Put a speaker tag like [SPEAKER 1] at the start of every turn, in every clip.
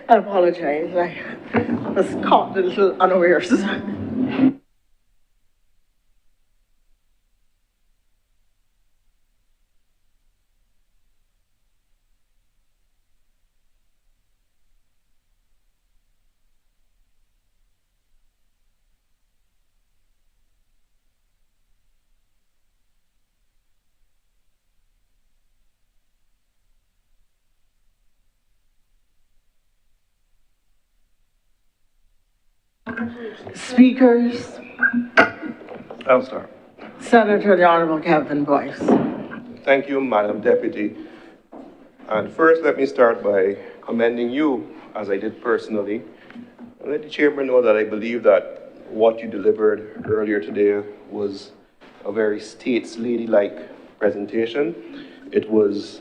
[SPEAKER 1] I apologize. I was caught a little unawares. Speakers,
[SPEAKER 2] I'll start.
[SPEAKER 1] Senator the Honourable Kevin Boyce.
[SPEAKER 2] Thank you, Madam Deputy. And first, let me start by commending you, as I did personally, and let the Chamber know that I believe that what you delivered earlier today was a very statesladylike presentation. It was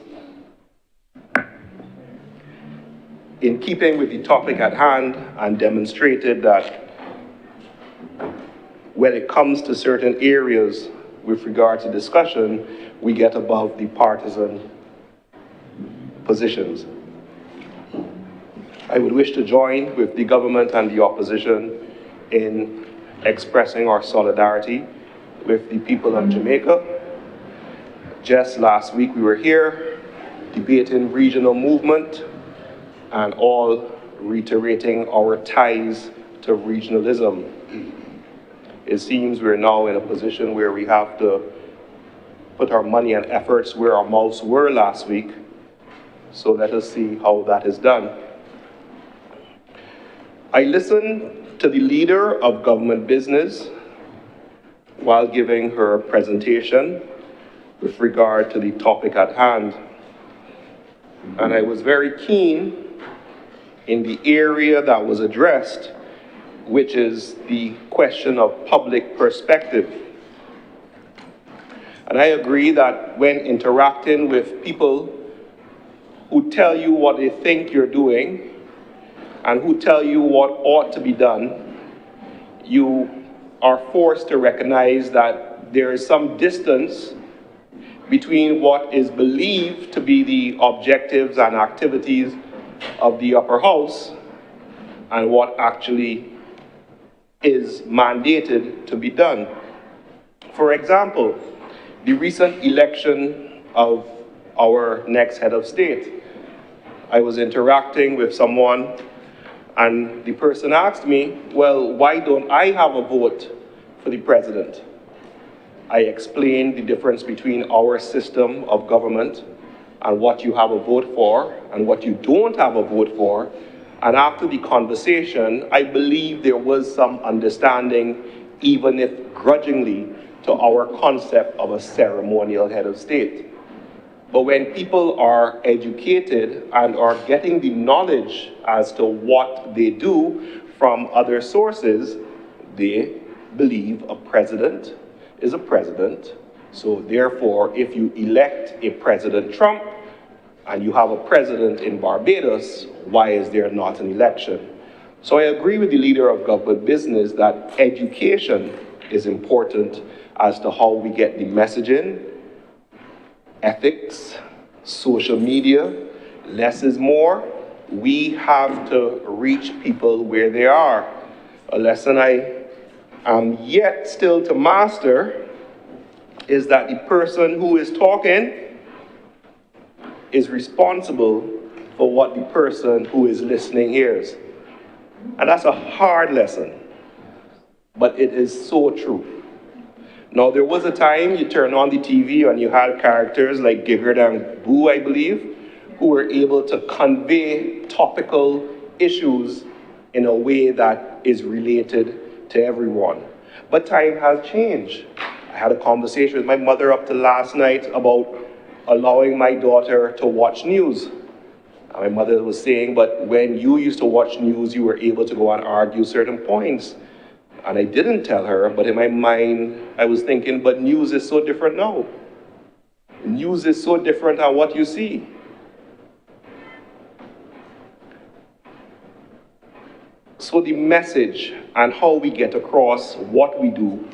[SPEAKER 2] in keeping with the topic at hand and demonstrated that when it comes to certain areas with regard to discussion, we get above the partisan positions. I would wish to join with the government and the opposition in expressing our solidarity with the people of Jamaica. Just last week we were here debating regional movement and all reiterating our ties to regionalism. It seems we're now in a position where we have to put our money and efforts where our mouths were last week. So let us see how that is done. I listened to the leader of government business while giving her presentation with regard to the topic at hand. And I was very keen in the area that was addressed, which is the question of public perspective. And I agree that when interacting with people who tell you what they think you're doing and who tell you what ought to be done, you are forced to recognize that there is some distance between what is believed to be the objectives and activities of the upper house and what actually is mandated to be done. For example, the recent election of our next head of state. I was interacting with someone and the person asked me, well, why don't I have a vote for the president? I explained the difference between our system of government and what you have a vote for and what you don't have a vote for. And after the conversation, I believe there was some understanding, even if grudgingly, to our concept of a ceremonial head of state. But when people are educated and are getting the knowledge as to what they do from other sources, they believe a president is a president. So therefore, if you elect a President Trump, and you have a president in Barbados, why is there not an election? So I agree with the leader of government business that education is important as to how we get the messaging, ethics, social media, less is more. We have to reach people where they are. A lesson I am yet still to master is that the person who is talking is responsible for what the person who is listening hears. And that's a hard lesson, but it is so true. Now, there was a time you turned on the TV and you had characters like Giggard and Boo, I believe, who were able to convey topical issues in a way that is related to everyone. But time has changed. I had a conversation with my mother up to last night about allowing my daughter to watch news. And my mother was saying, but when you used to watch news, you were able to go and argue certain points. And I didn't tell her, but in my mind, I was thinking, but news is so different now. News is so different than what you see. So the message and how we get across what we do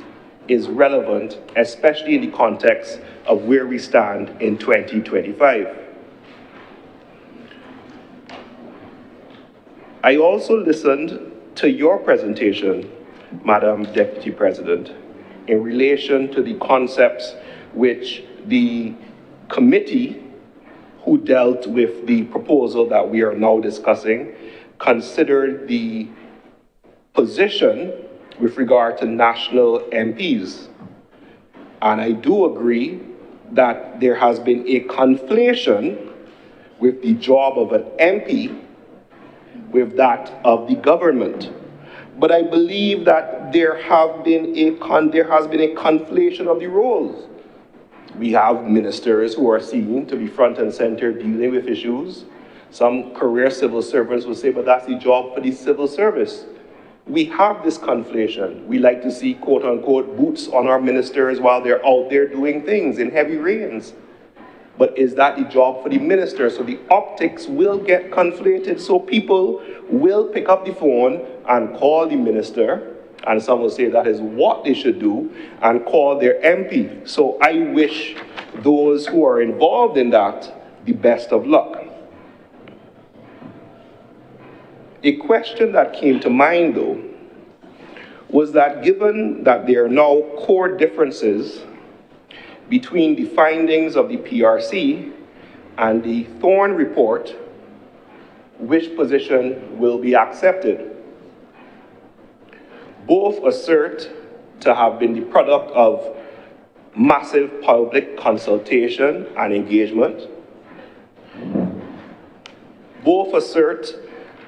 [SPEAKER 2] is relevant, especially in the context of where we stand in 2025. I also listened to your presentation, Madam Deputy President, in relation to the concepts which the committee who dealt with the proposal that we are now discussing considered the position with regard to national MPs. And I do agree that there has been a conflation with the job of an MP with that of the government. But I believe that there has been a conflation of the roles. We have ministers who are seen to be front and center dealing with issues. Some career civil servants will say, but that's the job for the civil service. We have this conflation. We like to see, quote unquote, boots on our ministers while they're out there doing things in heavy rains. But is that the job for the minister? So the optics will get conflated. So people will pick up the phone and call the minister, and some will say that is what they should do, and call their MP. So I wish those who are involved in that the best of luck. A question that came to mind, though, was that given that there are now core differences between the findings of the PRC and the Thorne report, which position will be accepted? Both assert to have been the product of massive public consultation and engagement. Both assert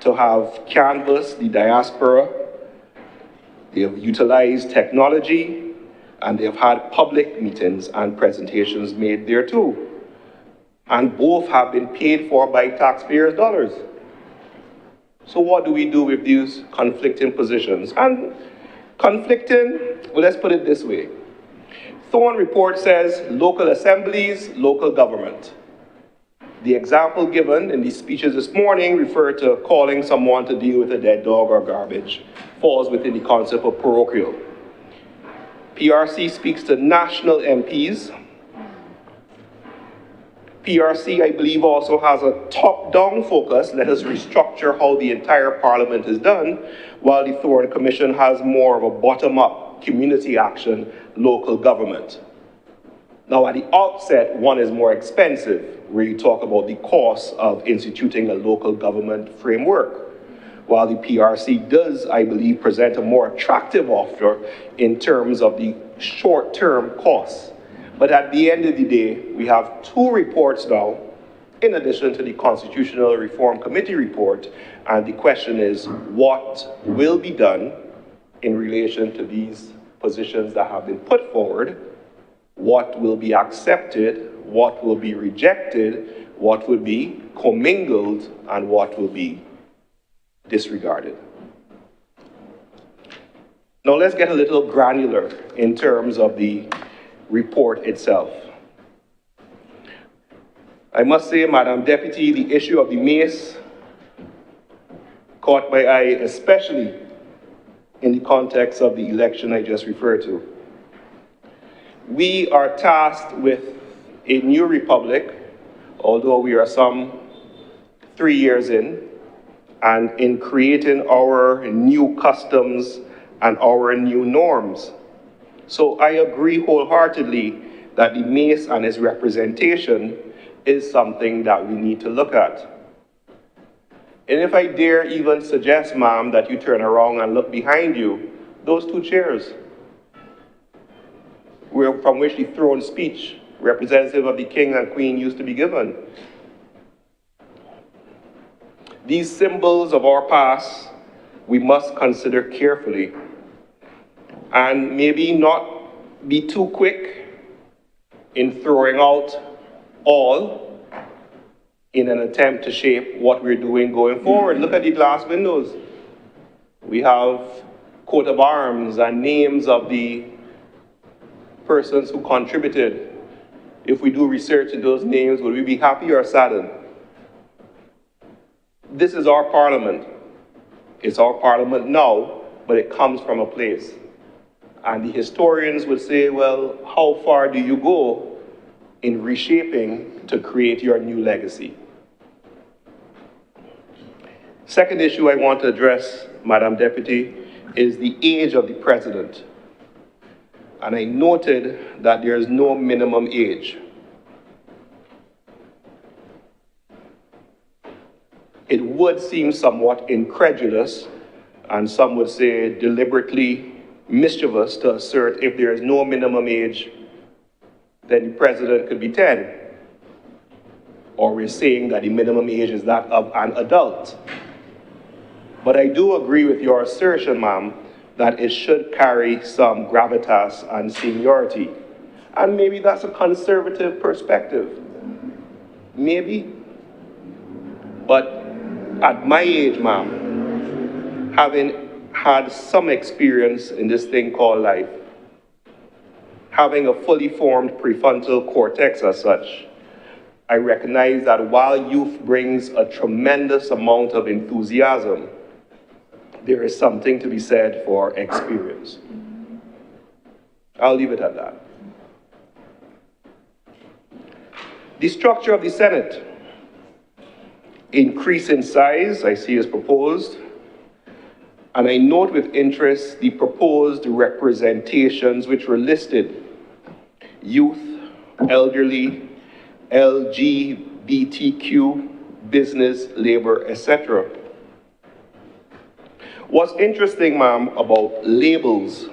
[SPEAKER 2] to have canvassed the diaspora. They have utilized technology, and they have had public meetings and presentations made there too. And both have been paid for by taxpayers' dollars. So what do we do with these conflicting positions? And conflicting, well, let's put it this way. Thorne report says local assemblies, local government. The example given in the speeches this morning referred to calling someone to deal with a dead dog or garbage, falls within the concept of parochial. PRC speaks to national MPs. PRC, I believe, also has a top-down focus. Let us restructure how the entire parliament is done, while the Thorne Commission has more of a bottom-up community action, local government. Now, at the outset, one is more expensive, where you talk about the cost of instituting a local government framework, while the PRC does, I believe, present a more attractive offer in terms of the short-term costs. But at the end of the day, we have two reports now, in addition to the Constitutional Reform Committee report, and the question is, what will be done in relation to these positions that have been put forward? What will be accepted? What will be rejected? What will be commingled? And what will be disregarded? Now let's get a little granular in terms of the report itself. I must say, Madam Deputy, the issue of the mace caught my eye, especially in the context of the election I just referred to. We are tasked with a new republic, although we are some 3 years in, and in creating our new customs and our new norms. So I agree wholeheartedly that the mace and its representation is something that we need to look at. And if I dare even suggest, ma'am, that you turn around and look behind you, those two chairs, from which the throne speech, representative of the king and queen, used to be given. These symbols of our past, we must consider carefully, and maybe not be too quick in throwing out all in an attempt to shape what we're doing going forward. Look at the glass windows. We have coat of arms and names of the persons who contributed. If we do research in those names, will we be happy or saddened? This is our parliament. It's our parliament now, but it comes from a place. And the historians would say, well, how far do you go in reshaping to create your new legacy? Second issue I want to address, Madam Deputy, is the age of the president. And I noted that there is no minimum age. It would seem somewhat incredulous, and some would say deliberately mischievous, to assert if there is no minimum age, then the president could be 10. Or we're saying that the minimum age is that of an adult. But I do agree with your assertion, ma'am, that it should carry some gravitas and seniority. And maybe that's a conservative perspective. Maybe. But at my age, ma'am, having had some experience in this thing called life, having a fully formed prefrontal cortex as such, I recognize that while youth brings a tremendous amount of enthusiasm, there is something to be said for experience. I'll leave it at that. The structure of the Senate. Increase in size, I see is proposed. And I note with interest the proposed representations which were listed: youth, elderly, LGBTQ, business, labor, etc. What's interesting, ma'am, about labels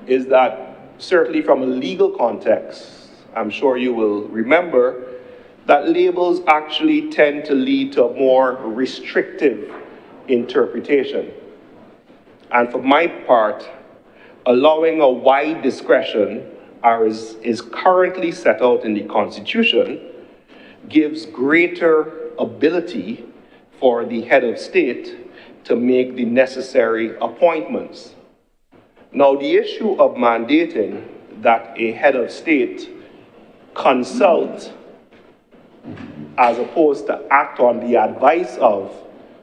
[SPEAKER 2] is that certainly from a legal context, I'm sure you will remember that labels actually tend to lead to a more restrictive interpretation. And for my part, allowing a wide discretion, as is currently set out in the Constitution, gives greater ability for the head of state to make the necessary appointments. Now, the issue of mandating that a head of state consult as opposed to act on the advice of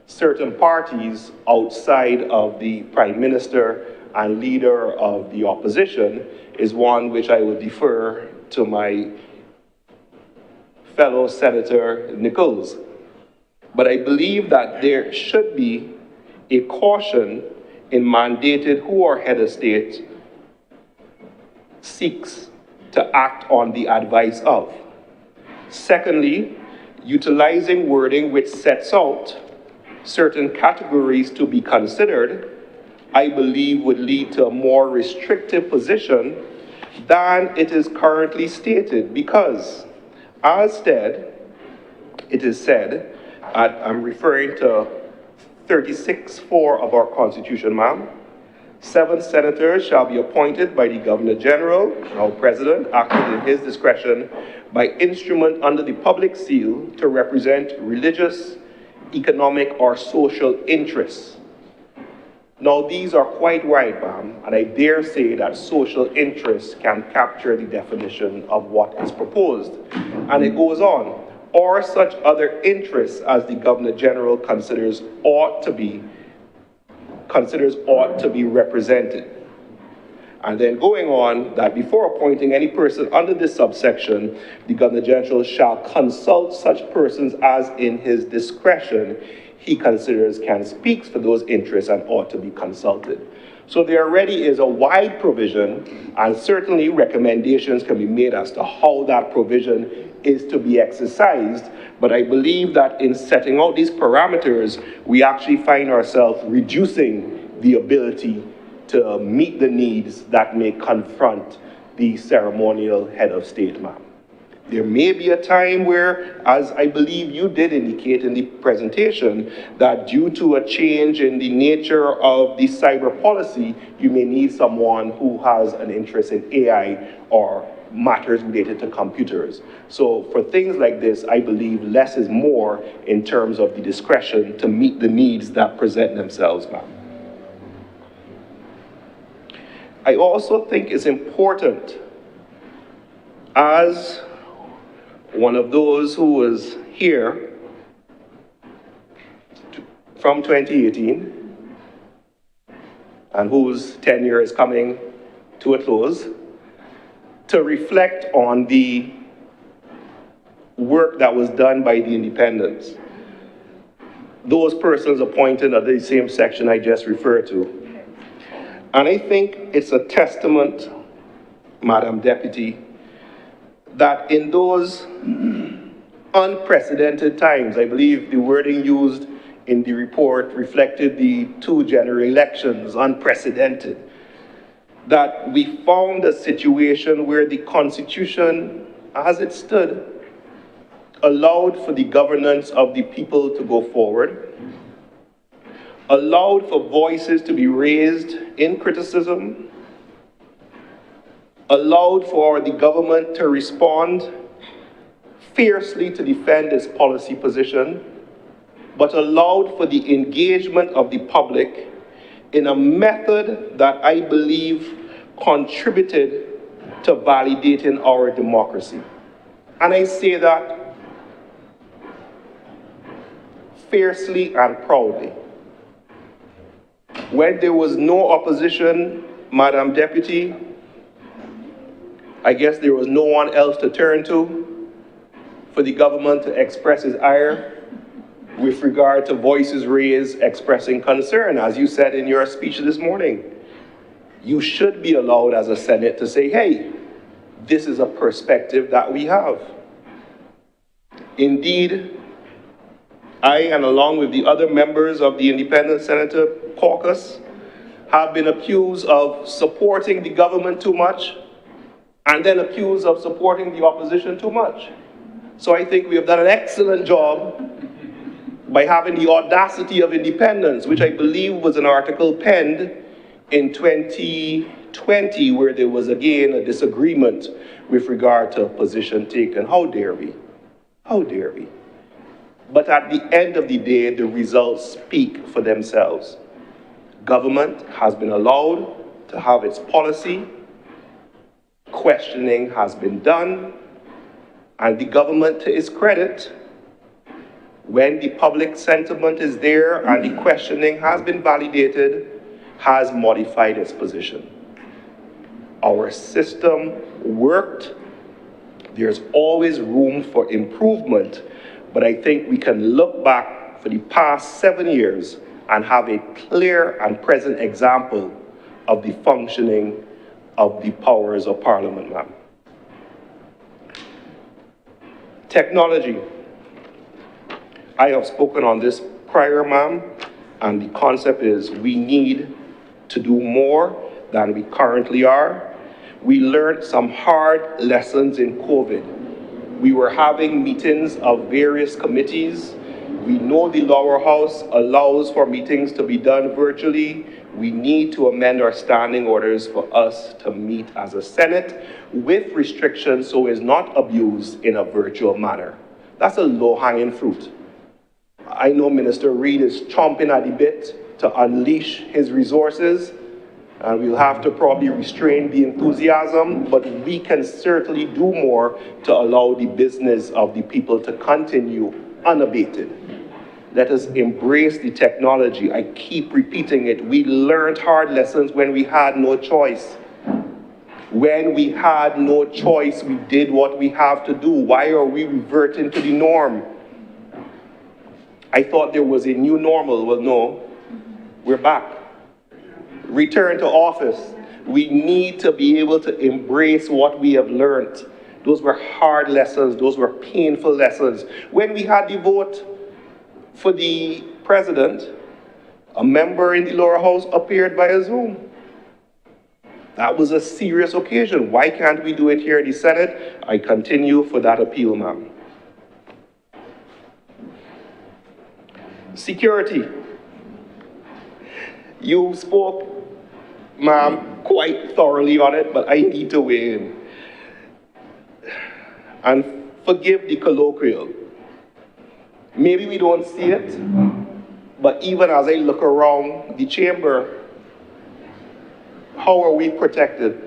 [SPEAKER 2] certain parties outside of the Prime Minister and leader of the opposition is one which I would defer to my fellow Senator Nichols. But I believe that there should be a caution in mandating who our head of state seeks to act on the advice of. Secondly, utilizing wording which sets out certain categories to be considered, I believe would lead to a more restrictive position than it is currently stated, because as said, it is said, I'm referring to 36(4) of our Constitution, ma'am, 7 senators shall be appointed by the Governor General, now President, acting in his discretion, by instrument under the public seal to represent religious, economic, or social interests. Now, these are quite wide, ma'am, and I dare say that social interests can capture the definition of what is proposed. And it goes on, or such other interests as the Governor General considers ought to be represented. And then going on, that before appointing any person under this subsection, the Governor General shall consult such persons as in his discretion he considers can speak for those interests and ought to be consulted. So there already is a wide provision, and certainly recommendations can be made as to how that provision is to be exercised. But I believe that in setting out these parameters, we actually find ourselves reducing the ability to meet the needs that may confront the ceremonial head of state, ma'am. There may be a time where, as I believe you did indicate in the presentation, that due to a change in the nature of the cyber policy, you may need someone who has an interest in AI or matters related to computers. So for things like this, I believe less is more in terms of the discretion to meet the needs that present themselves, ma'am. I also think it's important, as one of those who was here from 2018 and whose tenure is coming to a close, to reflect on the work that was done by the independents. those persons appointed under the same section I just referred to. And I think it's a testament, Madam Deputy, that in those unprecedented times, I believe the wording used in the report reflected the 2 general elections, unprecedented, that we found a situation where the Constitution, as it stood, allowed for the governance of the people to go forward, allowed for voices to be raised in criticism, allowed for the government to respond fiercely to defend its policy position, but allowed for the engagement of the public in a method that I believe contributed to validating our democracy. And I say that fiercely and proudly. When there was no opposition, Madam Deputy, I guess there was no one else to turn to for the government to express its ire with regard to voices raised expressing concern. As you said in your speech this morning, you should be allowed as a Senate to say, hey, this is a perspective that we have. Indeed, I, and along with the other members of the Independent Senator Caucus, have been accused of supporting the government too much and then accused of supporting the opposition too much. So I think we have done an excellent job by having the audacity of independence, which I believe was an article penned in 2020, where there was again a disagreement with regard to a position taken. How dare we? How dare we? But at the end of the day, the results speak for themselves. Government has been allowed to have its policy, questioning has been done, and the government, to its credit, when the public sentiment is there and the questioning has been validated, has modified its position. Our system worked. There's always room for improvement, but I think we can look back for the past 7 years and have a clear and present example of the functioning of the powers of Parliament, ma'am. Technology. I have spoken on this prior, ma'am, and the concept is we need to do more than we currently are. We learned some hard lessons in COVID. We were having meetings of various committees. We know the lower house allows for meetings to be done virtually. We need to amend our standing orders for us to meet as a Senate with restrictions so it's not abused in a virtual manner. That's a low-hanging fruit. I know Minister Reid is chomping at the bit to unleash his resources, and we'll have to probably restrain the enthusiasm, but we can certainly do more to allow the business of the people to continue unabated. Let us embrace the technology. I keep repeating it. We learned hard lessons when we had no choice. When we had no choice, we did what we have to do. Why are we reverting to the norm? I thought there was a new normal. Well, no, we're back. Return to office. We need to be able to embrace what we have learned. Those were hard lessons. Those were painful lessons. When we had the vote for the president, a member in the lower house appeared via Zoom. That was a serious occasion. Why can't we do it here in the Senate? I continue for that appeal, ma'am. Security. You spoke, ma'am, quite thoroughly on it, but I need to weigh in. And forgive the colloquial. Maybe we don't see it, but even as I look around the chamber, how are we protected?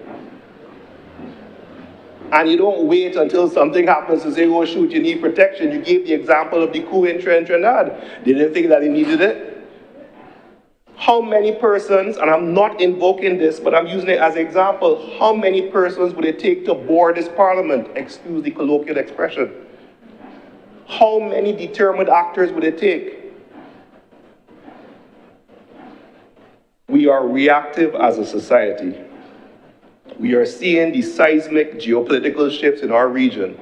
[SPEAKER 2] And you don't wait until something happens to say, oh shoot, you need protection. You gave the example of the coup in Trinidad. They didn't think that they needed it. How many persons, and I'm not invoking this, but I'm using it as an example, how many persons would it take to board this parliament? Excuse the colloquial expression. How many determined actors would it take? We are reactive as a society. We are seeing the seismic geopolitical shifts in our region.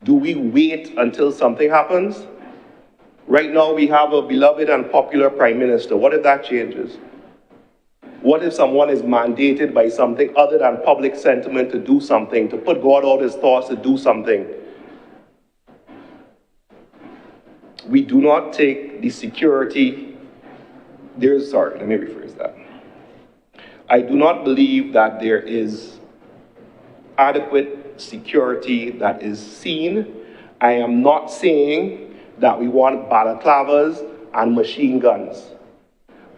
[SPEAKER 2] Do we wait until something happens? Right now, we have a beloved and popular prime minister. What if that changes? What if someone is mandated by something other than public sentiment to do something, to put God out his thoughts to do something? We do not take the security, let me rephrase that. I do not believe that there is adequate security that is seen. I am not saying that we want balaclavas and machine guns.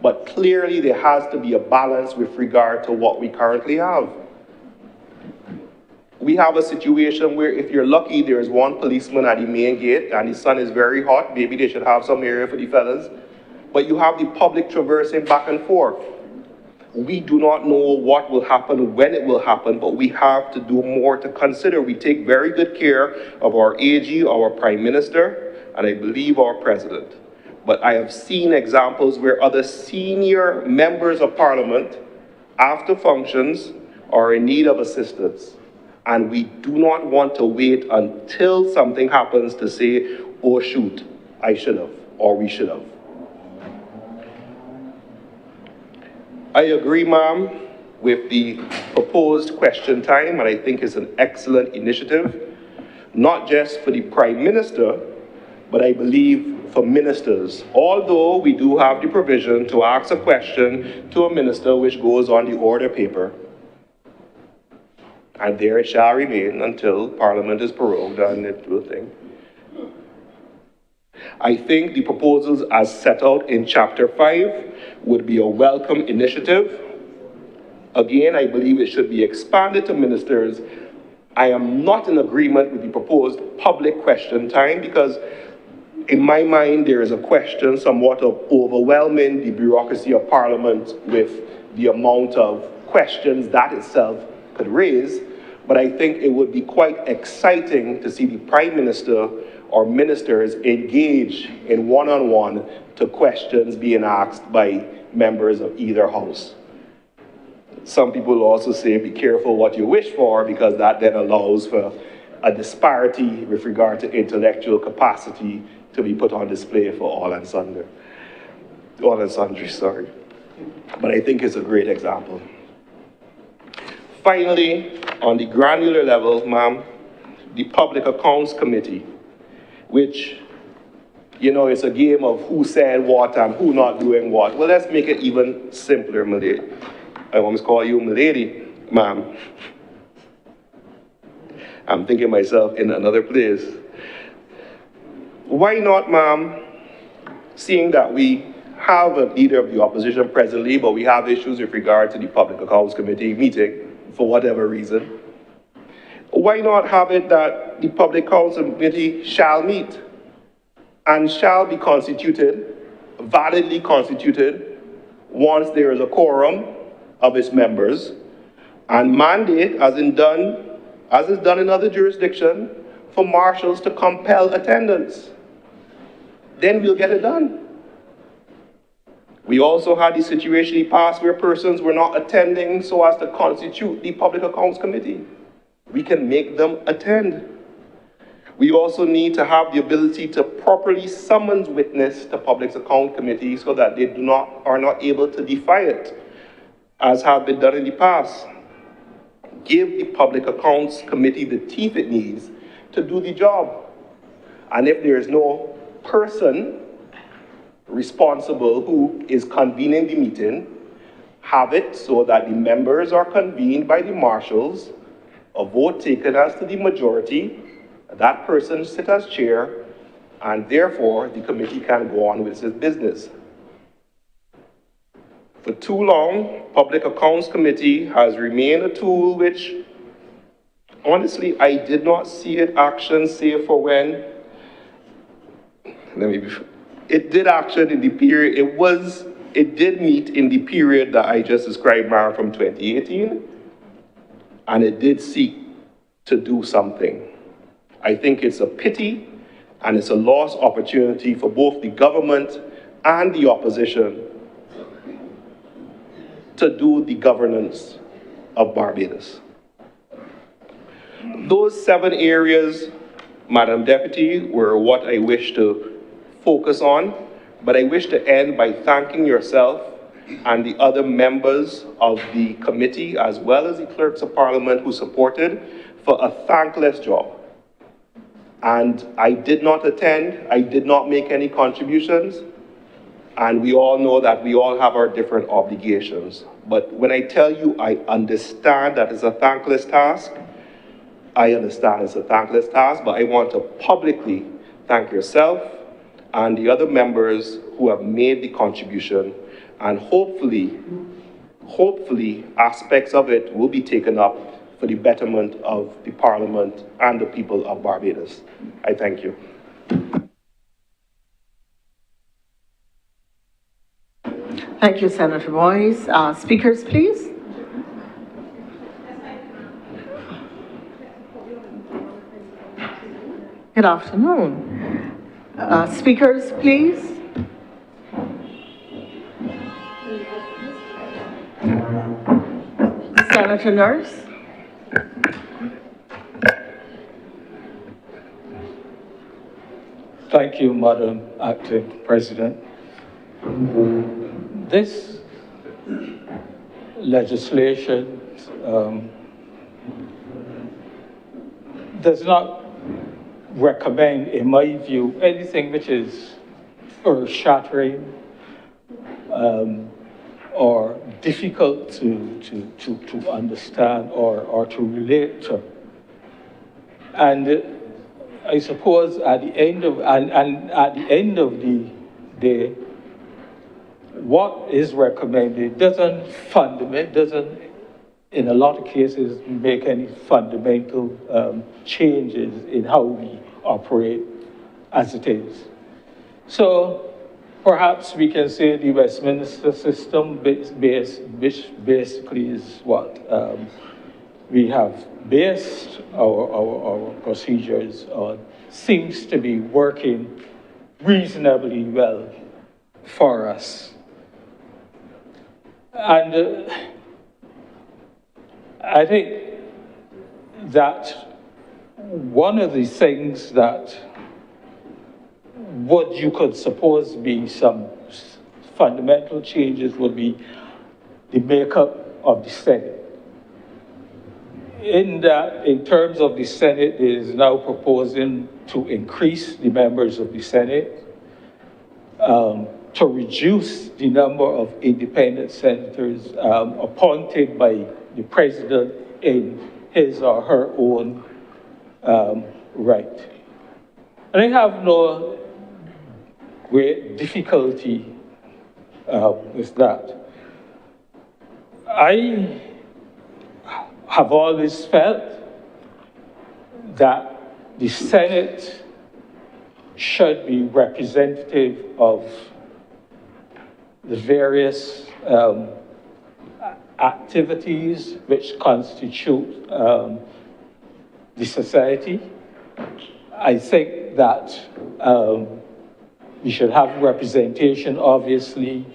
[SPEAKER 2] But clearly there has to be a balance with regard to what we currently have. We have a situation where if you're lucky, there is one policeman at the main gate and the sun is very hot, maybe they should have some area for the fellas. But you have the public traversing back and forth. We do not know what will happen, when it will happen, but we have to do more to consider. We take very good care of our AG, our Prime Minister, and I believe our President. But I have seen examples where other senior members of Parliament, after functions, are in need of assistance. And we do not want to wait until something happens to say, oh shoot, I should have, or we should have. I agree, ma'am, with the proposed question time, and I think it's an excellent initiative, not just for the Prime Minister, but I believe for ministers, although we do have the provision to ask a question to a minister which goes on the order paper. And there it shall remain until Parliament is prorogued and it will think. I think the proposals as set out in Chapter 5 would be a welcome initiative. Again, I believe it should be expanded to ministers. I am not in agreement with the proposed public question time because in my mind, there is a question somewhat of overwhelming the bureaucracy of Parliament with the amount of questions that itself could raise. But I think it would be quite exciting to see the Prime Minister or ministers engage in one-on-one to questions being asked by members of either house. Some people also say, be careful what you wish for, because that then allows for a disparity with regard to intellectual capacity to be put on display for all and sundry, sorry. But I think it's a great example. Finally, on the granular level, ma'am, the Public Accounts Committee, which, you know, it's a game of who said what and who not doing what. Well, let's make it even simpler, milady. I almost call you milady, ma'am. I'm thinking myself in another place. Why not, ma'am, seeing that we have a leader of the opposition presently, but we have issues with regard to the Public Accounts Committee meeting, for whatever reason, why not have it that the Public Accounts Committee shall meet and shall be constituted, validly constituted, once there is a quorum of its members, and mandate, as is done in other jurisdictions, for marshals to compel attendance. Then we'll get it done. We also had the situation in the past where persons were not attending so as to constitute the Public Accounts Committee. We can make them attend. We also need to have the ability to properly summons witness to Public Accounts Committee so that they are not able to defy it, as have been done in the past. Give the Public Accounts Committee the teeth it needs to do the job. And if there is no person responsible who is convening the meeting, have it so that the members are convened by the marshals, a vote taken as to the majority, that person sit as chair, and therefore the committee can go on with its business. For too long, Public Accounts Committee has remained a tool which, honestly, I did not see it action save for when, it did action in the period, it did meet in the period that I just described, Mara, from 2018, and it did seek to do something. I think it's a pity and it's a lost opportunity for both the government and the opposition to do the governance of Barbados. Those 7 areas, Madam Deputy, were what I wish to focus on, but I wish to end by thanking yourself and the other members of the committee, as well as the clerks of parliament who supported, for a thankless job. And I did not attend, I did not make any contributions, and we all know that we all have our different obligations. But when I tell you I understand that it's a thankless task, I understand it's a thankless task, but I want to publicly thank yourself and the other members who have made the contribution, and hopefully aspects of it will be taken up for the betterment of the Parliament and the people of Barbados. I thank you.
[SPEAKER 1] Thank you, Senator Boyce. Speakers, please. Good afternoon. Speakers, please. Senator Nurse.
[SPEAKER 3] Thank you, Madam Acting President. This legislation does not recommend, in my view, anything which is earth-shattering or difficult to understand or to relate to. And I suppose at the end of the day, what is recommended doesn't, in a lot of cases, make any fundamental changes in how we operate as it is. So perhaps we can say the Westminster system, which basically is what we have based our procedures on, seems to be working reasonably well for us. And I think that one of the things that what you could suppose be some fundamental changes would be the makeup of the Senate. In that, in terms of the Senate, it is now proposing to increase the members of the Senate, to reduce the number of independent senators appointed by the president in his or her own right. And I have no great difficulty with that. I have always felt that the Senate should be representative of the various activities which constitute the society. I think that we should have representation, obviously,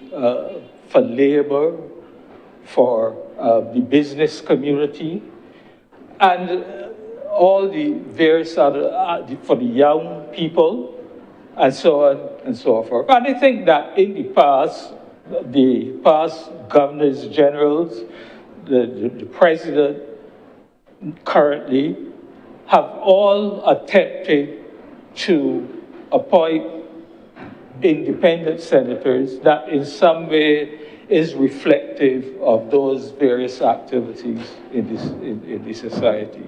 [SPEAKER 3] for labor, for the business community, and all the various other, for the young people, and so on and so forth. And I think that in the past governors generals, the president currently, have all attempted to appoint independent senators that in some way is reflective of those various activities in the society.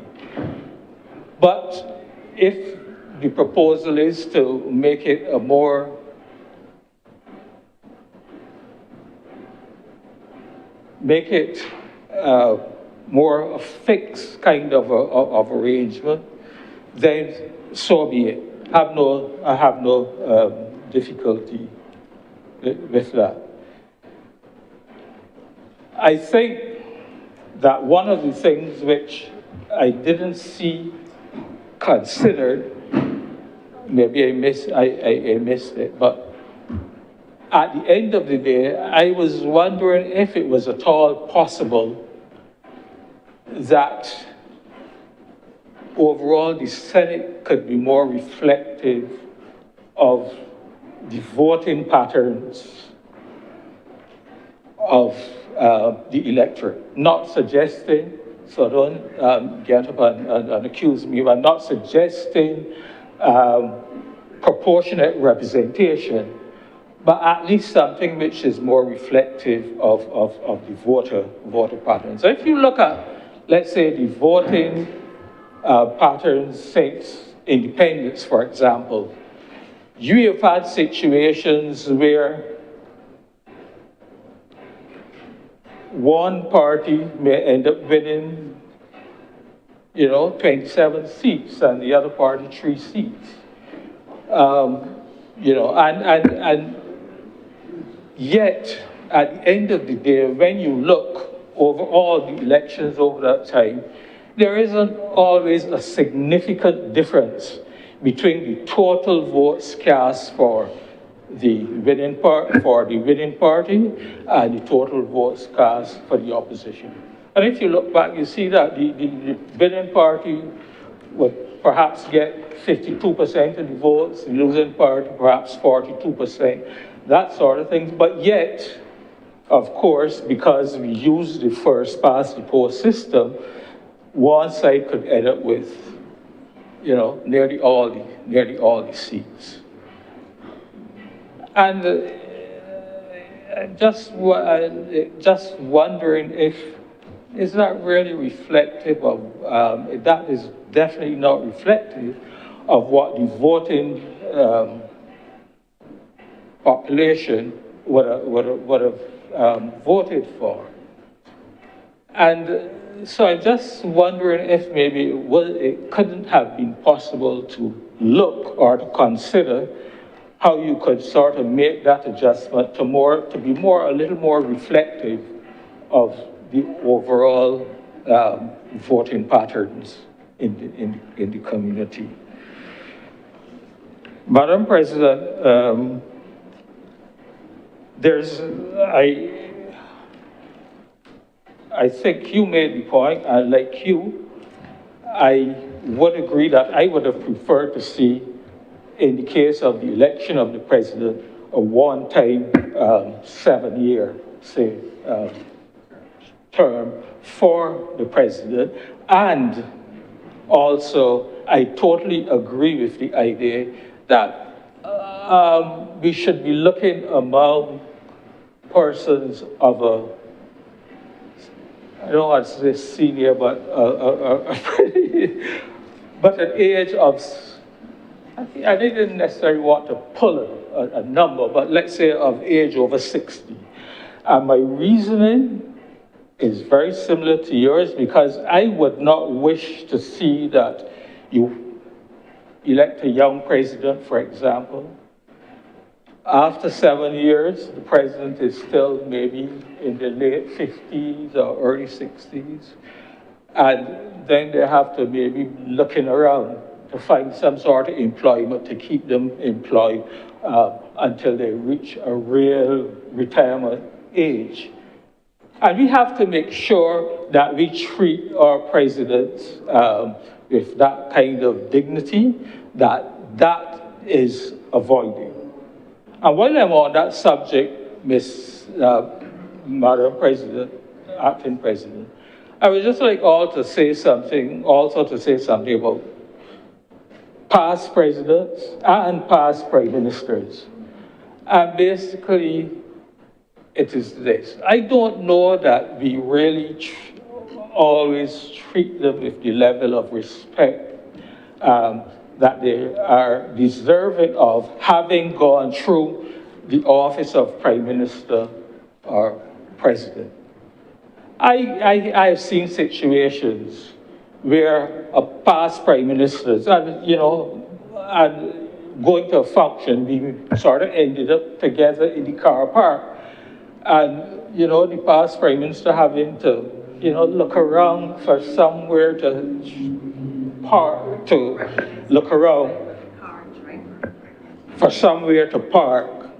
[SPEAKER 3] But if the proposal is to make it a more more a fixed kind of arrangement, then so be it. I have no difficulty with that. I think that one of the things which I didn't see considered, maybe I missed it, but at the end of the day, I was wondering if it was at all possible that overall the Senate could be more reflective of the voting patterns of the electorate. Not suggesting, so don't get up and accuse me, but not suggesting proportionate representation, but at least something which is more reflective of the voter patterns. So if you look at, let's say, the voting patterns since independence, for example, you have had situations where one party may end up winning, 27 seats and the other party 3 seats. And yet, at the end of the day, when you look over all the elections over that time, there isn't always a significant difference between the total votes cast for the winning party and the total votes cast for the opposition. And if you look back, you see that the winning party would perhaps get 52% of the votes, the losing party perhaps 42%, that sort of thing. But yet, of course, because we use the first past the post system, one side could end up with, nearly all the seats. And just wondering if is that really reflective of, that is definitely not reflective of what the voting population would have voted for. And so I'm just wondering if maybe it couldn't have been possible to look or to consider how you could sort of make that adjustment to be a little more reflective of the overall voting patterns in the community. Madam President, I think you made the point, and like you, I would agree that I would have preferred to see, in the case of the election of the president, a one-time 7-year, say, term for the president. And also, I totally agree with the idea that we should be looking among persons of I don't want to say senior, but but an age of, I didn't necessarily want to pull a number, but let's say of age over 60. And my reasoning is very similar to yours, because I would not wish to see that you elect a young president, for example. After 7 years, the president is still maybe in the late 50s or early 60s. And then they have to maybe looking around to find some sort of employment to keep them employed until they reach a real retirement age. And we have to make sure that we treat our presidents with that kind of dignity that is avoided. And while I'm on that subject, Madam President, Acting President, I would just like also to say something about past presidents and past prime ministers. And basically, it is this. I don't know that we really always treat them with the level of respect that they are deserving of, having gone through the office of Prime Minister or President. I've seen situations where a past Prime Ministers, and going to a function, we sort of ended up together in the car park. And, the past Prime Minister having to, look around for somewhere to park, for somewhere to park.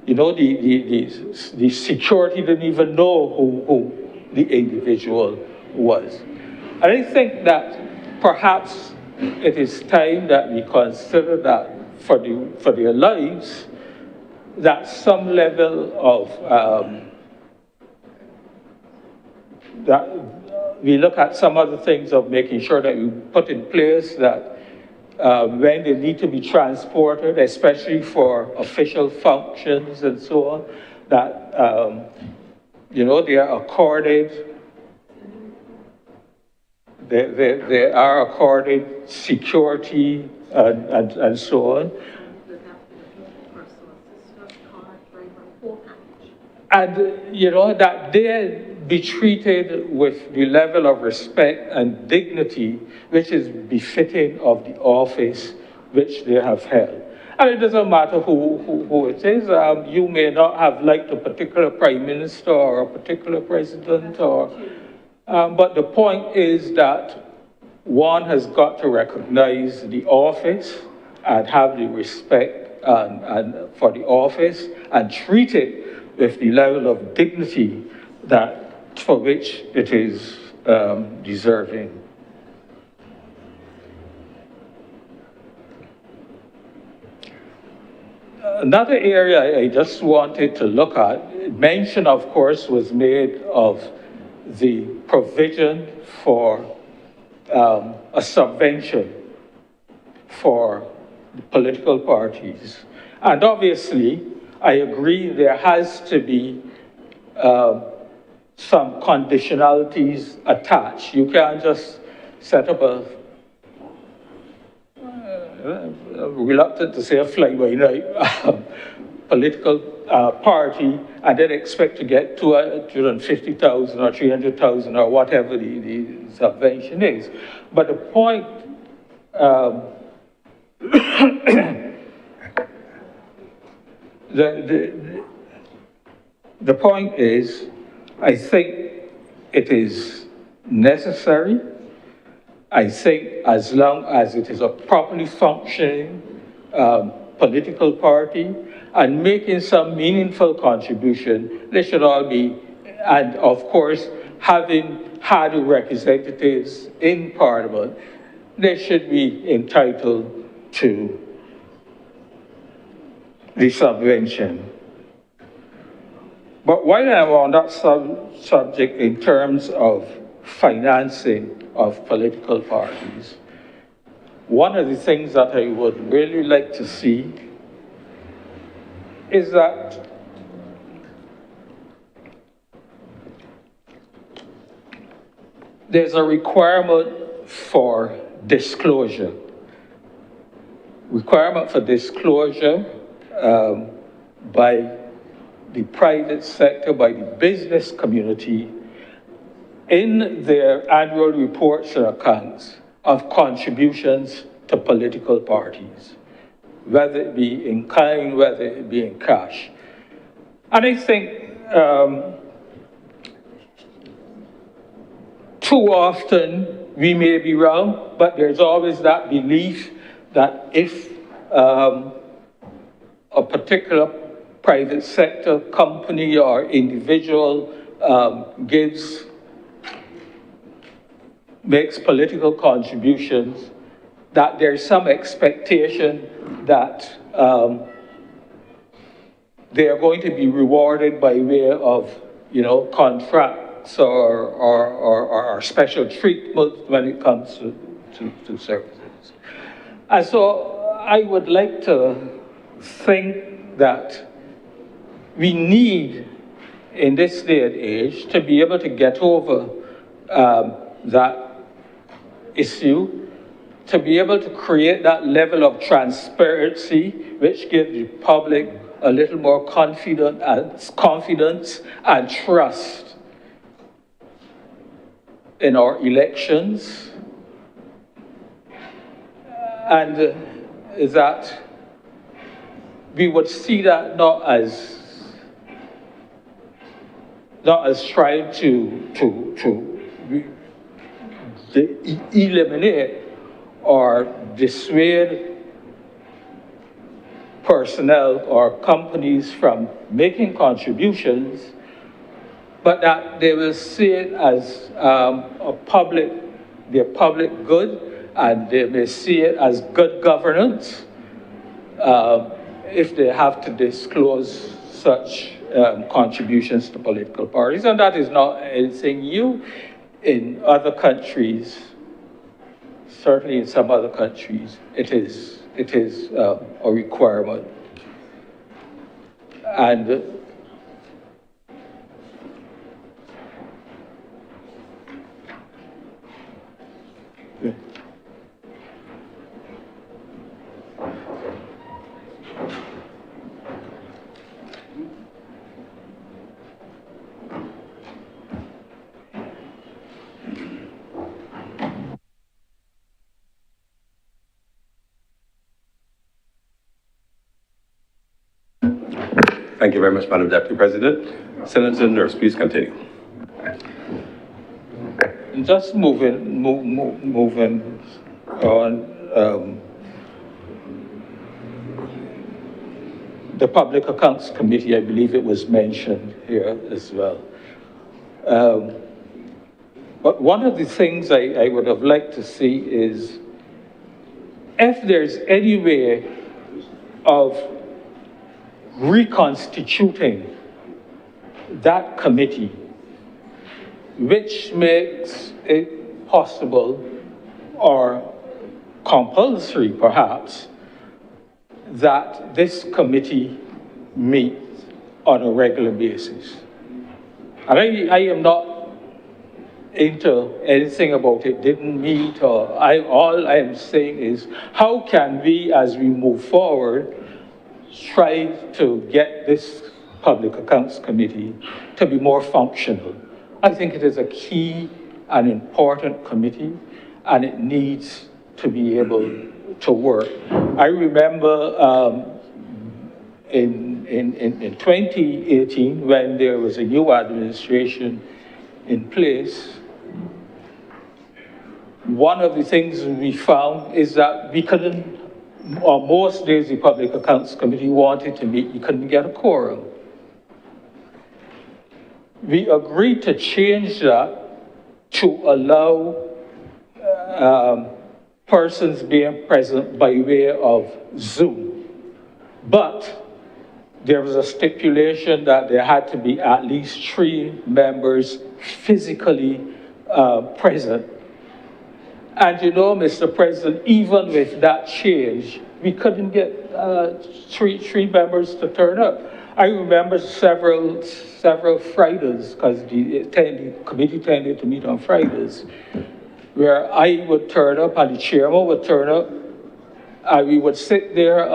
[SPEAKER 3] you know, the security didn't even know who the individual was. And I think that perhaps it is time that we consider that for their lives, that some level of, that we look at some other things of making sure that we put in place that when they need to be transported, especially for official functions and so on, that, you know, they are accorded security and so on. And, you know, that they be treated with the level of respect and dignity which is befitting of the office which they have held. And it doesn't matter who it is. You may not have liked a particular prime minister or a particular president, but the point is that one has got to recognize the office and have the respect and for the office and treat it with the level of dignity that for which it is deserving. Another area I just wanted to look at, mention of course was made of the provision for a subvention for political parties. And obviously, I agree there has to be some conditionalities attached. You can't just set up I'm reluctant to say a fly-by-night political party and then expect to get 250,000 or 300,000 or whatever the subvention is. But the point, the point is, I think it is necessary. I think as long as it is a properly functioning political party and making some meaningful contribution, they should all be, and of course, having had representatives in Parliament, they should be entitled to the subvention. But while I'm on that subject in terms of financing of political parties, one of the things that I would really like to see is that there's a requirement for disclosure. Requirement for disclosure by the private sector, by the business community, in their annual reports and accounts of contributions to political parties, whether it be in kind, whether it be in cash. And I think too often we may be wrong, but there's always that belief that if a particular private sector company or individual makes political contributions, that there's some expectation that they are going to be rewarded by way of, you know, contracts or special treatment when it comes to services. And so I would like to think that we need, in this day and age, to be able to get over that issue, to be able to create that level of transparency which gives the public a little more confidence and trust in our elections, and that we would see that not as trying to eliminate or dissuade personnel or companies from making contributions, but that they will see it as their public good, and they may see it as good governance if they have to disclose such contributions to political parties. And that is not anything new. In other countries, certainly in some other countries, it is a requirement. And
[SPEAKER 4] Thank you very much, Madam Deputy President. Senator Nurse, please continue.
[SPEAKER 3] just moving on, the Public Accounts Committee, I believe it was mentioned here as well. But one of the things I would have liked to see is if there's any way of reconstituting that committee, which makes it possible or compulsory perhaps that this committee meets on a regular basis. And I am not into anything about it didn't meet, or all I am saying is how can we, as we move forward, try to get this Public Accounts Committee to be more functional. I think it is a key and important committee, and it needs to be able to work. I remember in 2018, when there was a new administration in place, one of the things we found is that we couldn't, or most days the Public Accounts Committee wanted to meet, you couldn't get a quorum. We agreed to change that to allow persons being present by way of Zoom. But there was a stipulation that there had to be at least 3 members physically present. And you know, Mr. President, even with that change, we couldn't get three members to turn up. I remember several Fridays, because the committee tended to meet on Fridays, where I would turn up and the chairman would turn up, and we would sit there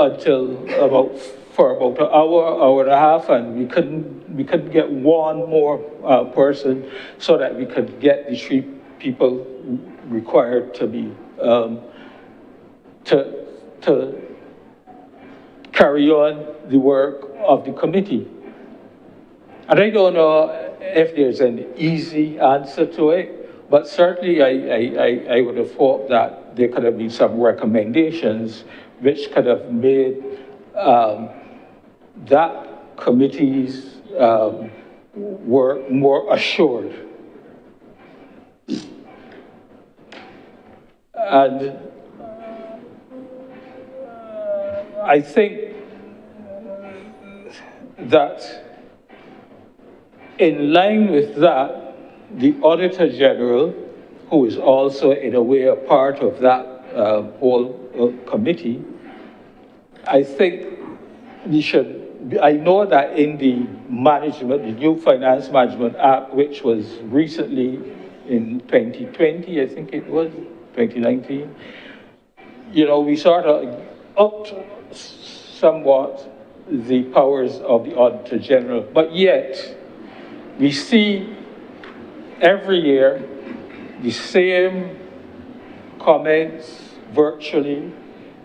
[SPEAKER 3] for about an hour and a half, and we couldn't get one more person so that we could get the 3 people required to be to carry on the work of the committee. And I don't know if there's an easy answer to it, but certainly I would have thought that there could have been some recommendations which could have made that committee's work more assured. And I think that in line with that, the Auditor General, who is also in a way a part of that whole committee, I think we should, I know that in the new Finance Management Act, which was recently in 2020, I think it was, 2019, you know, we sort of upped somewhat the powers of the Auditor General, but yet we see every year the same comments virtually,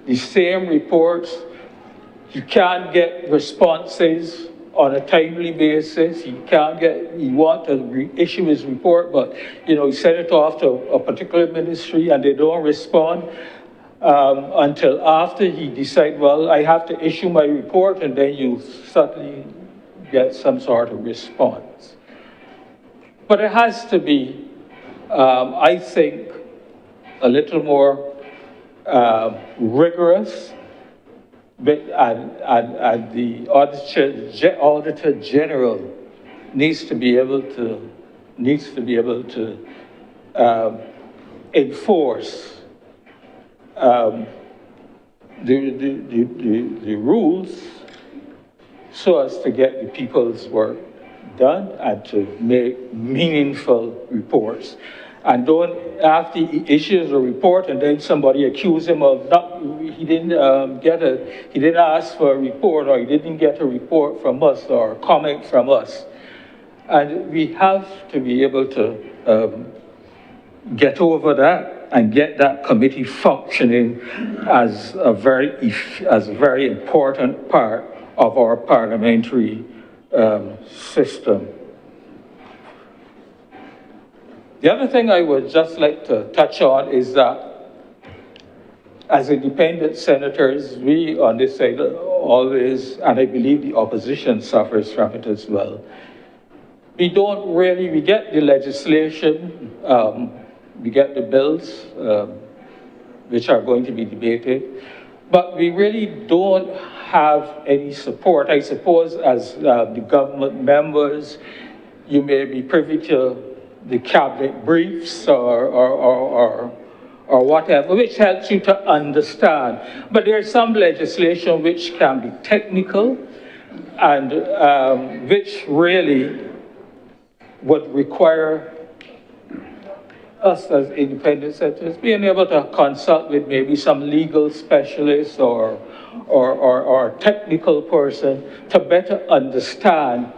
[SPEAKER 3] the same reports. You can't get responses on a timely basis. You want to issue his report, but you know, you send it off to a particular ministry and they don't respond. until after he decide, well, I have to issue my report, and then you suddenly get some sort of response. But it has to be, I think, a little more rigorous, and the Auditor General needs to be able to enforce the rules so as to get the people's work done and to make meaningful reports. And don't, after he issues a report and then somebody accuse him of he didn't ask for a report, or he didn't get a report from us or a comment from us. And we have to be able to get over that and get that committee functioning as a very important part of our parliamentary system. The other thing I would just like to touch on is that as independent senators, we on this side always, and I believe the opposition suffers from it as well, we get the legislation, we get the bills, which are going to be debated, but we really don't have any support. I suppose as the government members, you may be privy to the cabinet briefs or whatever, which helps you to understand. But there's some legislation which can be technical and which really would require us as independent senators being able to consult with maybe some legal specialist or technical person to better understand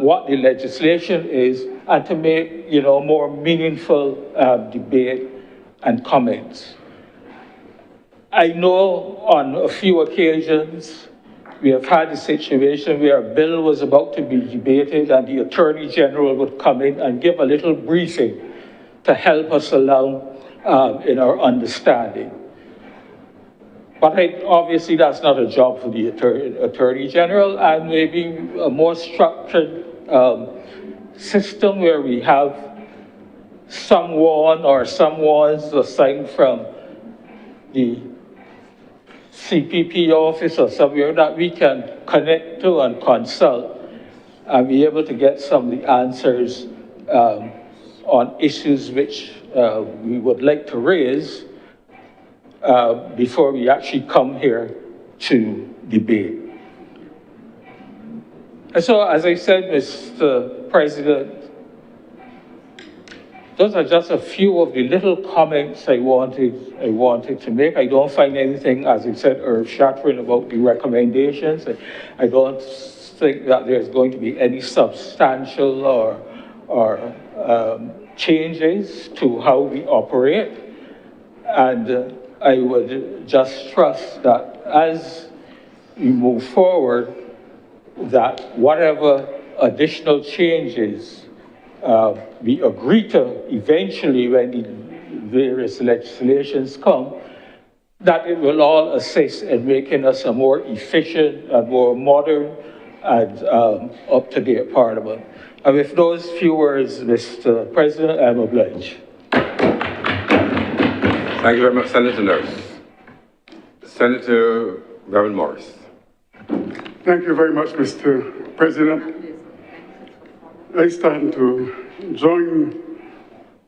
[SPEAKER 3] what the legislation is and to make, more meaningful debate and comments. I know on a few occasions we have had a situation where a bill was about to be debated and the Attorney General would come in and give a little briefing to help us along in our understanding. But obviously that's not a job for the Attorney General, and maybe a more structured system where we have someone or someone's assigned from the CPP office or somewhere that we can connect to and consult and be able to get some of the answers on issues which we would like to raise before we actually come here to debate. And so, as I said, Mr. President, those are just a few of the little comments I wanted to make. I don't find anything, as I said, earth-shattering about the recommendations. I don't think that there's going to be any substantial or changes to how we operate. And I would just trust that as we move forward, that whatever additional changes we agree to eventually when the various legislations come, that it will all assist in making us a more efficient and more modern and up-to-date parliament. And with those few words, Mr. President, I'm obliged.
[SPEAKER 4] Thank you very much, Senator Nurse. Senator Reverend Morris.
[SPEAKER 5] Thank you very much, Mr. President. I stand to join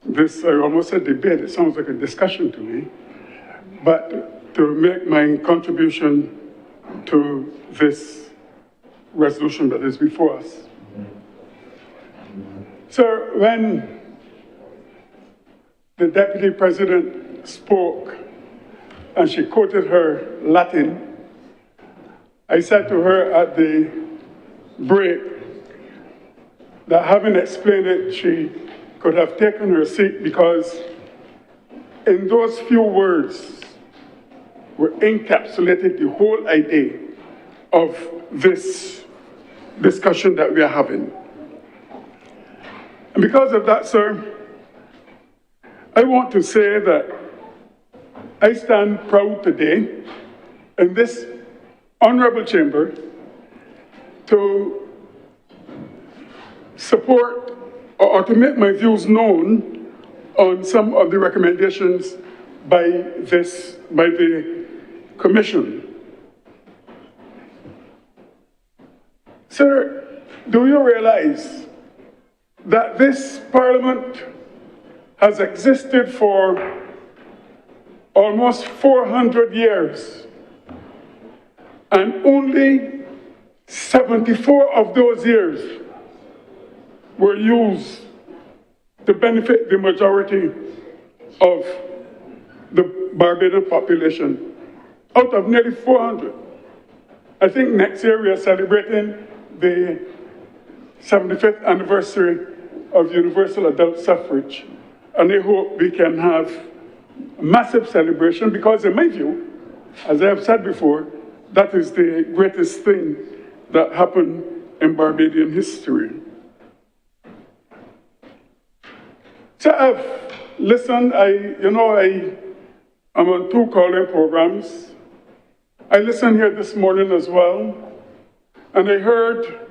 [SPEAKER 5] this, I almost said debate, it sounds like a discussion to me, but to make my contribution to this resolution that is before us. Sir, when the Deputy President spoke and she quoted her Latin, I said to her at the break that having explained it, she could have taken her seat because in those few words were encapsulated the whole idea of this discussion that we are having. And because of that, sir, I want to say that I stand proud today in this honorable chamber to support or to make my views known on some of the recommendations by the commission. Sir, do you realize that this parliament has existed for almost 400 years, and only 74 of those years were used to benefit the majority of the Barbadian population, out of nearly 400. I think next year we are celebrating the 75th anniversary of universal adult suffrage, and I hope we can have a massive celebration, because in my view, as I have said before, that is the greatest thing that happened in Barbadian history. So I've listened, I'm on 2 call-in programs. I listened here this morning as well, and I heard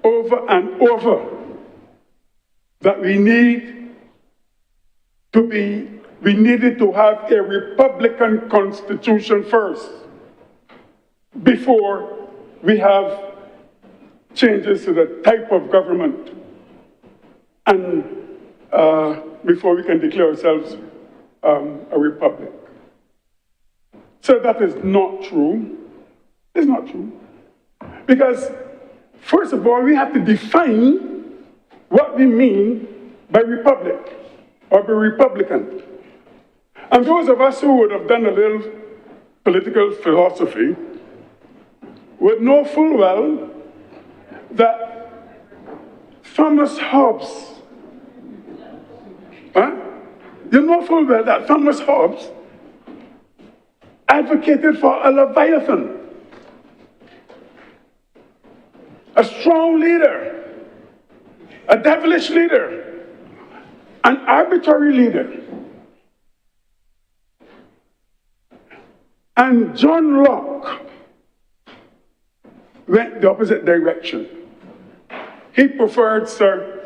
[SPEAKER 5] over and over that we needed to have a Republican constitution first before we have changes to the type of government and before we can declare ourselves a republic. So that is not true. It's not true. Because, first of all, we have to define what we mean by republic or by Republican. And those of us who would have done a little political philosophy would know full well that Thomas Hobbes, advocated for a Leviathan, a strong leader, a devilish leader, an arbitrary leader. And John Locke went the opposite direction. He preferred, sir,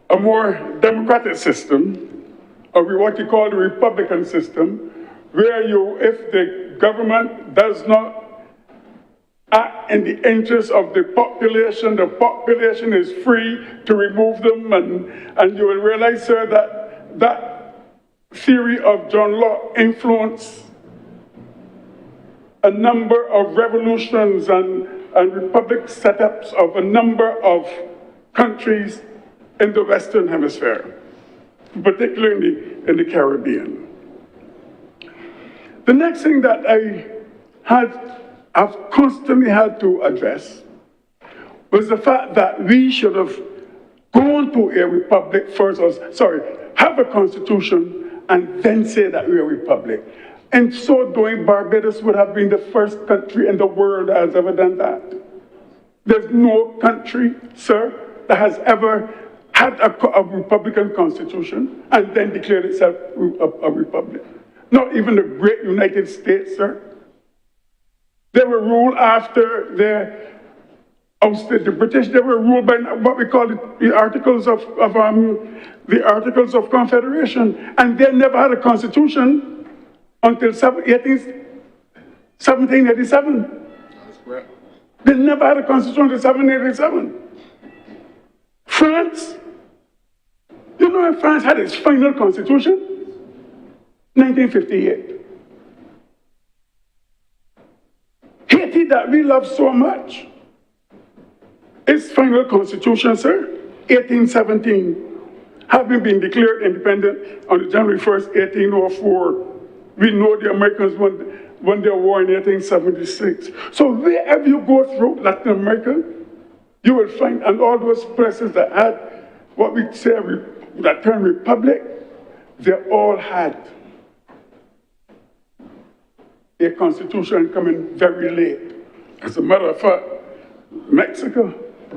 [SPEAKER 5] a more democratic system, or what you call the Republican system, where if the government does not act in the interest of the population is free to remove them, and you will realize, sir, that theory of John Locke influenced a number of revolutions and republic setups of a number of countries in the Western Hemisphere, particularly in the Caribbean. The next thing that I've constantly had to address was the fact that we should have gone to a republic first, have a constitution and then say that we're a republic. In so doing, Barbados would have been the first country in the world that has ever done that. There's no country, sir, that has ever had a Republican constitution and then declared itself a republic. Not even the great United States, sir. They were ruled after the British. They were ruled by what we call the Articles of Confederation, and they never had a constitution until 1787.
[SPEAKER 2] That's correct.
[SPEAKER 5] They never had a constitution until 1787. France, you know when France had its final constitution? 1958. Haiti, that we love so much, its final constitution, sir, 1817, having been declared independent on January 1st, 1804. We know the Americans won their war in 1876. So wherever you go through Latin America, you will find, and all those places that had what we say that term republic, they all had a constitution coming very late. As a matter of fact, Mexico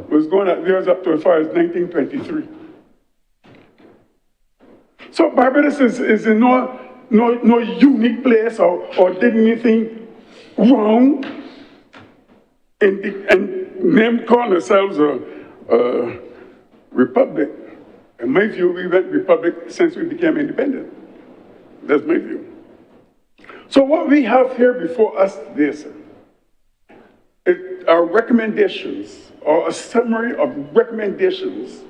[SPEAKER 5] was going at theirs up to as far as 1923. So Barbados is in no unique place or did anything wrong and calling ourselves a republic. In my view, we went republic since we became independent. That's my view. So what we have here before us today, sir, are recommendations, or a summary of recommendations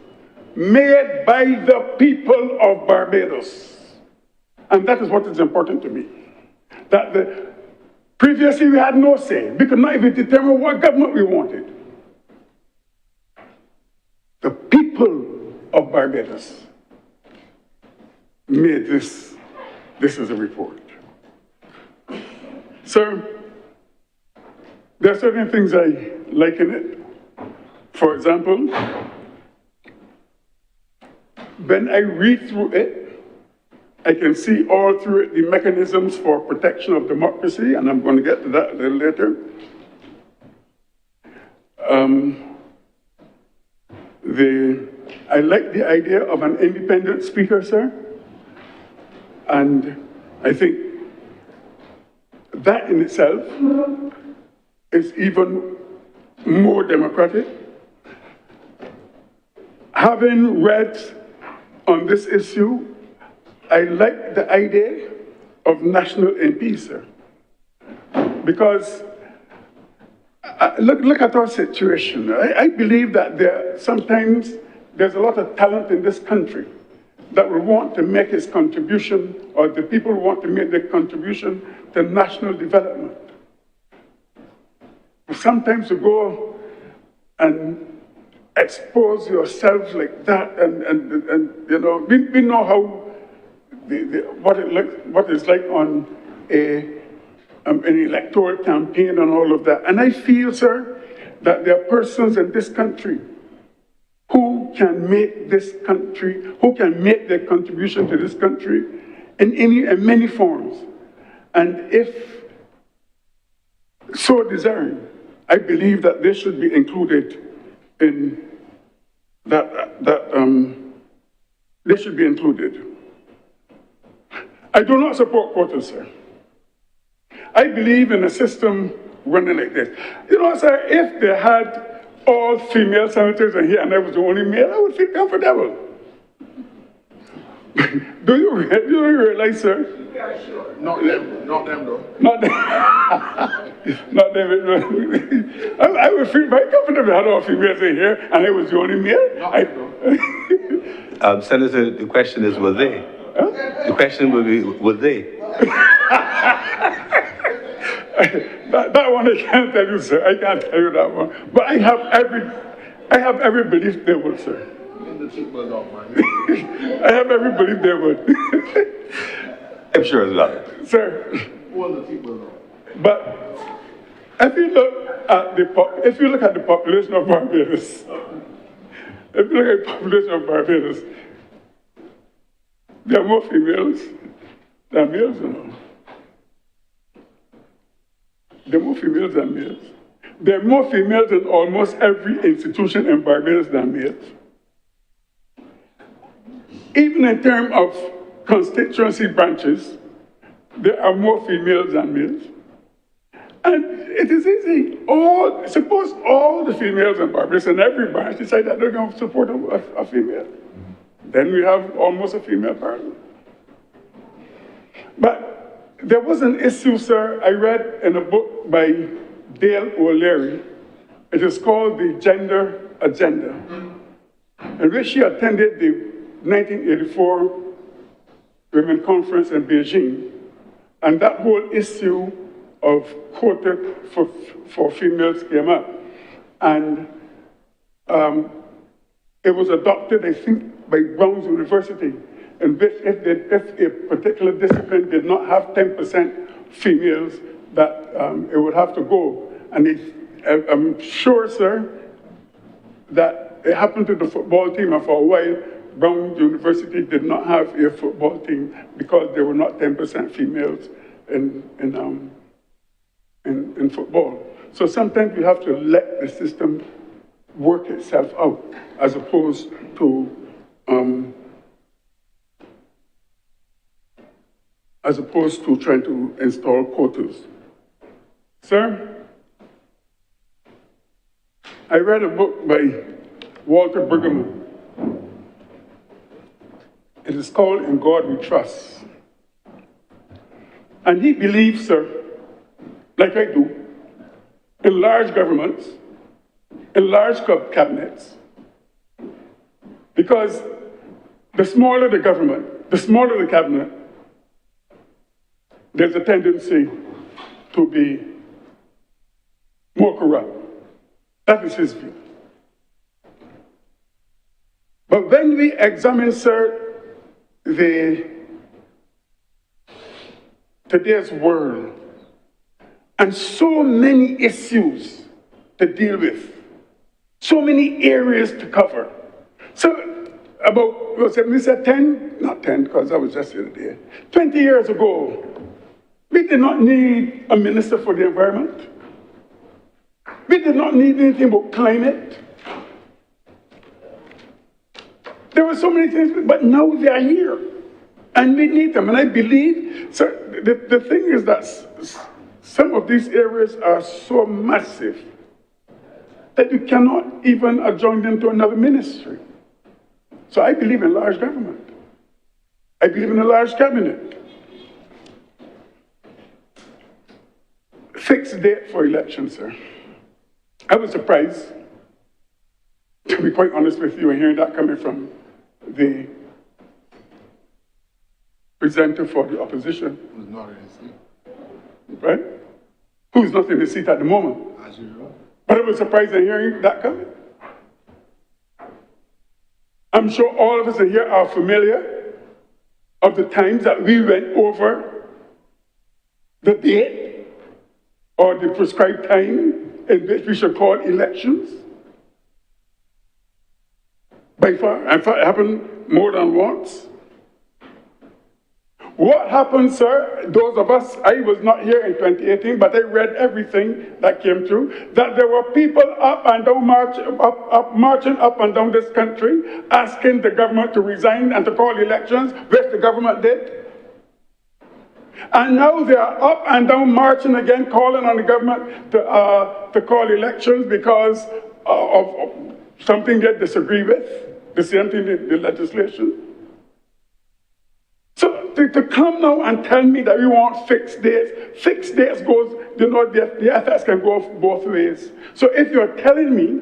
[SPEAKER 5] made by the people of Barbados. And that is what is important to me. Previously we had no say. We could not even determine what government we wanted. The people of Barbados made this is a report. Sir, there are certain things I like in it. For example, when I read through it, I can see all through it the mechanisms for protection of democracy, and I'm going to get to that a little later. I like the idea of an independent speaker, sir, and I think that in itself is even more democratic. Having read on this issue, I like the idea of national MP, sir, because look at our situation. I believe that sometimes there's a lot of talent in this country that will want to make its contribution, or the people want to make their contribution to national development. But sometimes you go and expose yourself like that, and you know, we know how what it's like on an electoral campaign and all of that. And I feel, sir, that there are persons in this country who can make their contribution to this country in many forms. And if so desiring, I believe that they should be included in they should be included. I do not support quotas, sir. I believe in a system running like this. You know, sir, if they had all female senators in here and I was the only male, I would feel comfortable. Do you realize, sir?
[SPEAKER 2] Yeah, sure. Not them though.
[SPEAKER 5] Not them. Not them. I would feel very comfortable if I had all females in here and I was the only male.
[SPEAKER 4] Senator, the question is, were they?
[SPEAKER 5] Huh?
[SPEAKER 4] The question would be, were they?
[SPEAKER 5] That one I can't tell you, sir. I can't tell you that one. But I have every belief they would, sir.
[SPEAKER 2] In the cheap bulldog, man.
[SPEAKER 5] I have every belief they would.
[SPEAKER 4] I'm sure as well.
[SPEAKER 5] Sir.
[SPEAKER 2] Who the cheap bulldog?
[SPEAKER 5] But if you look at the population of Barbados, there are more females than males, you know. There are more females than males. There are more females in almost every institution in Barbados than males. Even in terms of constituency branches, there are more females than males. And it is easy. Suppose all the females in Barbados in every branch decide that they're going to support a female. Then we have almost a female parliament. But there was an issue, sir, I read in a book by Dale O'Leary. It is called The Gender Agenda, in which she attended the 1984 Women Conference in Beijing. And that whole issue of quota for females came up. And it was adopted, I think, by Brown's University, in which if a particular discipline did not have 10% females, that it would have to go. And I'm sure, sir, that it happened to the football team, and for a while, Brown University did not have a football team because there were not 10% females in football. So sometimes we have to let the system work itself out, as opposed to as opposed to trying to install quotas. Sir, I read a book by Walter Brigham. It is called In God We Trust. And he believes, sir, like I do, in large governments, in large cabinets, because the smaller the government, the smaller the cabinet, there's a tendency to be more corrupt. That is his view. But when we examine, sir, today's world, and so many issues to deal with, so many areas to cover. So about, was it, Mr. 10? Not 10, because I was just the other day. 20 years ago, we did not need a minister for the environment. We did not need anything about climate. There were so many things, but now they are here. And we need them. And I believe, so the thing is that some of these areas are so massive that you cannot even adjoin them to another ministry. So I believe in large government. I believe in a large cabinet. Fixed date for election, sir. I was surprised, to be quite honest with you, and hearing that coming from the presenter for the opposition.
[SPEAKER 6] Who's not in his seat.
[SPEAKER 5] Right? Who's not in the seat at the moment.
[SPEAKER 6] As usual.
[SPEAKER 5] But I was surprised in hearing that coming. I'm sure all of us in here are familiar of the times that we went over the date or the prescribed time in which we should call elections. By far, in fact, it happened more than once. What happened, sir, those of us, I was not here in 2018, but I read everything that came through, that there were people up and down, marching up and down this country, asking the government to resign and to call elections, which the government did. And now they are up and down marching again, calling on the government to call elections because of something they disagree with, the same thing, the legislation. So to come now and tell me that we want fixed dates goes, you know, the ethics can go both ways. So if you're telling me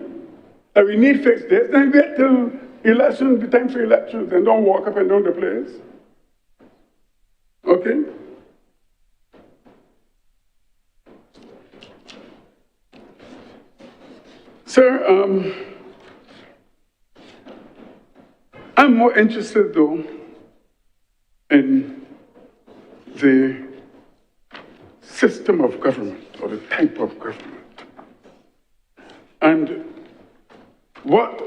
[SPEAKER 5] that we need fixed dates, then wait till election, the time for elections, and don't walk up and down the place. Okay? Sir, I'm more interested though in the system of government or the type of government. And what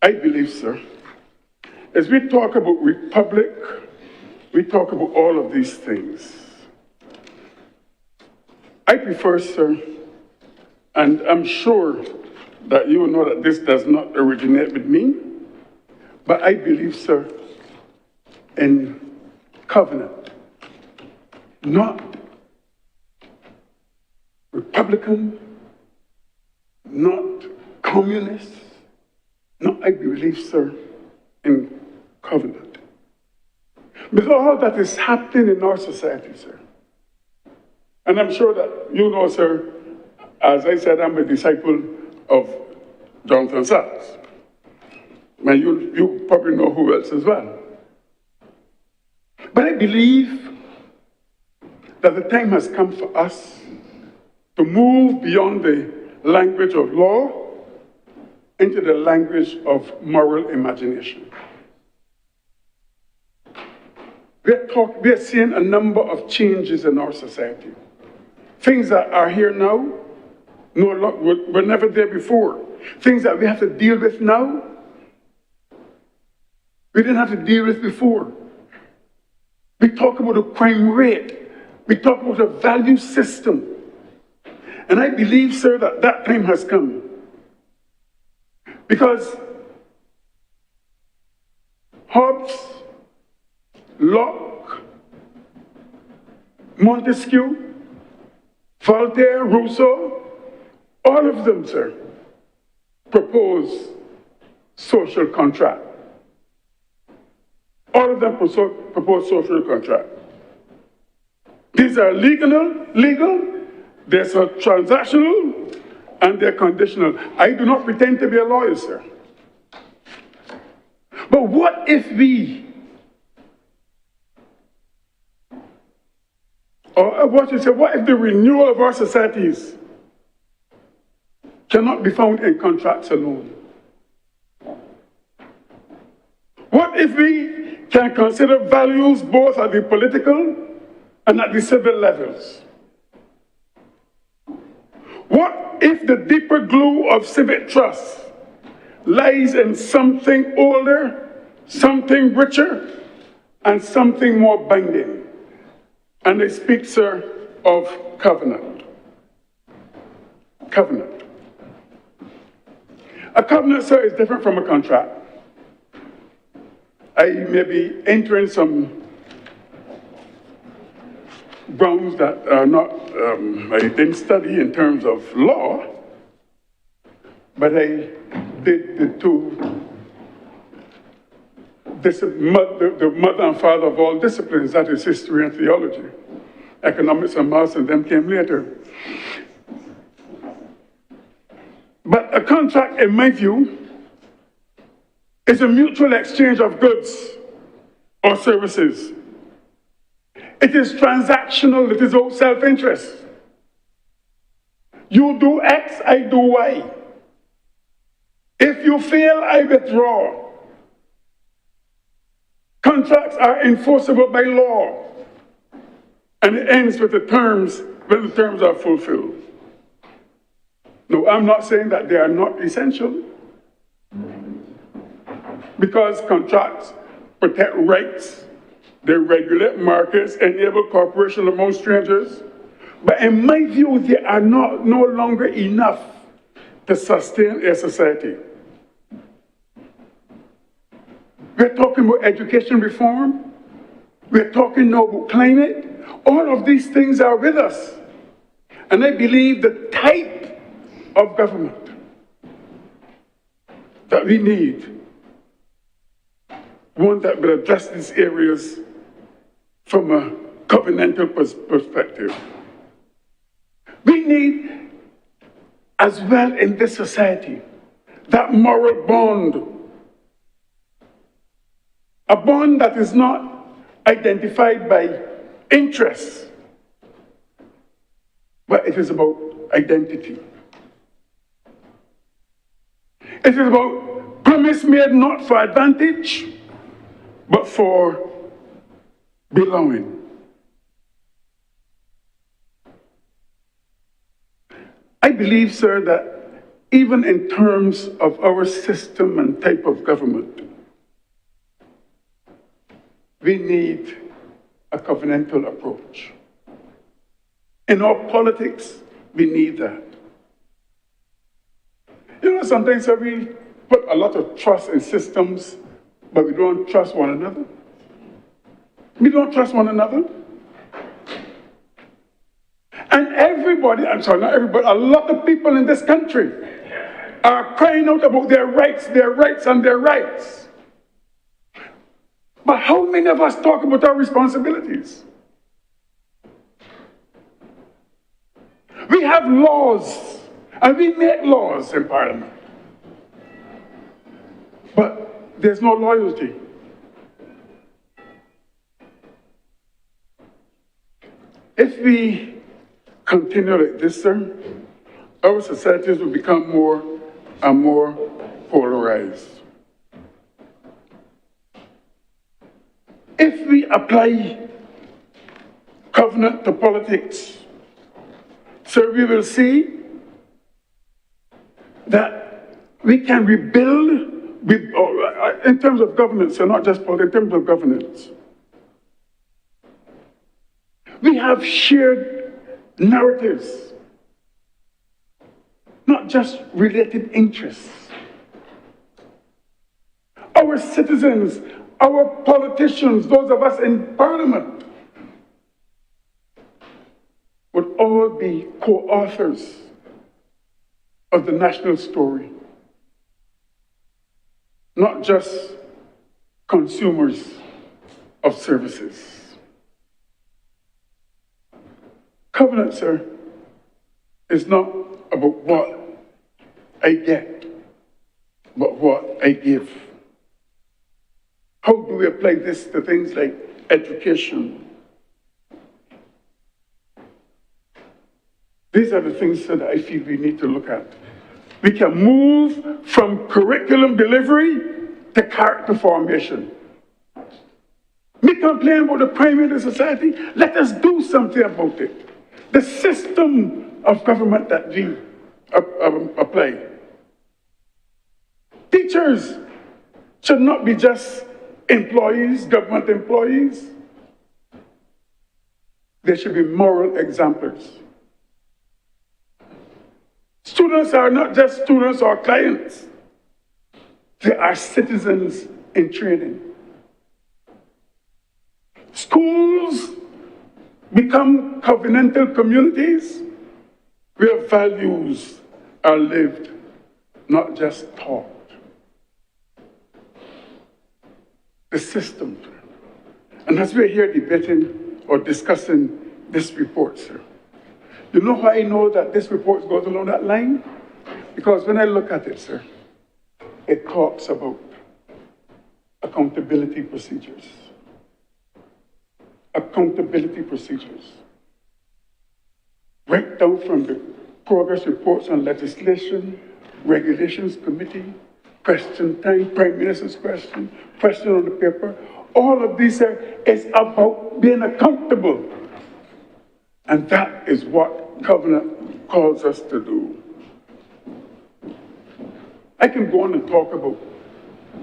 [SPEAKER 5] I believe, sir, as we talk about republic, we talk about all of these things. I prefer, sir, and I'm sure that you know that this does not originate with me, but I believe, sir, in covenant, not Republican, not communist, no, I believe, sir, in covenant. With all that is happening in our society, sir, and I'm sure that you know, sir, as I said, I'm a disciple of Jonathan Sachs. And you probably know who else as well. But I believe that the time has come for us to move beyond the language of law into the language of moral imagination. We are seeing a number of changes in our society. Things that are here now, were never there before. Things that we have to deal with now, we didn't have to deal with before. We talk about the crime rate. We talk about the value system. And I believe, sir, that that time has come. Because Hobbes, Locke, Montesquieu, Voltaire, Rousseau, all of them, sir, propose social contract. All of them propose social contract. These are legal, they're transactional, and they're conditional. I do not pretend to be a lawyer, sir. But what if we, what if the renewal of our societies cannot be found in contracts alone? What if we can consider values both at the political and at the civil levels? What if the deeper glue of civic trust lies in something older, something richer, and something more binding? And I speak, sir, of covenant. Covenant. A covenant, sir, is different from a contract. I may be entering some grounds that are not, I didn't study in terms of law, but I did the mother and father of all disciplines, that is history and theology. Economics and maths, and them came later. But a contract, in my view, is a mutual exchange of goods or services. It is transactional, it is all self-interest. You do X, I do Y. If you fail, I withdraw. Contracts are enforceable by law, and it ends with the terms when the terms are fulfilled. No, I'm not saying that they are not essential, because contracts protect rights, they regulate markets, enable cooperation among strangers. But in my view, they are no longer enough to sustain a society. We're talking about education reform. We're talking now about climate. All of these things are with us. And I believe the type of government that we need, one that will address these areas from a covenantal perspective. We need, as well in this society, that moral bond. A bond that is not identified by interests, but it is about identity. It is about promise made not for advantage, but for belonging. I believe, sir, that even in terms of our system and type of government, we need a covenantal approach. In our politics, we need that. You know, sometimes we put a lot of trust in systems, but we don't trust one another. We don't trust one another. And everybody, I'm sorry, not everybody, a lot of people in this country are crying out about their rights, and their rights. But how many of us talk about our responsibilities? We have laws, and we make laws in Parliament. But there's no loyalty. If we continue like this, sir, our societies will become more and more polarized. If we apply covenant to politics, so we will see that we can rebuild in terms of governance, so not just politics, in terms of governance. We have shared narratives, not just related interests. Our citizens, our politicians, those of us in Parliament, all be co-authors of the national story, not just consumers of services. Covenant, sir, is not about what I get, but what I give. How do we apply this to things like education? These are the things that I feel we need to look at. We can move from curriculum delivery to character formation. We complain about the crime in the society. Let us do something about it. The system of government that we apply. Teachers should not be just employees, government employees. They should be moral exemplars. Students are not just students or clients. They are citizens in training. Schools become covenantal communities where values are lived, not just taught. The system. And as we're here debating or discussing this report, sir, you know how I know that this report goes along that line? Because when I look at it, sir, it talks about accountability procedures. Accountability procedures. Right down from the progress reports on legislation, regulations committee, question time, prime minister's question on the paper. All of these is about being accountable. And that is what covenant calls us to do. I can go on and talk about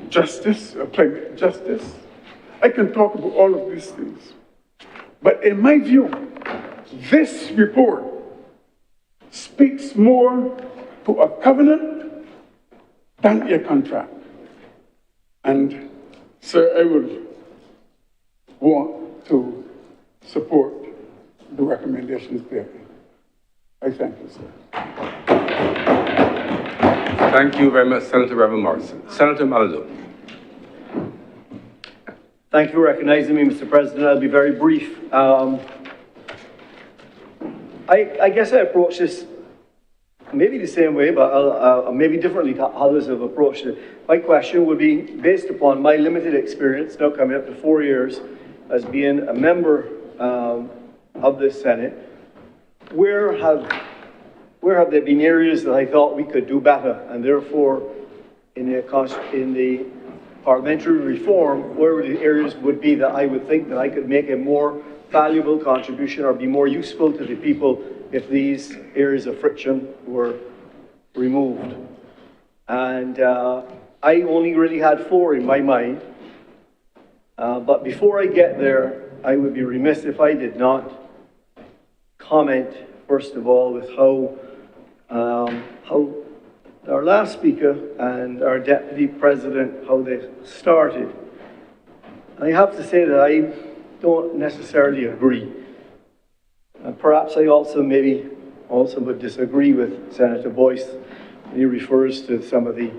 [SPEAKER 5] justice, climate justice. I can talk about all of these things. But in my view, this report speaks more to a covenant than a contract. And sir, I would want to support the recommendations there. I thank you, sir.
[SPEAKER 4] Thank you very much, Senator Reverend Morrison. Senator Malado.
[SPEAKER 7] Thank you for recognizing me, Mr. President. I'll be very brief. I guess I approach this maybe the same way, but maybe differently to others have approached it. My question would be based upon my limited experience, now coming up to 4 years, as being a member of this Senate. Where have there been areas that I thought we could do better, and therefore, in the parliamentary reform, where the areas would be that I would think that I could make a more valuable contribution or be more useful to the people if these areas of friction were removed. And I only really had 4 in my mind. But before I get there, I would be remiss if I did not comment, first of all, with how our last speaker and our deputy president, how they started. I have to say that I don't necessarily agree. Perhaps I also would disagree with Senator Boyce when he refers to some of the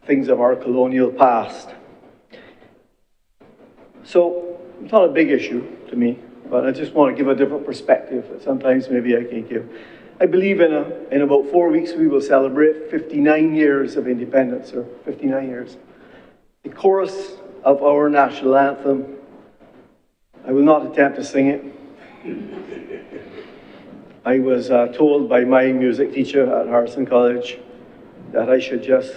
[SPEAKER 7] things of our colonial past. So it's not a big issue to me, but I just want to give a different perspective that sometimes maybe I can give. I believe in about 4 weeks we will celebrate 59 years of independence, or 59 years. The chorus of our national anthem, I will not attempt to sing it. I was told by my music teacher at Harrison College that I should just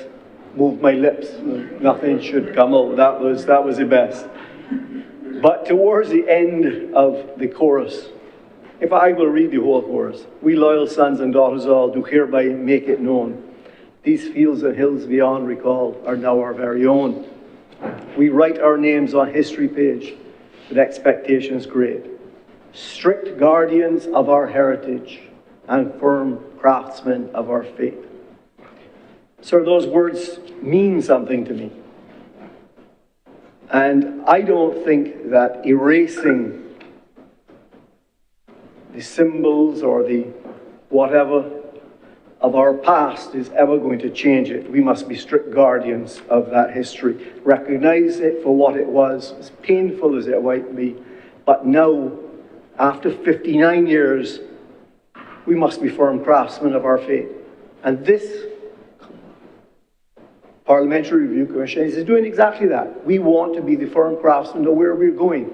[SPEAKER 7] move my lips, nothing should come out. That was the best. But towards the end of the chorus, if I will read the whole chorus, we loyal sons and daughters all do hereby make it known. These fields and hills beyond recall are now our very own. We write our names on history page with expectations great. Strict guardians of our heritage and firm craftsmen of our faith. Sir, those words mean something to me. And I don't think that erasing symbols or the whatever of our past is ever going to change it. We must be strict guardians of that history. Recognize it for what it was, as painful as it might be. But now, after 59 years, we must be firm craftsmen of our fate. And this Parliamentary Review Commission is doing exactly that. We want to be the firm craftsmen of where we're going.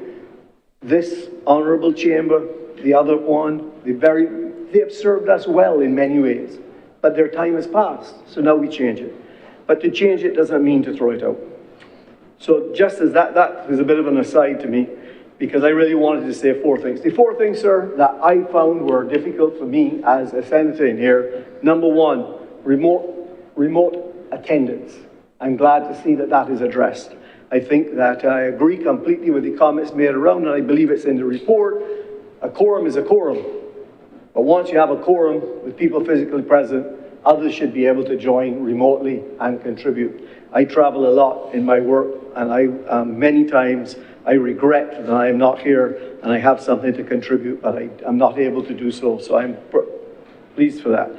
[SPEAKER 7] This Honourable Chamber, the other one, they have served us well in many ways, but their time has passed, so now we change it. But to change it doesn't mean to throw it out. So just as that was a bit of an aside to me, because I really wanted to say 4 things. The 4 things, sir, that I found were difficult for me as a senator in here. Number 1, remote attendance. I'm glad to see that that is addressed. I think that I agree completely with the comments made around, and I believe it's in the report. A quorum is a quorum. But once you have a quorum with people physically present, others should be able to join remotely and contribute. I travel a lot in my work, and many times I regret that I am not here and I have something to contribute, but I'm not able to do so. So I'm pleased for that.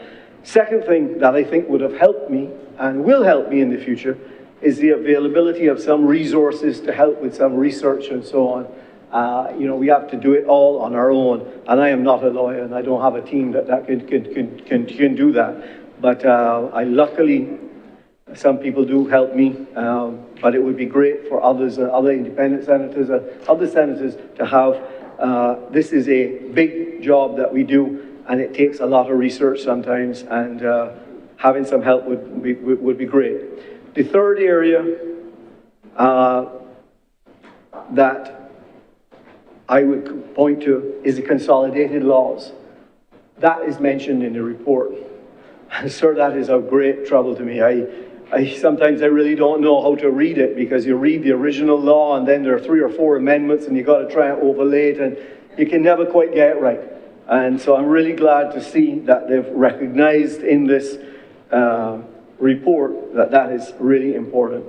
[SPEAKER 7] Second thing that I think would have helped me and will help me in the future is the availability of some resources to help with some research and so on. We have to do it all on our own, and I am not a lawyer, and I don't have a team that can do that. But I luckily, some people do help me, but it would be great for others, other independent senators, other senators to have. This is a big job that we do, and it takes a lot of research sometimes, and having some help would be great. The third area that I would point to is the consolidated laws. That is mentioned in the report. And sir, that is of great trouble to me. Sometimes I really don't know how to read it, because you read the original law and then there are 3 or 4 amendments and you got to try and overlay it, and you can never quite get it right. And so I'm really glad to see that they've recognized in this report that that is really important.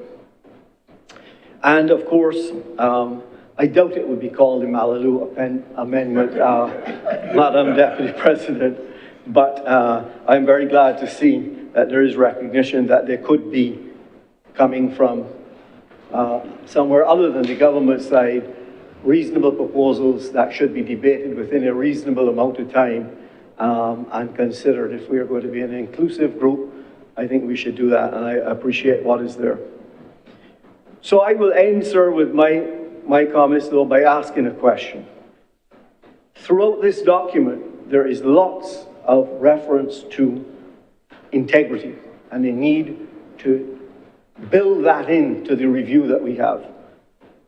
[SPEAKER 7] And of course, I doubt it would be called the Malaloo Amendment, Madam Deputy President, but I'm very glad to see that there is recognition that there could be, coming from somewhere other than the government side, reasonable proposals that should be debated within a reasonable amount of time and considered. If we are going to be an inclusive group, I think we should do that, and I appreciate what is there. So I will end, sir, with my comments, though, by asking a question. Throughout this document, there is lots of reference to integrity and the need to build that into the review that we have.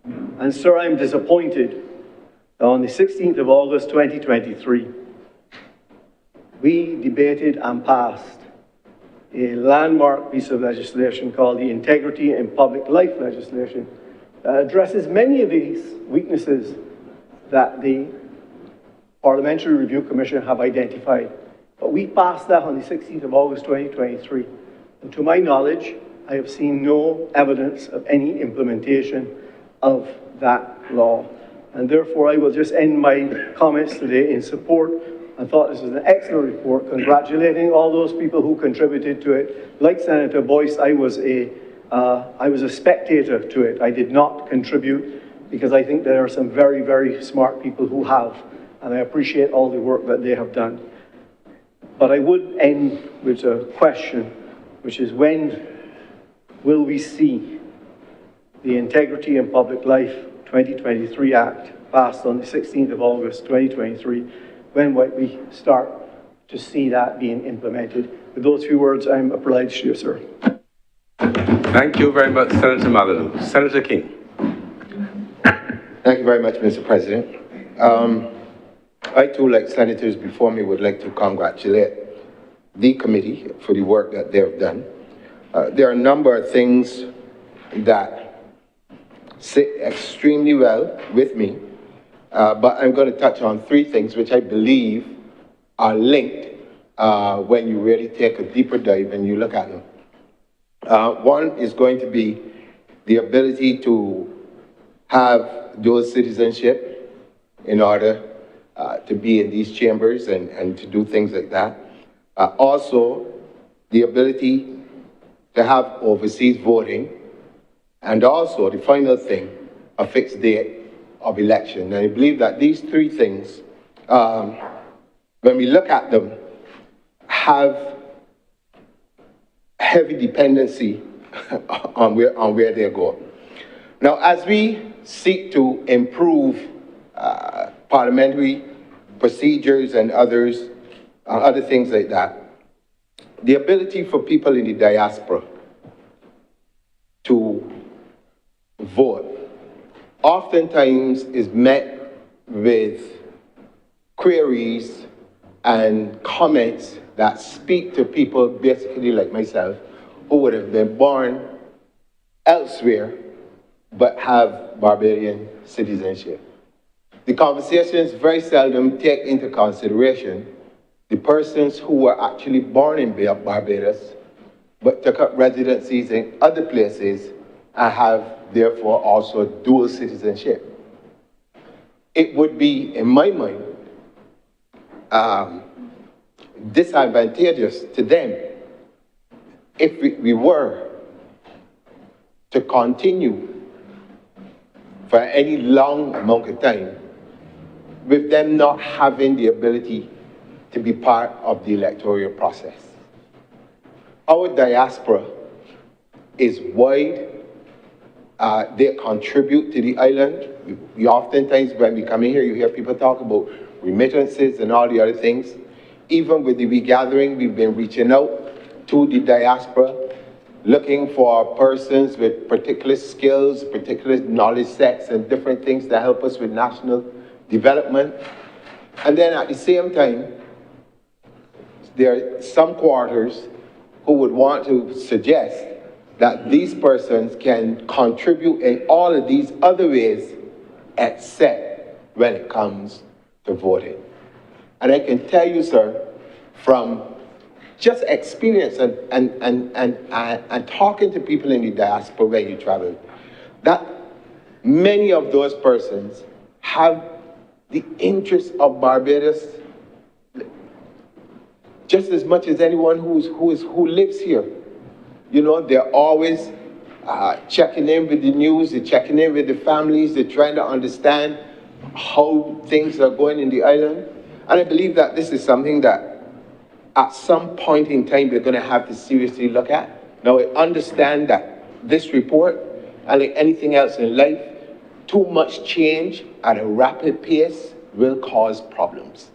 [SPEAKER 7] And sir, I'm disappointed that on the 16th of August 2023, we debated and passed a landmark piece of legislation called the Integrity in Public Life legislation that addresses many of these weaknesses that the Parliamentary Review Commission have identified. But we passed that on the 16th of August 2023. And to my knowledge, I have seen no evidence of any implementation of that law. And therefore, I will just end my comments today in support. I thought this was an excellent report, congratulating all those people who contributed to it. Like Senator Boyce, I was a spectator to it. I did not contribute, because I think there are some very, very smart people who have, and I appreciate all the work that they have done. But I would end with a question, which is, when will we see the Integrity in Public Life 2023 Act passed on the 16th of August 2023? When will we start to see that being implemented? With those few words, I'm obliged to you, sir.
[SPEAKER 4] Thank you very much, Senator Malaloo. Senator King.
[SPEAKER 6] Thank you very much, Mr. President. I too, like senators before me, would like to congratulate the committee for the work that they've done. There are a number of things that sit extremely well with me, but I'm going to touch on 3 things which I believe are linked when you really take a deeper dive and you look at them. One is going to be the ability to have dual citizenship in order to be in these chambers and to do things like that. Also, the ability to have overseas voting, and also the final thing, a fixed date of election. And I believe that these three things, when we look at them, have heavy dependency on where they go. Now, as we seek to improve parliamentary procedures and other things like that, the ability for people in the diaspora to vote oftentimes is met with queries and comments that speak to people basically like myself who would have been born elsewhere but have Barbadian citizenship. The conversations very seldom take into consideration the persons who were actually born in Barbados but took up residencies in other places and have therefore also dual citizenship. It would be, in my mind, disadvantageous to them if we were to continue for any long amount of time with them not having the ability to be part of the electoral process. Our diaspora is wide. They contribute to the island. We oftentimes, when we come in here, you hear people talk about remittances and all the other things. Even with the regathering, we've been reaching out to the diaspora, looking for persons with particular skills, particular knowledge sets, and different things that help us with national development. And then at the same time, there are some quarters who would want to suggest that these persons can contribute in all of these other ways except when it comes to voting. And I can tell you, sir, from just experience and talking to people in the diaspora where you travel, that many of those persons have the interest of Barbados just as much as anyone who lives here. You know, they're always checking in with the news, they're checking in with the families, they're trying to understand how things are going in the island. And I believe that this is something that at some point in time we're going to have to seriously look at. Now, I understand that this report, and like anything else in life, too much change at a rapid pace will cause problems.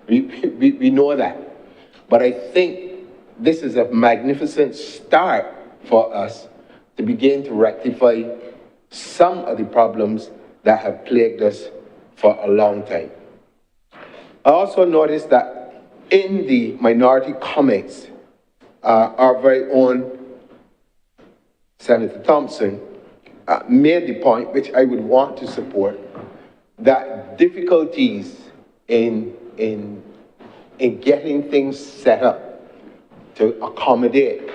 [SPEAKER 6] We know that. But I think this is a magnificent start for us to begin to rectify some of the problems that have plagued us for a long time. I also noticed that in the minority comments, our very own Senator Thompson made the point, which I would want to support, that difficulties in getting things set up to accommodate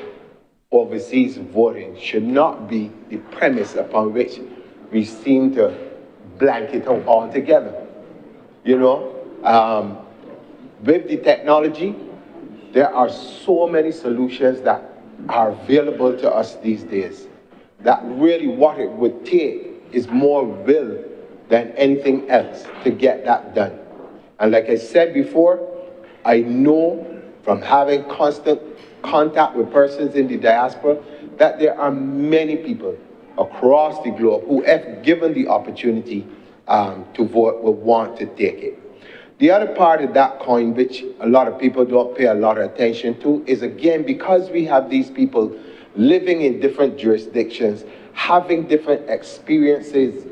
[SPEAKER 6] overseas voting should not be the premise upon which we seem to blanket out altogether. You know, with the technology, there are so many solutions that are available to us these days that really what it would take is more will than anything else to get that done. And like I said before, I know from having constant contact with persons in the diaspora that there are many people across the globe who, if given the opportunity to vote, will want to take it. The other part of that coin, which a lot of people don't pay a lot of attention to, is again, because we have these people living in different jurisdictions, having different experiences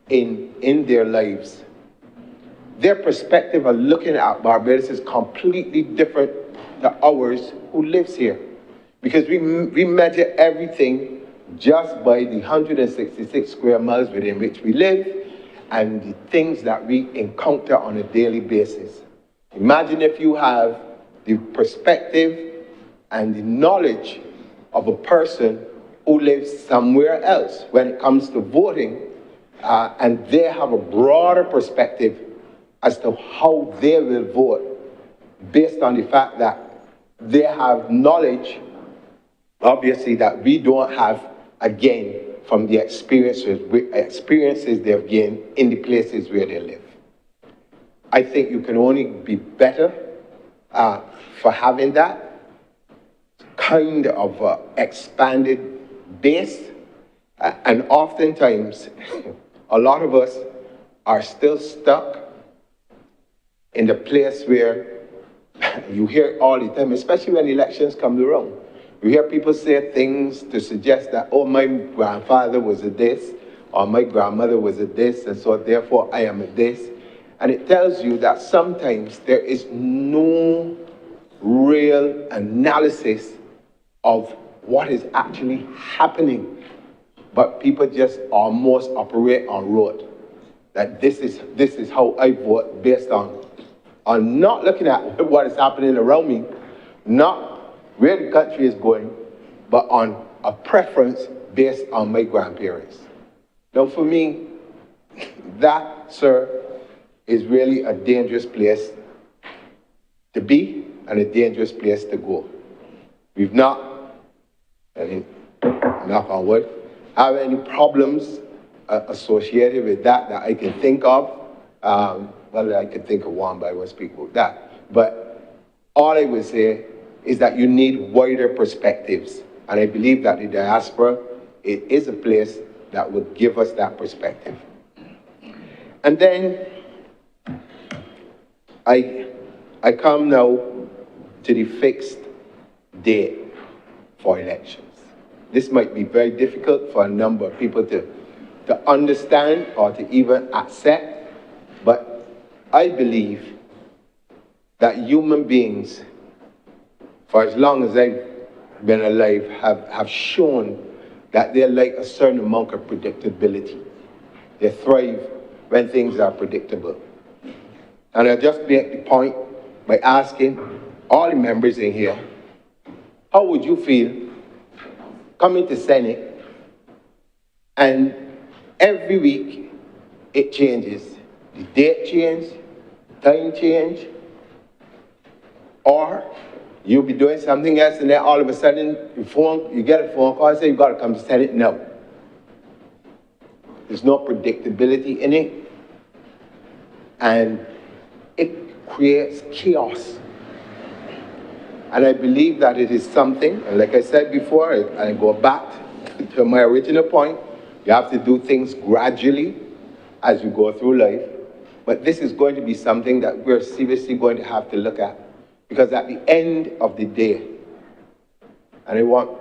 [SPEAKER 6] in their lives, their perspective of looking at Barbados is completely different to ours who lives here. Because we measure everything just by the 166 square miles within which we live and the things that we encounter on a daily basis. Imagine if you have the perspective and the knowledge of a person who lives somewhere else when it comes to voting, and they have a broader perspective as to how they will vote based on the fact that they have knowledge, obviously, that we don't have, again, from the experiences they've gained in the places where they live. I think you can only be better for having that kind of expanded base. And oftentimes, a lot of us are still stuck in the place where you hear all the time, especially when elections come around. You hear people say things to suggest that, oh, my grandfather was a this, or my grandmother was a this, and so therefore I am a this. And it tells you that sometimes there is no real analysis of what is actually happening, but people just almost operate on rote. That this is how I vote based on not looking at what is happening around me, not where the country is going, but on a preference based on my grandparents. Now for me, that, sir, is really a dangerous place to be and a dangerous place to go. We've not, knock on wood, have any problems associated with that I can think of. Well, I could think of one, but I won't speak about that. But all I would say is that you need wider perspectives. And I believe that the diaspora, it is a place that will give us that perspective. And then I come now to the fixed date for elections. This might be very difficult for a number of people to understand or to even accept, but I believe that human beings, for as long as I've been alive, have shown that they like a certain amount of predictability. They thrive when things are predictable. And I'll just make the point by asking all the members in here, how would you feel coming to Senate and every week it changes? The date change, time change, or you'll be doing something else and then all of a sudden you get a phone call and say you've got to come to Senate now. There's no predictability in it, and it creates chaos. And I believe that it is something, and like I said before, I go back to my original point, you have to do things gradually as you go through life. But this is going to be something that we're seriously going to have to look at. Because at the end of the day, and I want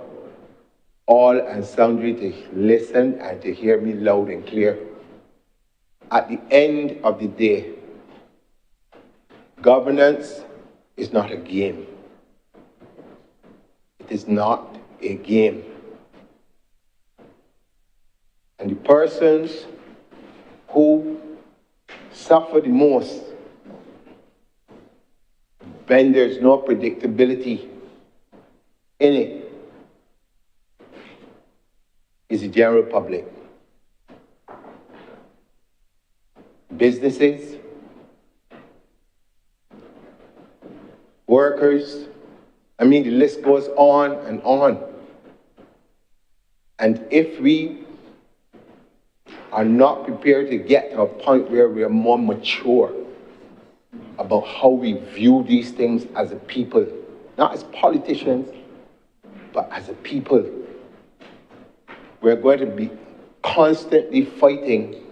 [SPEAKER 6] all and sundry to listen and to hear me loud and clear, at the end of the day, governance is not a game. It is not a game. And the persons who suffer the most when there's no predictability in it is the general public. Businesses, workers, I mean, the list goes on and on. And if we are not prepared to get to a point where we are more mature about how we view these things as a people, not as politicians, but as a people, we're going to be constantly fighting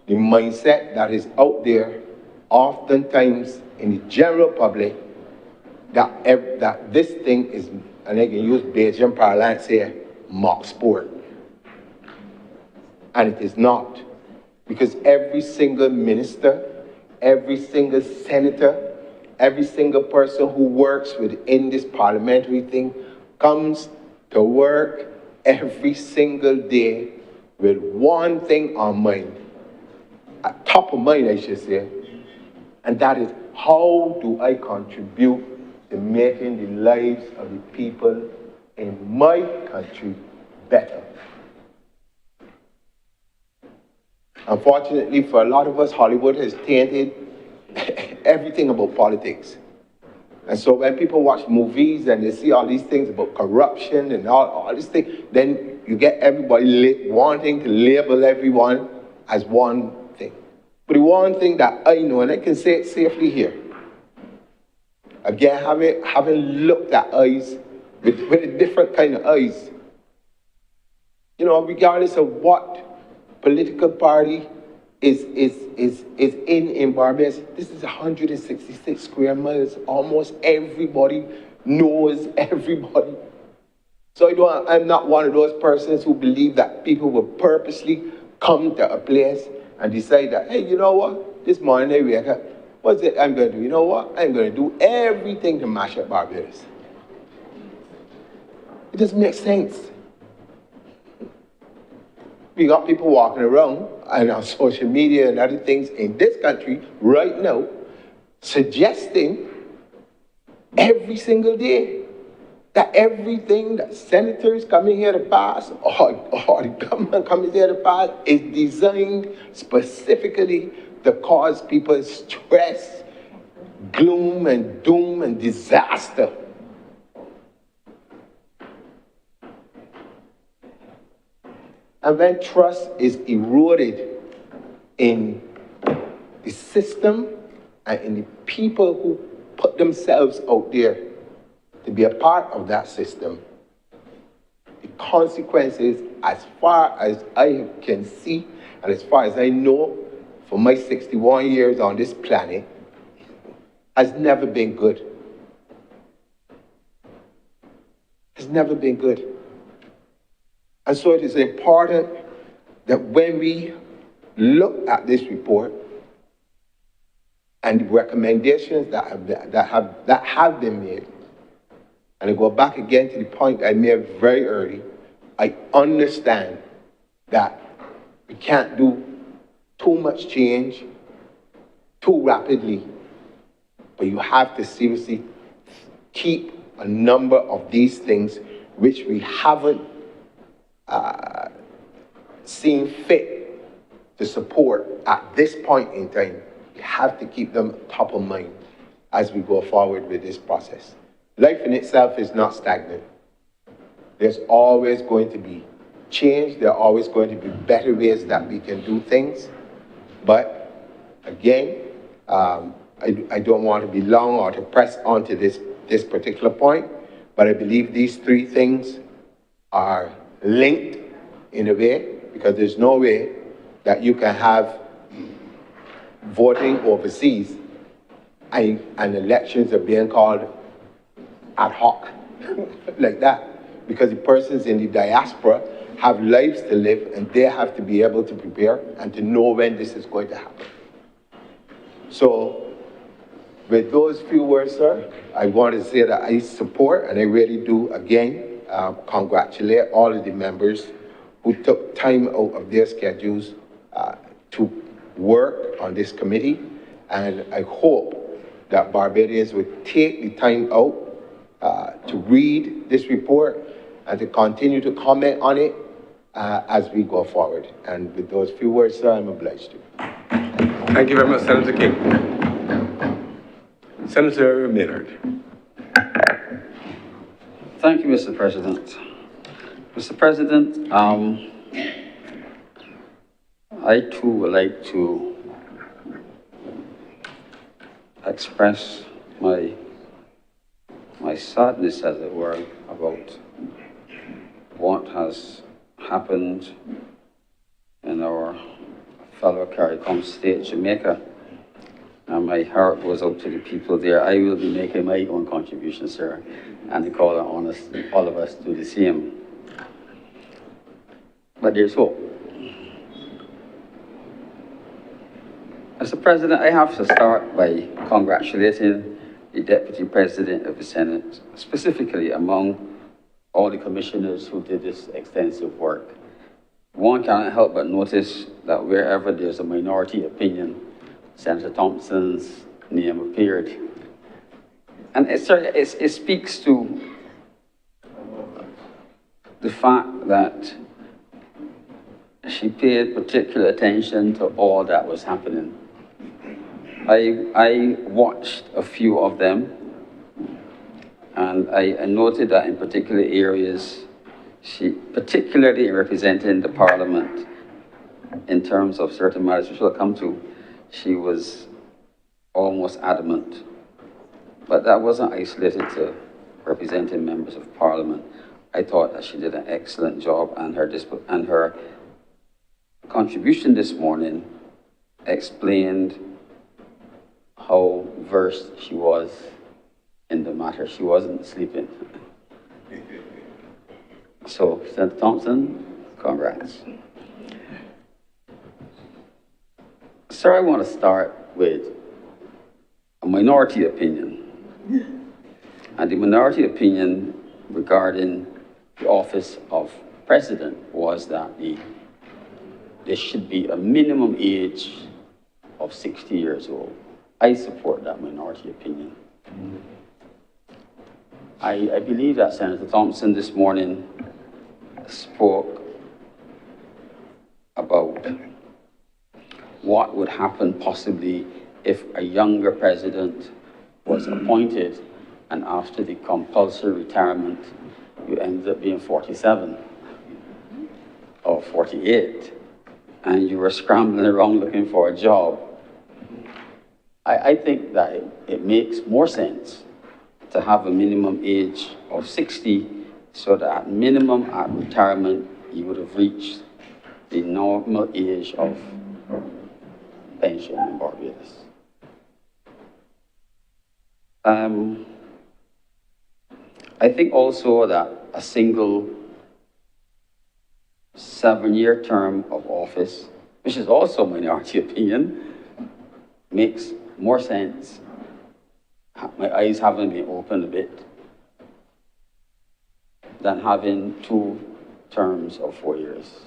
[SPEAKER 6] the mindset that is out there, oftentimes in the general public, that this thing is, and I can use Bayesian parlance here, mock sport. And it is not. Because every single minister, every single senator, every single person who works within this parliamentary thing comes to work every single day with one thing on mind, at top of mind, I should say, and that is, how do I contribute to making the lives of the people in my country better? Unfortunately, for a lot of us, Hollywood has tainted everything about politics. And so when people watch movies and they see all these things about corruption and all these things, then you get everybody wanting to label everyone as one thing. But the one thing that I know, and I can say it safely here, again, having looked at eyes with a different kind of eyes, you know, regardless of what political party is in Barbados, this is 166 square miles. Almost everybody knows everybody. So I'm not one of those persons who believe that people will purposely come to a place and decide that, hey, you know what, this morning I wake up, what's it I'm going to do? You know what, I'm going to do everything to mash up Barbados. It doesn't make sense. We got people walking around and on social media and other things in this country right now suggesting every single day that everything that senators coming here to pass or the government coming here to pass is designed specifically to cause people stress, gloom and doom and disaster. And when trust is eroded in the system and in the people who put themselves out there to be a part of that system, the consequences, as far as I can see and as far as I know for my 61 years on this planet, has never been good. Has never been good. And so it is important that when we look at this report and the recommendations that have been made, and I go back again to the point I made very early, I understand that we can't do too much change too rapidly, but you have to seriously keep a number of these things which we haven't seen fit to support at this point in time. We have to keep them top of mind as we go forward with this process. Life in itself is not stagnant. There's always going to be change. There are always going to be better ways that we can do things. But again, I don't want to be long or to press onto this particular point, but I believe these three things are linked in a way, because there's no way that you can have voting overseas and elections are being called ad hoc like that, because the persons in the diaspora have lives to live and they have to be able to prepare and to know when this is going to happen. So with those few words, sir, I want to say that I support, and I really do, again, congratulate all of the members who took time out of their schedules to work on this committee. And I hope that Barbadians would take the time out to read this report and to continue to comment on it as we go forward. And with those few words, sir, I'm obliged to.
[SPEAKER 4] Thank you very much, Senator King. Senator Maynard.
[SPEAKER 8] Thank you, Mr. President. Mr. President, I too would like to express my sadness, as it were, about what has happened in our fellow CARICOM state, Jamaica. And my heart goes out to the people there. I will be making my own contribution, sir, and to call on us, all of us, to do the same. But there's hope. Mr. President, I have to start by congratulating the Deputy President of the Senate, specifically among all the commissioners who did this extensive work. One cannot help but notice that wherever there's a minority opinion, Senator Thompson's name appeared. And it speaks to the fact that she paid particular attention to all that was happening. I watched a few of them, and I noted that in particular areas, she, particularly in representing the Parliament, in terms of certain matters which we'll come to, she was almost adamant. But that wasn't isolated to representing members of Parliament. I thought that she did an excellent job, and her contribution this morning explained how versed she was in the matter. She wasn't sleeping. So, Senator Thompson, congrats. Sir, I want to start with a minority opinion. And the minority opinion regarding the office of president was that there should be a minimum age of 60 years old. I support that minority opinion. I believe that Senator Thompson this morning spoke about what would happen possibly if a younger president was appointed and after the compulsory retirement, you ended up being 47 or 48 and you were scrambling around looking for a job. I think that it makes more sense to have a minimum age of 60 so that at minimum at retirement, you would have reached the normal age of pension in Barbados. I think also that a single 7-year term of office, which is also minority opinion, makes more sense. My eyes haven't been opened a bit than having 2 terms of 4 years.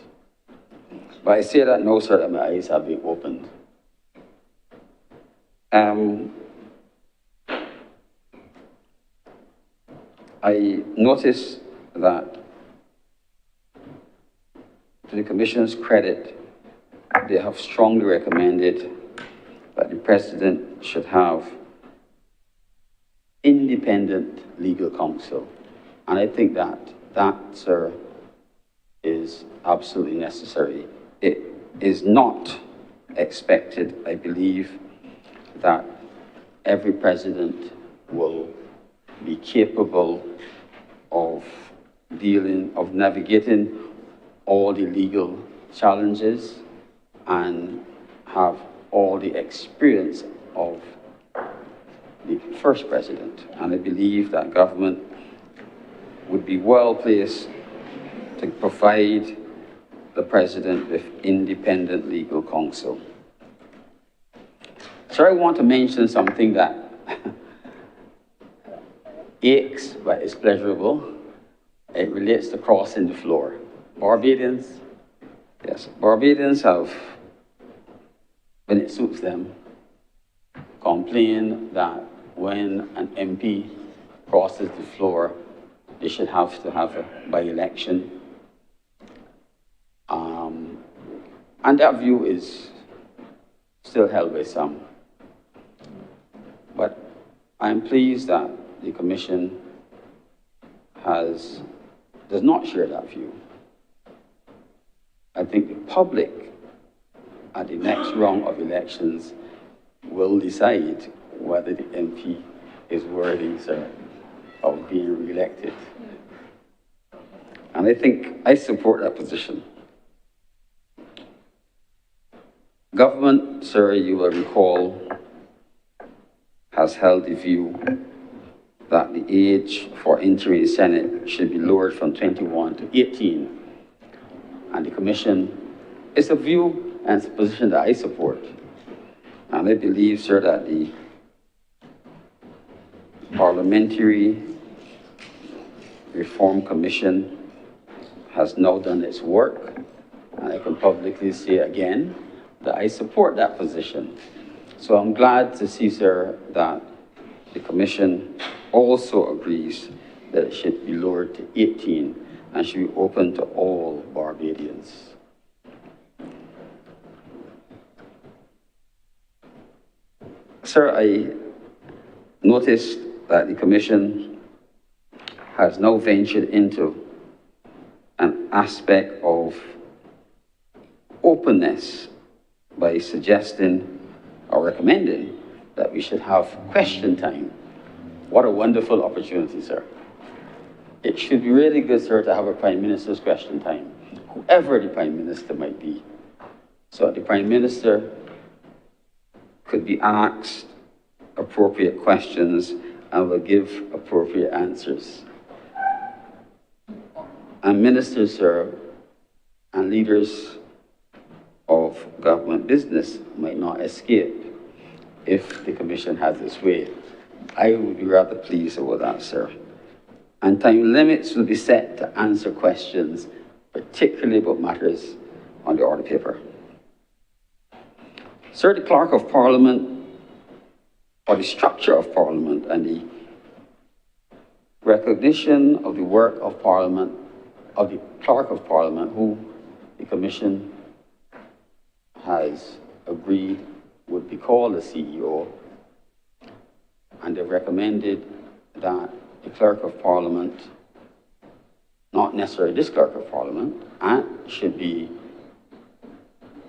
[SPEAKER 8] But I say that now, sir, that my eyes have been opened. I noticed that, to the Commission's credit, they have strongly recommended that the President should have independent legal counsel. And I think that, sir, is absolutely necessary. It is not expected, I believe, that every president will be capable of navigating all the legal challenges and have all the experience of the first president. And I believe that government would be well placed to provide the president with independent legal counsel. So I want to mention something that aches, but is pleasurable. It relates to crossing the floor. Barbadians have, when it suits them, complained that when an MP crosses the floor, they should have to have a by-election. And that view is still held by some. But I'm pleased that the Commission does not share that view. I think the public at the next round of elections will decide whether the MP is worthy, sir, of being re-elected. And I think I support that position. Government, sir, you will recall, has held the view that the age for entering the Senate should be lowered from 21 to 18. And the Commission is a view and it's a position that I support. And I believe, sir, that the Parliamentary Reform Commission has now done its work. And I can publicly say again that I support that position. So I'm glad to see, sir, that the Commission also agrees that it should be lowered to 18 and should be open to all Barbadians. Sir, I noticed that the Commission has now ventured into an aspect of openness by suggesting or recommending that we should have question time. What a wonderful opportunity, sir. It should be really good, sir, to have a Prime Minister's question time, whoever the Prime Minister might be. So the Prime Minister could be asked appropriate questions and will give appropriate answers. And ministers, sir, and leaders of government business might not escape if the Commission has its way. I would be rather pleased about that, sir. And time limits will be set to answer questions, particularly about matters on the order paper. Sir, the Clerk of Parliament, or the structure of Parliament and the recognition of the work of Parliament, of the Clerk of Parliament, who the Commission has agreed would be called the CEO, and they've recommended that the Clerk of Parliament, not necessarily this Clerk of Parliament, should be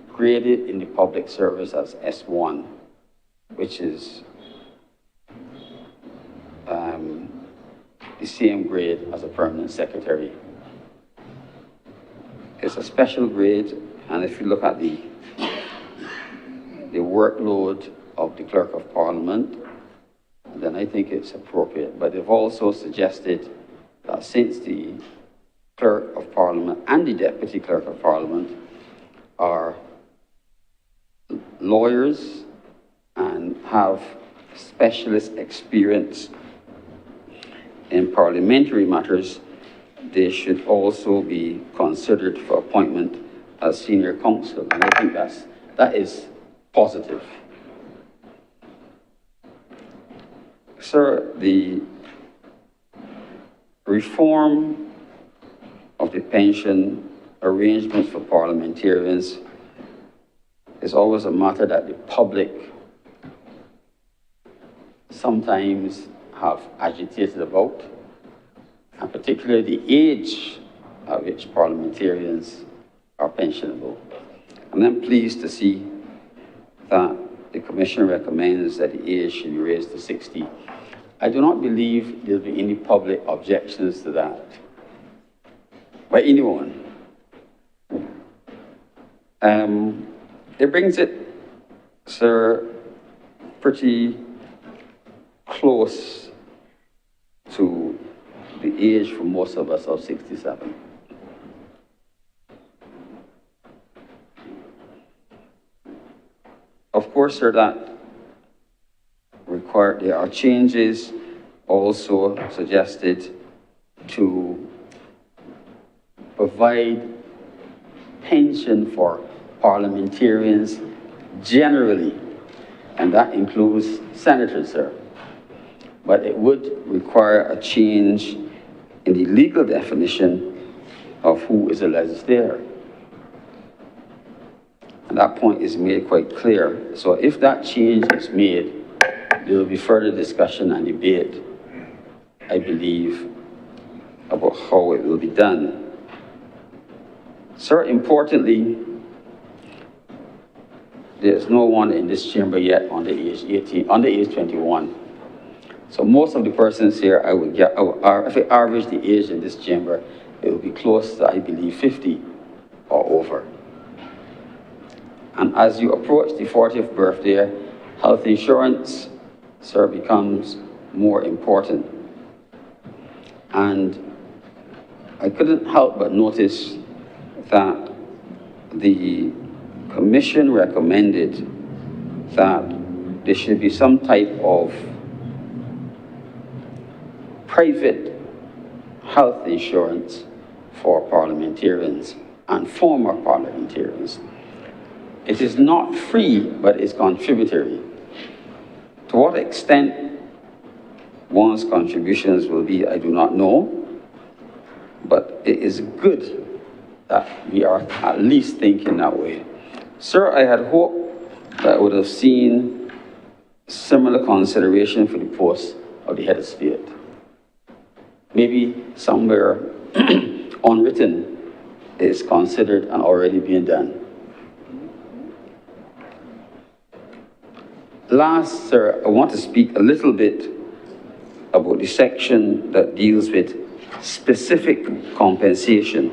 [SPEAKER 8] graded in the public service as S1, which is the same grade as a permanent secretary. It's a special grade, and if you look at the workload of the Clerk of Parliament, then I think it's appropriate. But they've also suggested that since the Clerk of Parliament and the Deputy Clerk of Parliament are lawyers and have specialist experience in parliamentary matters, they should also be considered for appointment as senior counsel. And I think that is positive. Sir, the reform of the pension arrangements for parliamentarians is always a matter that the public sometimes have agitated about, and particularly the age at which parliamentarians are pensionable. And I'm pleased to see that the Commission recommends that the age should be raised to 60. I do not believe there'll be any public objections to that by anyone. It brings it, sir, pretty close to the age for most of us of 67. Of course, sir, there are changes also suggested to provide pension for parliamentarians generally, and that includes senators, sir. But it would require a change in the legal definition of who is a legislator. And that point is made quite clear. So if that change is made, there will be further discussion and debate, I believe, about how it will be done. Sir, importantly, there's no one in this chamber yet under age 18, under age 21. So most of the persons here, if I average the age in this chamber, it will be close to, I believe, 50 or over. And as you approach the 40th birthday, health insurance, sir, becomes more important. And I couldn't help but notice that the Commission recommended that there should be some type of private health insurance for parliamentarians and former parliamentarians. It is not free, but it's contributory. To what extent one's contributions will be, I do not know, but it is good that we are at least thinking that way. Sir, I had hoped that I would have seen similar consideration for the post of the head of state. Maybe somewhere unwritten is considered and already being done. Last, sir, I want to speak a little bit about the section that deals with specific compensation.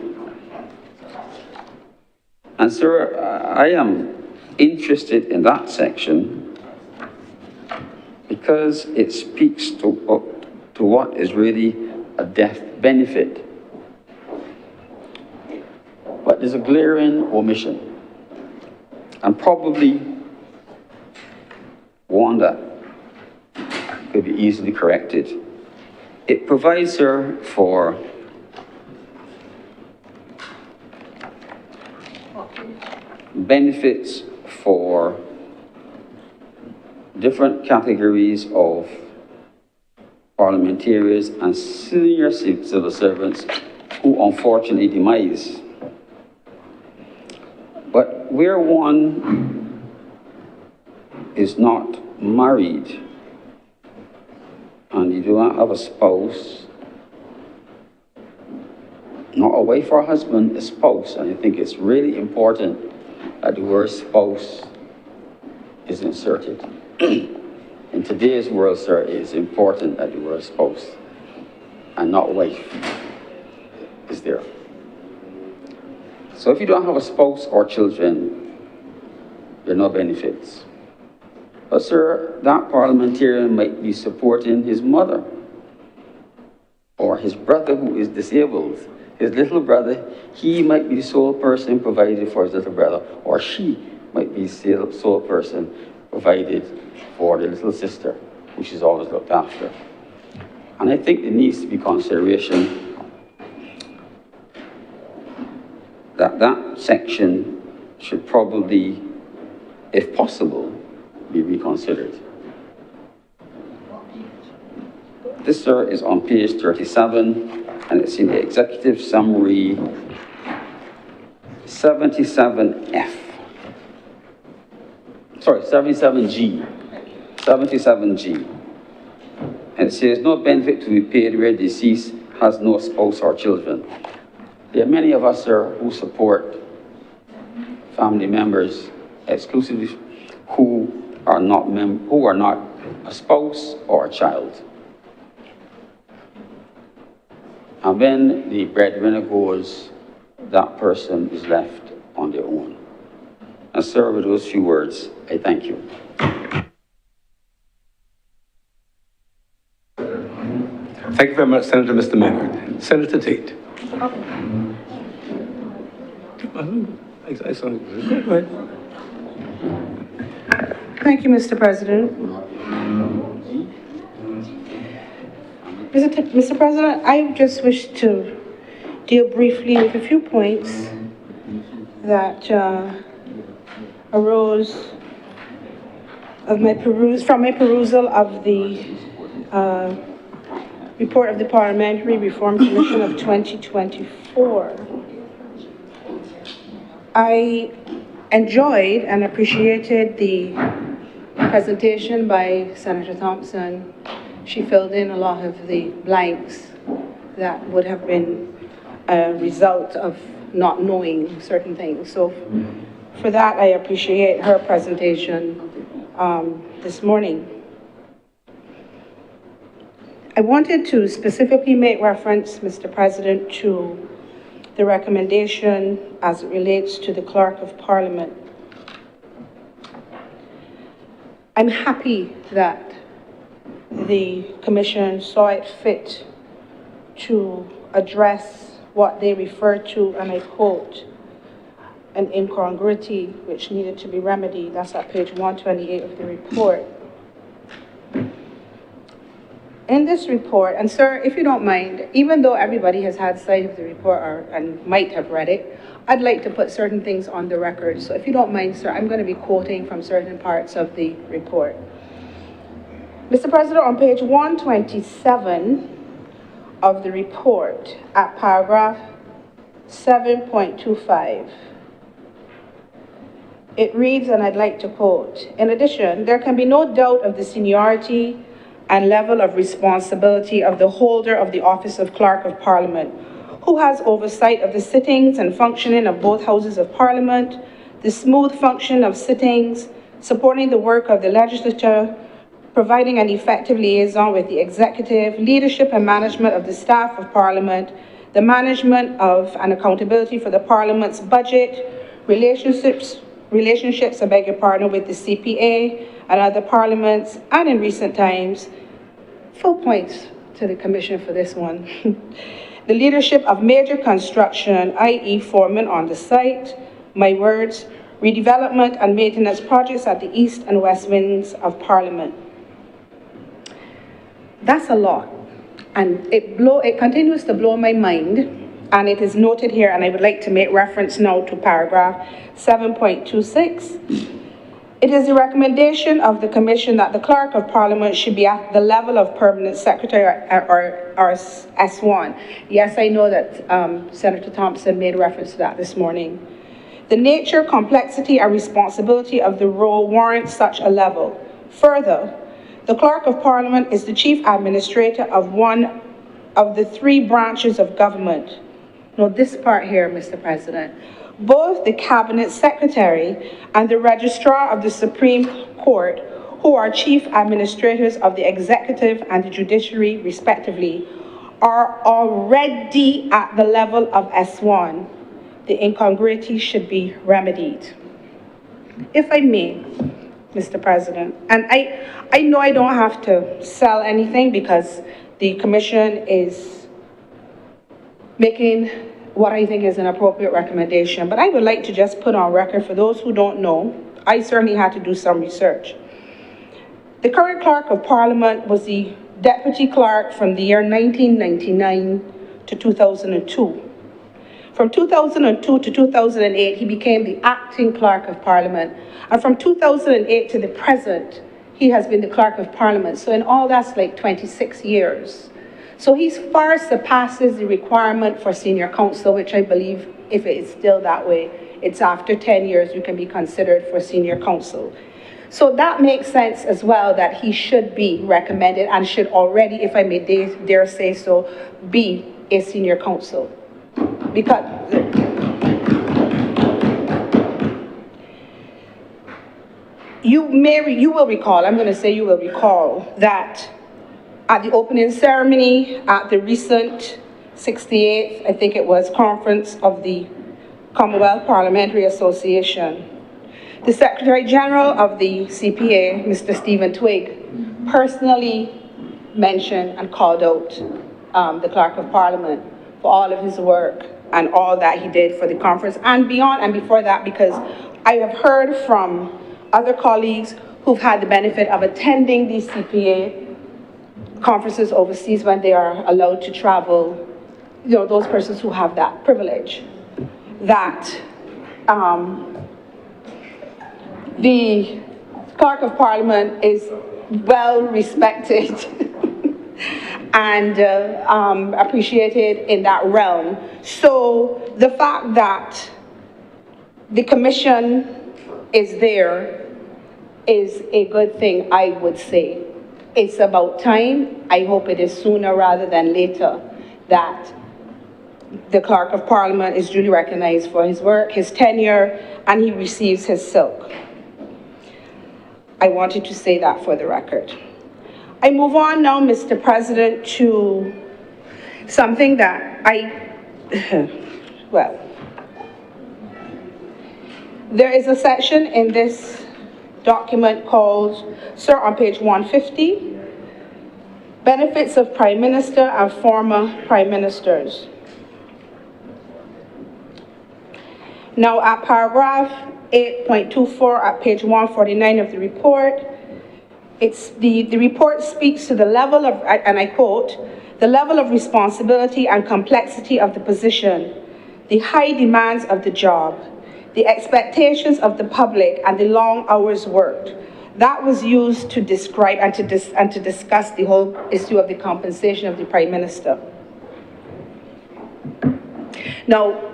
[SPEAKER 8] And sir, I am interested in that section because it speaks to what is really a death benefit. But there's a glaring omission, and probably one that could be easily corrected. It provides her for benefits for different categories of parliamentarians and senior civil servants who unfortunately demise. But where one is not married and you do not have a spouse, not a wife or husband, a spouse, and I think it's really important that the word spouse is inserted. In today's world, sir, it is important that the word spouse and not wife is there. So if you don't have a spouse or children, there are no benefits. But sir, that parliamentarian might be supporting his mother or his brother who is disabled. His little brother, he might be the sole person provided for his little brother, or she might be the sole person provided for the little sister, who she's always looked after. And I think there needs to be consideration that that section should probably, if possible, be reconsidered. This, sir, is on page 37, and it's in the executive summary 77F. Sorry, 77G. 77G. And it says, no benefit to be paid where deceased has no spouse or children. There are many of us, sir, who support family members exclusively who are not a spouse or a child. And when the breadwinner goes, that person is left on their own. And sir, with those few words, I thank you.
[SPEAKER 4] Thank you very much, Senator Mr. Maynard. Senator Tate. I saw you. Go ahead.
[SPEAKER 1] Thank you, Mr. President. Mr. President, I just wish to deal briefly with a few points that arose from my perusal of the report of the Parliamentary Reform Commission of 2024. I enjoyed and appreciated the presentation by Senator Thompson. She filled in a lot of the blanks that would have been a result of not knowing certain things. So for that, I appreciate her presentation this morning. I wanted to specifically make reference, Mr. President, to the recommendation as it relates to the Clerk of Parliament. I'm happy that the Commission saw it fit to address what they referred to, and I quote, an incongruity which needed to be remedied. That's at page 128 of the report. In this report, and sir, if you don't mind, even though everybody has had sight of the report and might have read it, I'd like to put certain things on the record. So if you don't mind, sir, I'm going to be quoting from certain parts of the report. Mr. President, on page 127 of the report, at paragraph 7.25, It reads, and I'd like to quote, "In addition, there can be no doubt of the seniority and level of responsibility of the holder of the office of Clerk of Parliament, who has oversight of the sittings and functioning of both houses of Parliament, the smooth function of sittings, supporting the work of the legislature, providing an effective liaison with the executive, leadership and management of the staff of Parliament, the management of and accountability for the Parliament's budget, relationships, I beg your pardon, with the CPA and other parliaments, and in recent times, full points to the Commission for this one. The leadership of major construction, i.e. foreman on the site, my words, redevelopment and maintenance projects at the east and west wings of Parliament." That's a lot, and it continues to blow my mind, and it is noted here, and I would like to make reference now to paragraph 7.26. It is the recommendation of the Commission that the Clerk of Parliament should be at the level of Permanent Secretary or S1. Yes, I know that Senator Thompson made reference to that this morning. The nature, complexity, and responsibility of the role warrants such a level. Further, the Clerk of Parliament is the Chief Administrator of one of the three branches of government. No, this part here, Mr. President. Both the Cabinet Secretary and the Registrar of the Supreme Court, who are Chief Administrators of the Executive and the Judiciary, respectively, are already at the level of S1. The incongruity should be remedied. If I may, Mr. President, and I know I don't have to sell anything because the Commission is making what I think is an appropriate recommendation, but I would like to just put on record, for those who don't know, I certainly had to do some research. The current Clerk of Parliament was the Deputy Clerk from the year 1999 to 2002. From 2002 to 2008, he became the Acting Clerk of Parliament, and from 2008 to the present, he has been the Clerk of Parliament. So in all, that's like 26 years. So he far surpasses the requirement for senior counsel, which I believe, if it is still that way, it's after 10 years you can be considered for senior counsel. So that makes sense as well, that he should be recommended and should already, if I may dare say so, be a senior counsel. Because you will recall, I'm going to say you will recall, that at the opening ceremony at the recent 68th, I think it was, conference of the Commonwealth Parliamentary Association, the Secretary General of the CPA, Mr. Stephen Twigg, personally mentioned and called out the Clerk of Parliament for all of his work and all that he did for the conference and beyond and before that, because I have heard from other colleagues who've had the benefit of attending these CPA conferences overseas when they are allowed to travel, you know, those persons who have that privilege, that the Clerk of Parliament is well respected and appreciated in that realm. So the fact that the Commission is there is a good thing, I would say. It's about time. I hope it is sooner rather than later that the Clerk of Parliament is duly recognized for his work, his tenure, and he receives his silk. I wanted to say that for the record. I move on now, Mr. President, to something that well, there is a section in this document called, sir, on page 150, benefits of Prime Minister and former Prime Ministers. Now at paragraph 8.24 at page 149 of the report, the report speaks to the level of, and I quote, the level of responsibility and complexity of the position, the high demands of the job, the expectations of the public, and the long hours worked. That was used to describe and to discuss the whole issue of the compensation of the Prime Minister. Now,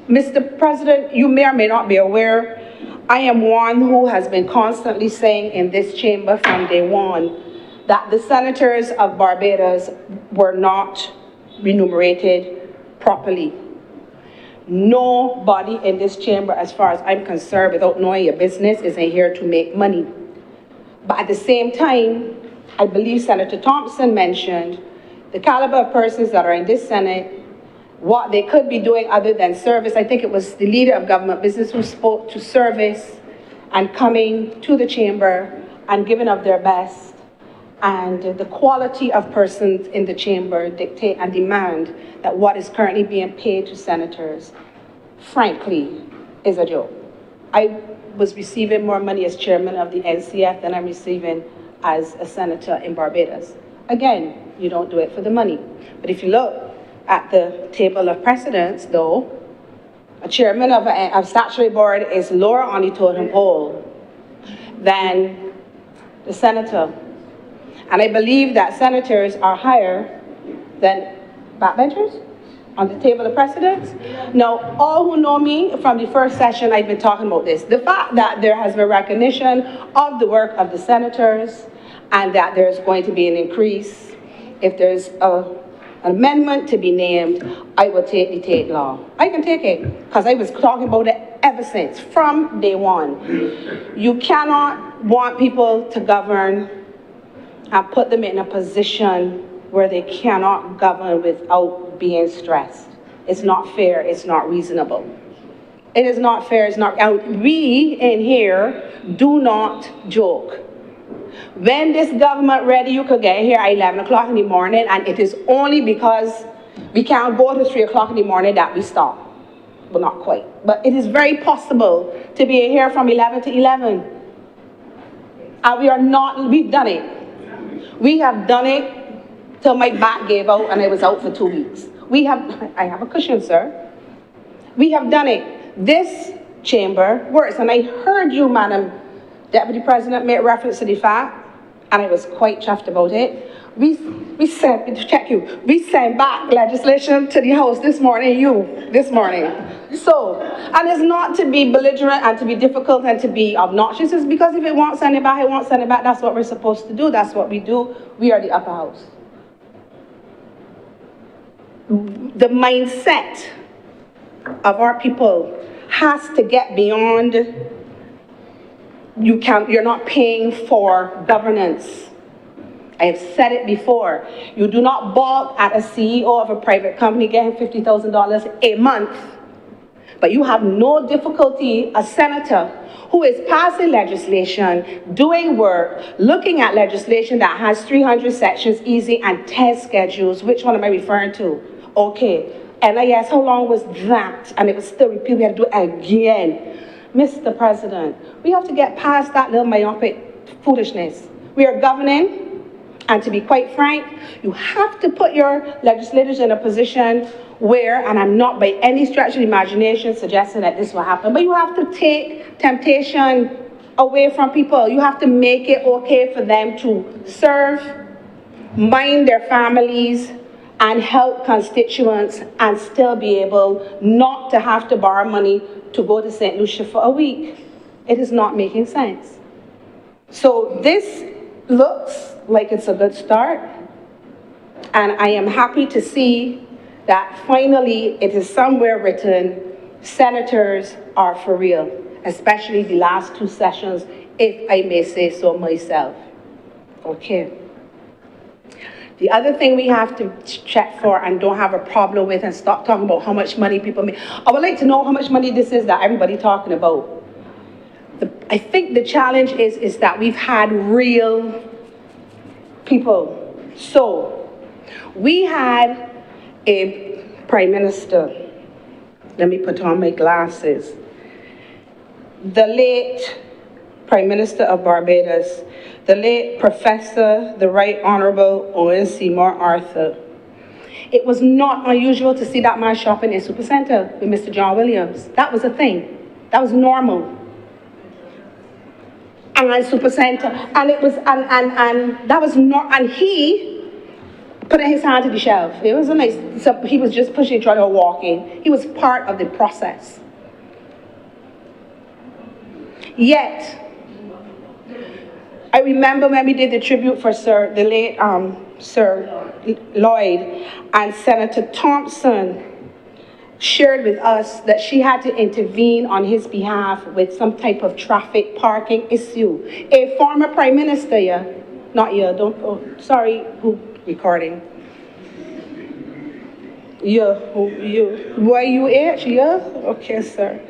[SPEAKER 1] Mr. President, you may or may not be aware, I am one who has been constantly saying in this chamber from day one that the senators of Barbados were not remunerated properly. Nobody in this chamber, as far as I'm concerned, without knowing your business, isn't here to make money. But at the same time, I believe Senator Thompson mentioned the caliber of persons that are in this Senate, what they could be doing other than service. I think it was the leader of government business who spoke to service and coming to the chamber and giving of their best. And the quality of persons in the chamber dictate and demand that what is currently being paid to senators, frankly, is a joke. I was receiving more money as chairman of the NCF than I'm receiving as a senator in Barbados. Again, you don't do it for the money. But if you look at the table of precedence, though, a chairman of a statutory board is lower on the totem pole than the senator. And I believe that senators are higher than backbenchers on the table of precedence. Now, all who know me from the first session, I've been talking about this. The fact that there has been recognition of the work of the senators and that there's going to be an increase. If there's an amendment to be named, I will take the Tate law. I can take it, because I was talking about it ever since, from day one. You cannot want people to govern and put them in a position where they cannot govern without being stressed. It's not fair, it's not reasonable. It is not fair, it's not, and we in here do not joke. When this government ready, you could get here at 11 o'clock in the morning, and it is only because we can't go to 3 o'clock in the morning that we stop. Well, not quite, but it is very possible to be here from 11 to 11. And we are not, we've done it. We have done it till my back gave out and I was out for 2 weeks. I have a cushion, sir. We have done it. This chamber works, and I heard you, Madam Deputy President, make reference to the fact, and I was quite chuffed about it. We sent back legislation to the House this morning, So, and it's not to be belligerent and to be difficult and to be obnoxious, it's because if it won't send it back, it won't send it back. That's what we're supposed to do, that's what we do. We are the upper house. The mindset of our people has to get beyond you're not paying for governance. I have said it before. You do not balk at a CEO of a private company getting $50,000 a month, but you have no difficulty, a senator who is passing legislation, doing work, looking at legislation that has 300 sections easy and 10 schedules. Which one am I referring to? Okay. And I asked, how long was that? And it was still repeated. We had to do it again. Mr. President, we have to get past that little myopic foolishness. We are governing, and to be quite frank, you have to put your legislators in a position where, and I'm not by any stretch of the imagination suggesting that this will happen, but you have to take temptation away from people. You have to make it okay for them to serve, mind their families, and help constituents, and still be able not to have to borrow money to go to St. Lucia for a week. It is not making sense. So this looks like it's a good start, and I am happy to see that finally it is somewhere written, senators are for real, especially the last 2 sessions, if I may say so myself. Okay. The other thing we have to check for and don't have a problem with, and stop talking about how much money people make. I would like to know how much money this is that everybody talking about. I think the challenge is that we've had real people. So, we had a prime minister. Let me put on my glasses. The late Prime Minister of Barbados, the late Professor, the Right Honourable Owen Seymour Arthur. It was not unusual to see that man shopping in Supercenter with Mr. John Williams. That was a thing. That was normal. And Supercenter, and it was, and that was not, and he putting his hand to the shelf. It was a nice, so he was just pushing each other, walking. He was part of the process. Yet, I remember when we did the tribute for the late Sir Lloyd, and Senator Thompson shared with us that she had to intervene on his behalf with some type of traffic parking issue. A former prime minister, yeah, not you, don't, oh, sorry, who recording? Yeah, who, you, were you it? Yeah, okay, sir.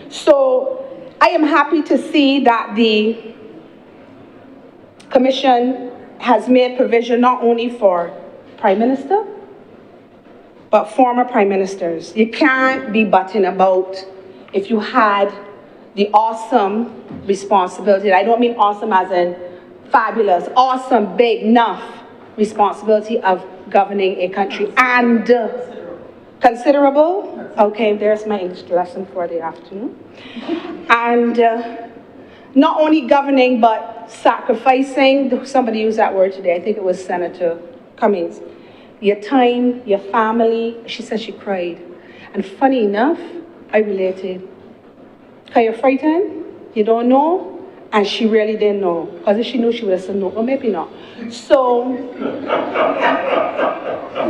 [SPEAKER 1] So I am happy to see that the Commission has made provision not only for Prime Minister, but former Prime Ministers. You can't be butting about if you had the awesome responsibility. I don't mean awesome as in fabulous, awesome, big enough responsibility of governing a country. And considerable, okay, there's my English lesson for the afternoon. And not only governing, but sacrificing, somebody used that word today, I think it was Senator Cummings, your time, your family. She said she cried. And funny enough, I related. Because you're frightened, you don't know, and she really didn't know. Because if she knew, she would have said no, or maybe not. So,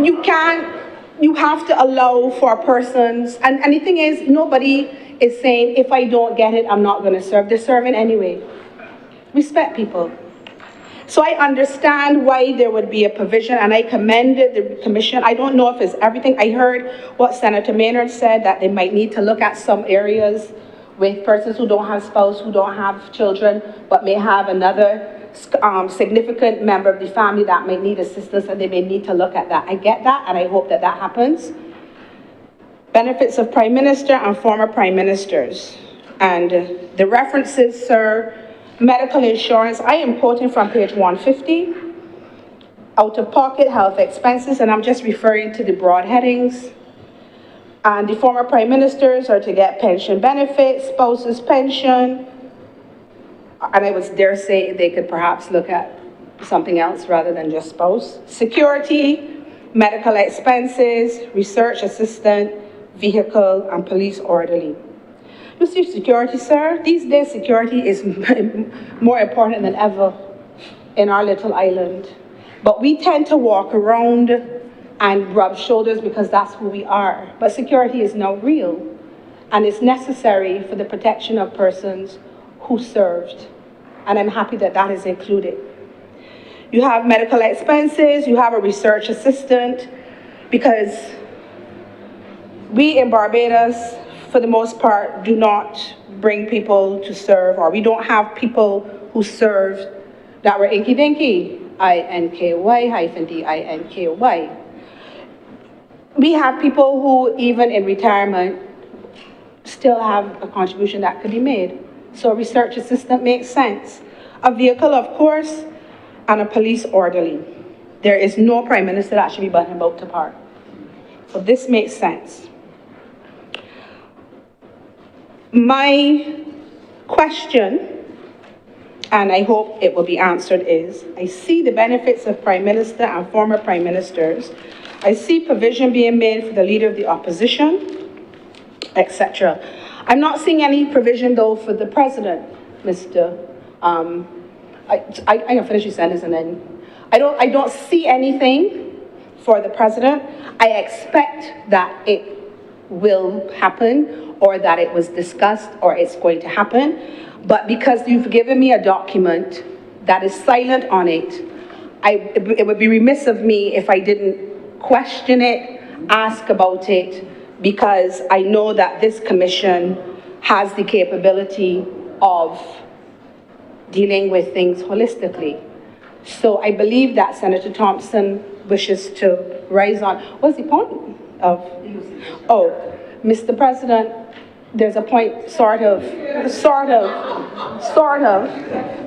[SPEAKER 1] you have to allow for persons, and the thing is, nobody is saying, if I don't get it, I'm not going to serve. They're serving anyway. Respect people. So I understand why there would be a provision, and I commended the Commission. I don't know if it's everything. I heard what Senator Maynard said, that they might need to look at some areas with persons who don't have spouse, who don't have children, but may have another significant member of the family that might need assistance, and they may need to look at that. I get that, and I hope that that happens. Benefits of Prime Minister and former Prime Ministers. And the references, sir, medical insurance, I am quoting from page 150. Out-of-pocket health expenses, and I'm just referring to the broad headings. And the former Prime Ministers are to get pension benefits, spouse's pension, and I would dare say they could perhaps look at something else rather than just spouse. Security, medical expenses, research assistant, vehicle, and police orderly. You see, security, sir, these days security is more important than ever in our little island. But we tend to walk around and rub shoulders because that's who we are. But security is now real, and it's necessary for the protection of persons who served. And I'm happy that that is included. You have medical expenses, you have a research assistant, because we in Barbados, for the most part, do not bring people to serve, or we don't have people who served that were inky-dinky, INKY-DINKY. We have people who, even in retirement, still have a contribution that could be made. So a research assistant makes sense. A vehicle, of course, and a police orderly. There is no Prime Minister that should be butting about to park. So this makes sense. My question, and I hope it will be answered, is I see the benefits of Prime Minister and former Prime Ministers. I see provision being made for the Leader of the Opposition, etc. I'm not seeing any provision, though, for the President, Mr. I can finish your sentence and then. I don't see anything for the President. I expect that it will happen, or that it was discussed, or it's going to happen. But because you've given me a document that is silent on it, it would be remiss of me if I didn't question it, ask about it, because I know that this commission has the capability of dealing with things holistically. So I believe that Senator Thompson wishes to raise on. What's the point of? Oh, Mr. President, there's a point, sort of.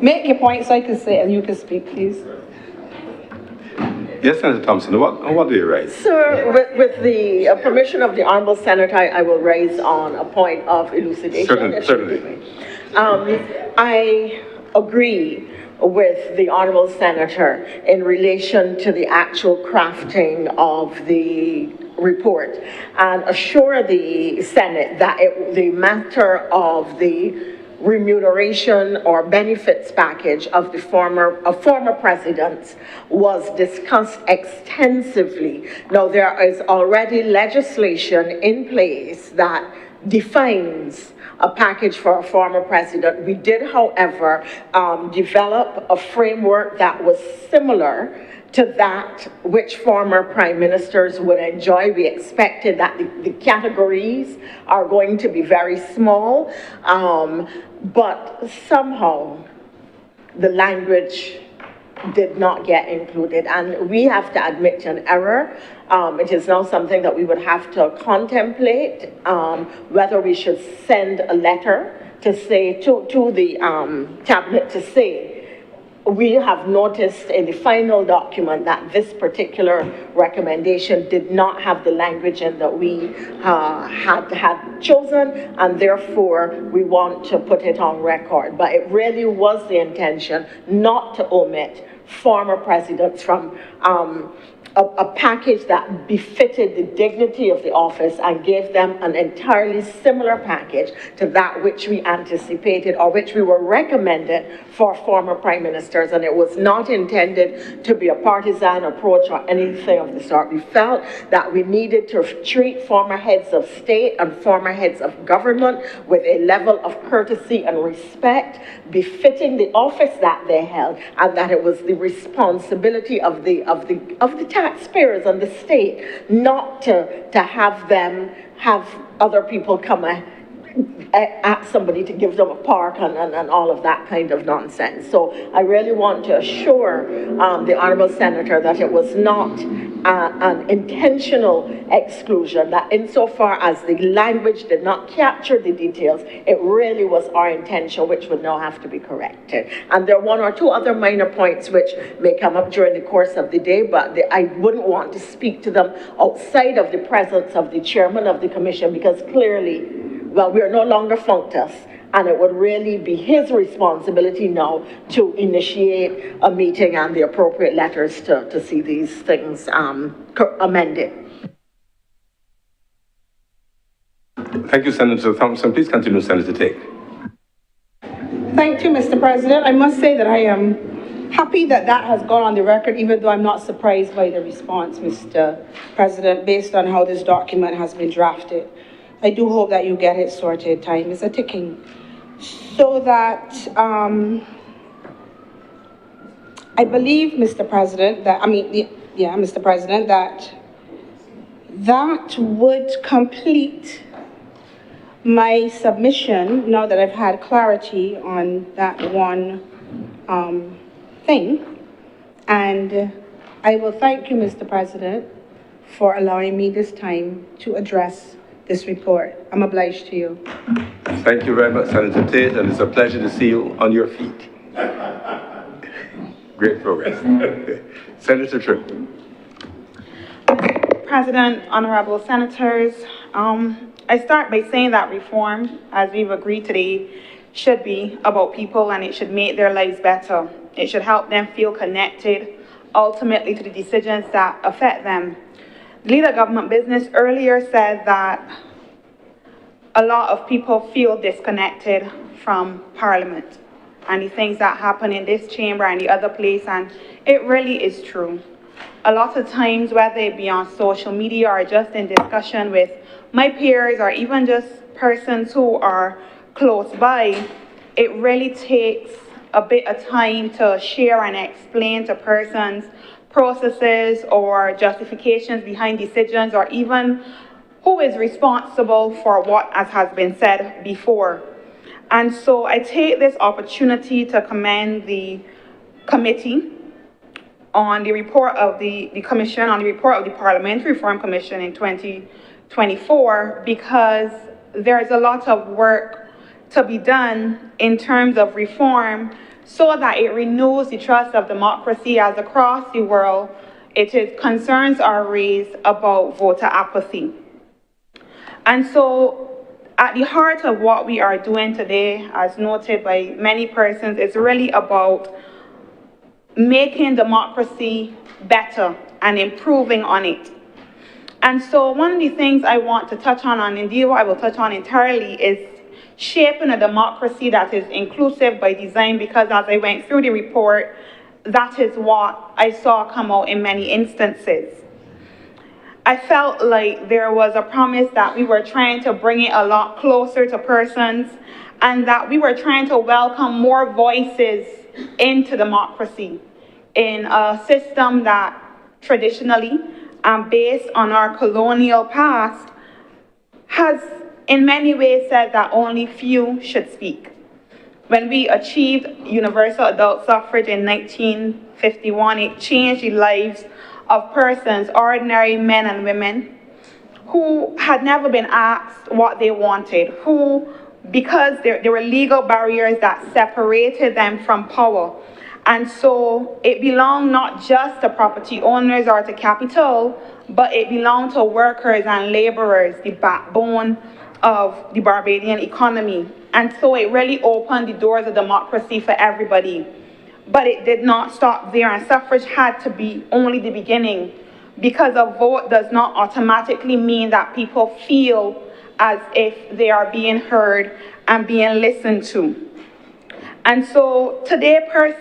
[SPEAKER 1] Make your point so I can say it and you can speak, please.
[SPEAKER 4] Yes, Senator Thompson, what do you raise?
[SPEAKER 9] Sir, with the permission of the Honourable Senator, I will raise on a point of elucidation.
[SPEAKER 4] Certainly.
[SPEAKER 9] I agree with the Honourable Senator in relation to the actual crafting of the report, and assure the Senate that the matter of the remuneration or benefits package of former presidents was discussed extensively. Now, there is already legislation in place that defines a package for a former president. We did, however, develop a framework that was similar to that which former prime ministers would enjoy. We expected that the categories are going to be very small, but somehow the language did not get included, and we have to admit an error. It is now something that we would have to contemplate, whether we should send a letter to say, to the cabinet to say, we have noticed in the final document that this particular recommendation did not have the language in that we had chosen, and therefore we want to put it on record. But it really was the intention not to omit former presidents from a package that befitted the dignity of the office and gave them an entirely similar package to that which we anticipated or which we were recommended for former prime ministers. And it was not intended to be a partisan approach or anything of the sort. We felt that we needed to treat former heads of state and former heads of government with a level of courtesy and respect befitting the office that they held, and that it was the responsibility of the taxpayers and the state not to have them have other people come ask somebody to give them a park and all of that kind of nonsense. So I really want to assure the Honourable Senator that it was not an intentional exclusion, that insofar as the language did not capture the details, it really was our intention, which would now have to be corrected. And there are one or two other minor points which may come up during the course of the day, but I wouldn't want to speak to them outside of the presence of the chairman of the commission, because clearly, well, we are no longer functus, and it would really be his responsibility now to initiate a meeting and the appropriate letters to see these things amended.
[SPEAKER 4] Thank you, Senator Thompson. Please continue, Senator Tate.
[SPEAKER 1] Thank you, Mr. President. I must say that I am happy that that has gone on the record, even though I'm not surprised by the response, Mr. President, based on how this document has been drafted. I do hope that you get it sorted. Time is a-ticking. So that, I believe, Mr. President, Mr. President, that would complete my submission, now that I've had clarity on that one thing. And I will thank you, Mr. President, for allowing me this time to address this report. I'm obliged to you.
[SPEAKER 4] Thank you very much, Senator Tate, and it's a pleasure to see you on your feet. Great progress. Senator Tripp.
[SPEAKER 10] President, honorable senators, I start by saying that reform, as we've agreed today, should be about people, and it should make their lives better. It should help them feel connected, ultimately, to the decisions that affect them. The leader of government business earlier said that a lot of people feel disconnected from Parliament and the things that happen in this chamber and the other place, and it really is true. A lot of times, whether it be on social media or just in discussion with my peers or even just persons who are close by, it really takes a bit of time to share and explain to persons processes or justifications behind decisions, or even who is responsible for what has been said before. And so I take this opportunity to commend the committee on the report of the Commission, on the report of the Parliamentary Reform Commission in 2024, because there is a lot of work to be done in terms of reform so that it renews the trust of democracy, as across the world concerns are raised about voter apathy. And so at the heart of what we are doing today, as noted by many persons, is really about making democracy better and improving on it. And so one of the things I want to touch on, and indeed what I will touch on entirely, is shaping a democracy that is inclusive by design, because as I went through the report, that is what I saw come out in many instances. I felt like there was a promise that we were trying to bring it a lot closer to persons, and that we were trying to welcome more voices into democracy in a system that traditionally and based on our colonial past has in many ways said that only few should speak. When we achieved universal adult suffrage in 1951, it changed the lives of persons, ordinary men and women, who had never been asked what they wanted, who, because there were legal barriers that separated them from power. And so it belonged not just to property owners or to capital, but it belonged to workers and laborers, the backbone of the Barbadian economy. And so it really opened the doors of democracy for everybody. But it did not stop there, and suffrage had to be only the beginning, because a vote does not automatically mean that people feel as if they are being heard and being listened to. And so today,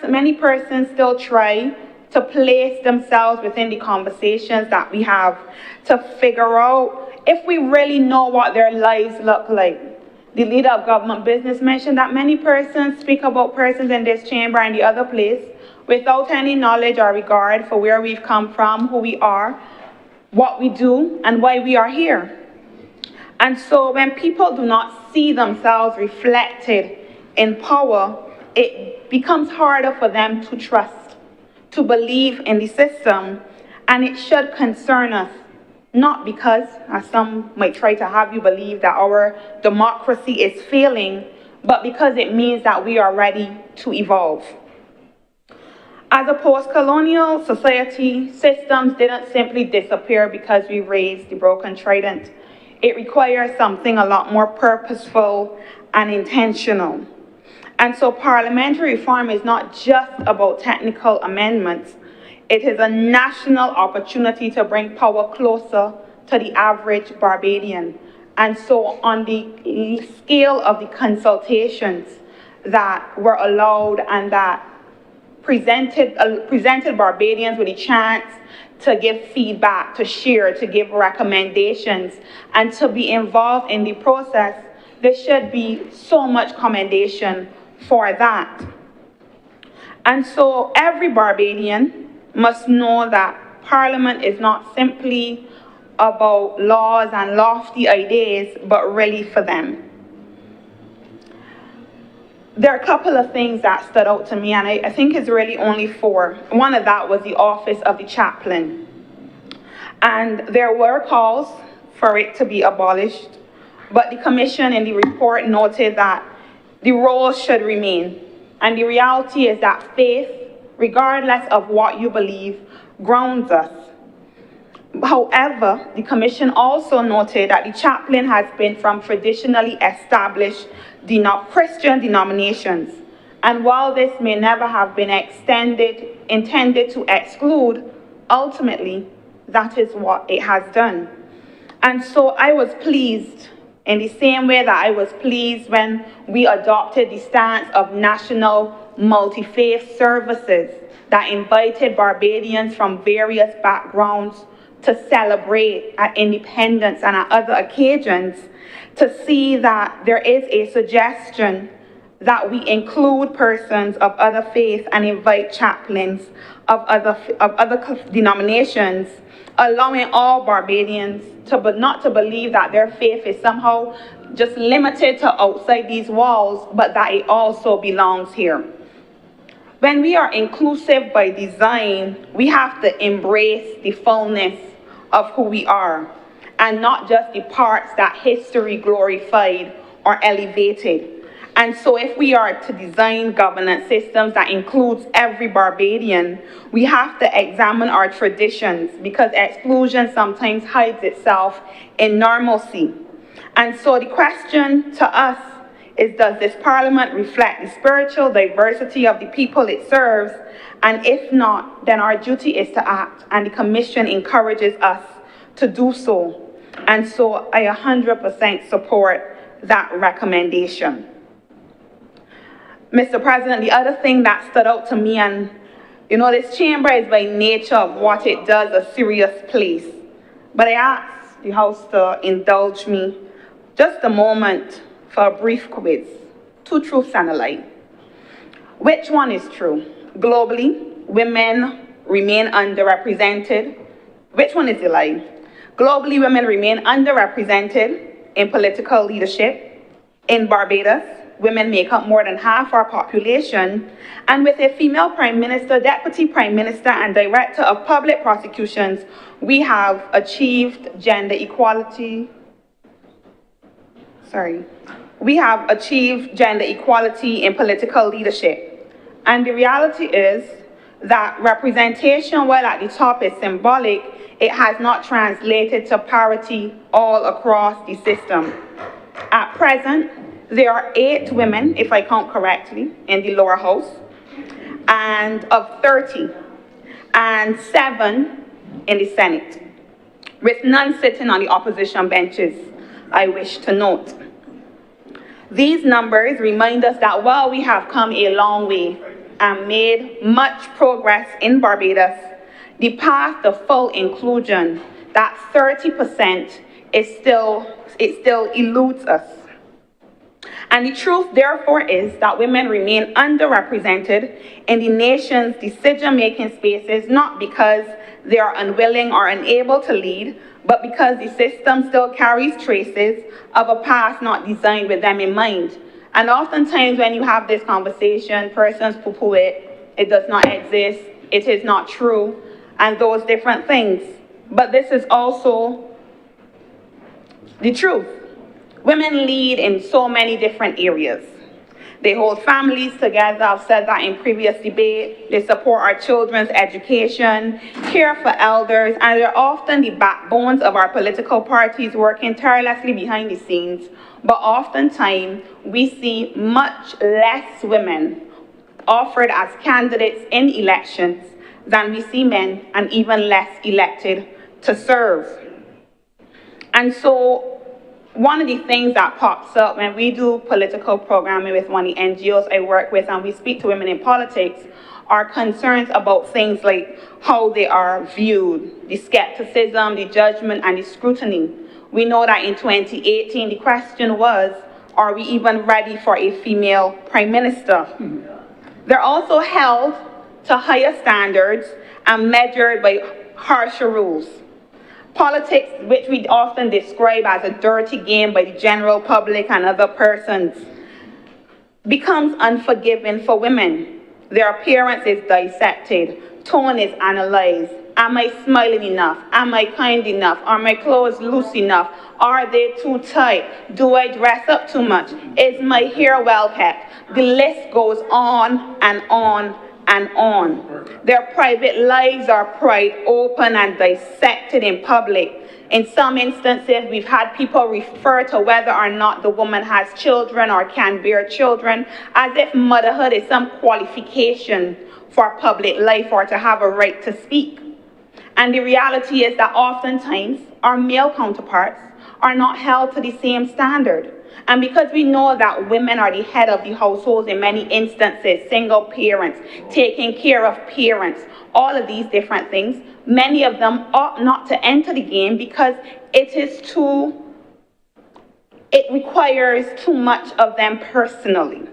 [SPEAKER 10] many persons still try to place themselves within the conversations that we have to figure out if we really know what their lives look like. The leader of government business mentioned that many persons speak about persons in this chamber and the other place without any knowledge or regard for where we've come from, who we are, what we do, and why we are here. And so when people do not see themselves reflected in power, it becomes harder for them to trust, to believe in the system, and it should concern us. Not because, as some might try to have you believe, that our democracy is failing, but because it means that we are ready to evolve. As a post-colonial society, systems didn't simply disappear because we raised the broken trident. It requires something a lot more purposeful and intentional. And so parliamentary reform is not just about technical amendments. It is a national opportunity to bring power closer to the average Barbadian. And so on the scale of the consultations that were allowed and that presented Barbadians with a chance to give feedback, to share, to give recommendations, and to be involved in the process, there should be so much commendation for that. And so every Barbadian must know that Parliament is not simply about laws and lofty ideas, but really for them. There are a couple of things that stood out to me, and I think it's really only four. One of that was the office of the chaplain. And there were calls for it to be abolished, but the commission in the report noted that the role should remain. And the reality is that faith, regardless of what you believe, grounds us. However, the commission also noted that the chaplain has been from traditionally established Christian denominations. And while this may never have been intended to exclude, ultimately, that is what it has done. And so I was pleased in the same way that I was pleased when we adopted the stance of national multi-faith services that invited Barbadians from various backgrounds to celebrate at independence and at other occasions, to see that there is a suggestion that we include persons of other faiths and invite chaplains of other denominations, allowing all Barbadians not to believe that their faith is somehow just limited to outside these walls, but that it also belongs here. When we are inclusive by design, we have to embrace the fullness of who we are, and not just the parts that history glorified or elevated. And so if we are to design governance systems that includes every Barbadian, we have to examine our traditions, because exclusion sometimes hides itself in normalcy. And so the question to us is, does this parliament reflect the spiritual diversity of the people it serves? And if not, then our duty is to act, and the commission encourages us to do so. And so I 100% support that recommendation. Mr. President, the other thing that stood out to me, and this chamber is by nature of what it does a serious place, but I asked the House to indulge me just a moment for a brief quiz. 2 truths and a lie. Which one is true? Globally, women remain underrepresented. Which one is the lie? Globally, women remain underrepresented in political leadership. In Barbados, women make up more than half our population. And with a female prime minister, deputy prime minister, and director of public prosecutions, we have achieved gender equality. We have achieved gender equality in political leadership. And the reality is that representation, while at the top is symbolic, it has not translated to parity all across the system. At present, there are 8 women, if I count correctly, in the lower house, and of 30, and 7 in the Senate, with none sitting on the opposition benches, I wish to note. These numbers remind us that while we have come a long way and made much progress in Barbados, the path to full inclusion, that 30%, it still eludes us. And the truth, therefore, is that women remain underrepresented in the nation's decision-making spaces, not because they are unwilling or unable to lead, but because the system still carries traces of a past not designed with them in mind. And oftentimes when you have this conversation, persons poo-poo it, it does not exist, it is not true, and those different things. But this is also the truth. Women lead in so many different areas. They hold families together. I've said that in previous debate. They support our children's education, care for elders, and they're often the backbones of our political parties working tirelessly behind the scenes. But oftentimes, we see much less women offered as candidates in elections than we see men, and even less elected to serve. And so, one of the things that pops up when we do political programming with one of the NGOs I work with, and we speak to women in politics, are concerns about things like how they are viewed, the skepticism, the judgment, and the scrutiny. We know that in 2018, the question was, are we even ready for a female prime minister? They're also held to higher standards and measured by harsher rules. Politics, which we often describe as a dirty game by the general public and other persons, becomes unforgiving for women. Their appearance is dissected, tone is analyzed. Am I smiling enough? Am I kind enough? Are my clothes loose enough? Are they too tight? Do I dress up too much? Is my hair well kept? The list goes on and on and on. Their private lives are pried open and dissected in public. In some instances, we've had people refer to whether or not the woman has children or can bear children, as if motherhood is some qualification for public life or to have a right to speak. And the reality is that oftentimes our male counterparts are not held to the same standard. And because we know that women are the head of the households in many instances, single parents, taking care of parents, all of these different things, many of them ought not to enter the game because it requires too much of them personally.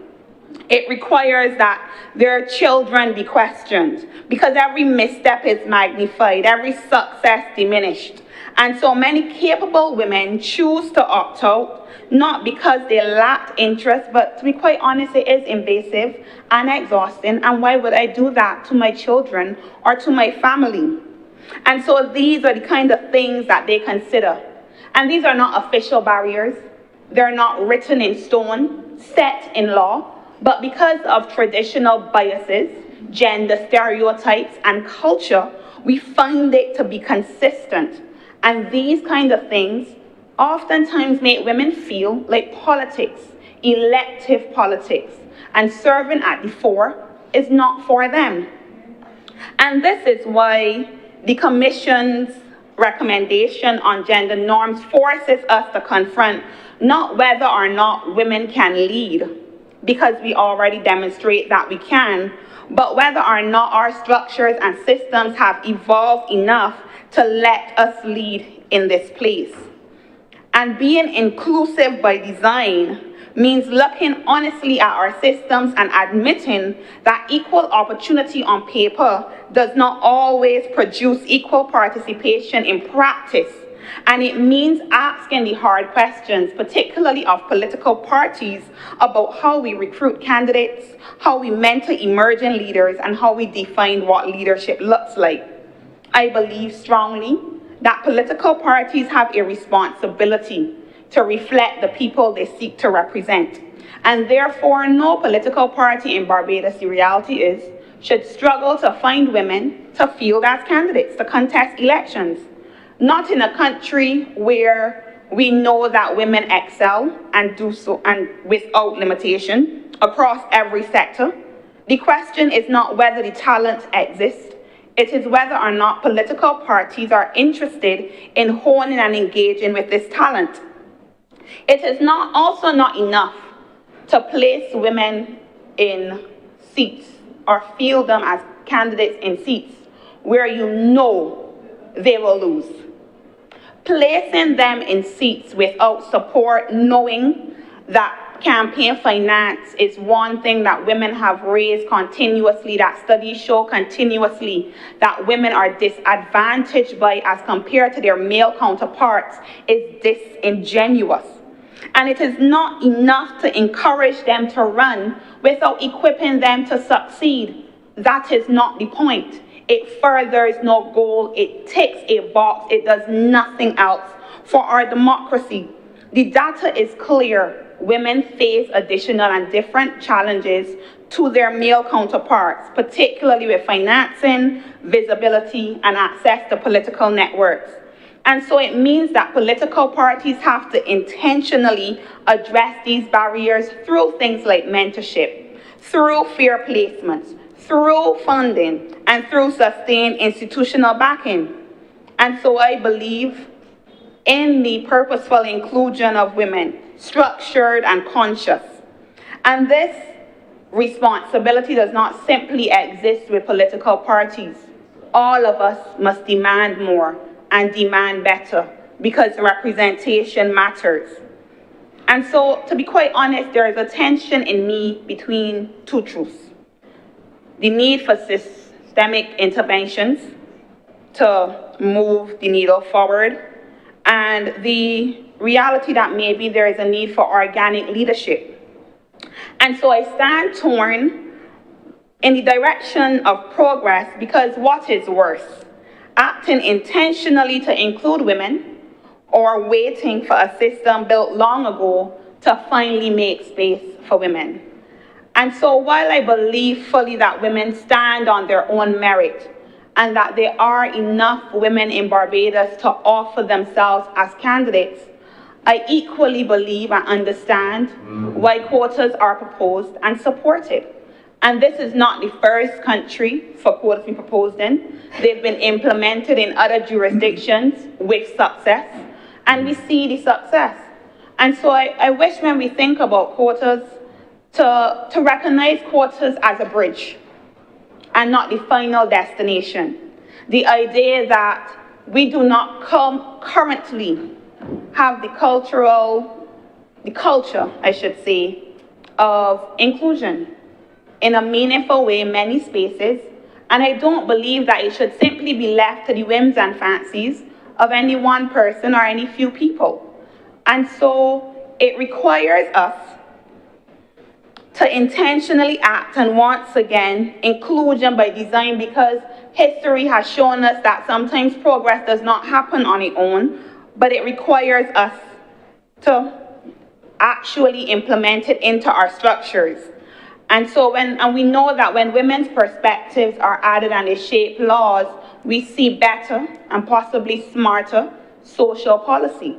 [SPEAKER 10] It requires that their children be questioned because every misstep is magnified, every success diminished. And so many capable women choose to opt out, not because they lack interest, but to be quite honest, it is invasive and exhausting. And why would I do that to my children or to my family? And so these are the kind of things that they consider. And these are not official barriers. They're not written in stone, set in law. But because of traditional biases, gender stereotypes, and culture, we find it to be consistent. And these kind of things oftentimes make women feel like politics, elective politics, and serving at the fore is not for them. And this is why the Commission's recommendation on gender norms forces us to confront not whether or not women can lead, because we already demonstrate that we can, but whether or not our structures and systems have evolved enough to let us lead in this place. And being inclusive by design means looking honestly at our systems and admitting that equal opportunity on paper does not always produce equal participation in practice. And it means asking the hard questions, particularly of political parties, about how we recruit candidates, how we mentor emerging leaders, and how we define what leadership looks like. I believe strongly that political parties have a responsibility to reflect the people they seek to represent. And therefore, no political party in Barbados, the reality is, should struggle to find women to field as candidates to contest elections. Not in a country where we know that women excel and do so and without limitation across every sector. The question is not whether the talent exists, it is whether or not political parties are interested in honing and engaging with this talent. It is also not enough to place women in seats or field them as candidates in seats where you know they will lose. Placing them in seats without support, knowing that campaign finance is one thing that women have raised continuously, that studies show continuously that women are disadvantaged by as compared to their male counterparts, is disingenuous. And it is not enough to encourage them to run without equipping them to succeed. That is not the point. It furthers no goal, it ticks a box, it does nothing else for our democracy. The data is clear. Women face additional and different challenges to their male counterparts, particularly with financing, visibility, and access to political networks. And so it means that political parties have to intentionally address these barriers through things like mentorship, through fair placements, through funding, and through sustained institutional backing. And so I believe in the purposeful inclusion of women, structured and conscious. And this responsibility does not simply exist with political parties. All of us must demand more and demand better, because representation matters. And so, to be quite honest, there is a tension in me between two truths. The need for systemic interventions to move the needle forward, and the reality that maybe there is a need for organic leadership. And so I stand torn in the direction of progress, because what is worse, acting intentionally to include women or waiting for a system built long ago to finally make space for women? And so while I believe fully that women stand on their own merit and that there are enough women in Barbados to offer themselves as candidates, I equally believe and understand why quotas are proposed and supported. And this is not the first country for quotas to be proposed in. They've been implemented in other jurisdictions with success, and we see the success. And so I wish when we think about quotas to recognize quotas as a bridge and not the final destination. The idea that we do not currently have the culture, I should say, of inclusion in a meaningful way in many spaces, and I don't believe that it should simply be left to the whims and fancies of any one person or any few people. And so it requires us to intentionally act, and once again, inclusion by design, because history has shown us that sometimes progress does not happen on its own, but it requires us to actually implement it into our structures. And so we know that when women's perspectives are added and they shape laws, we see better and possibly smarter social policy.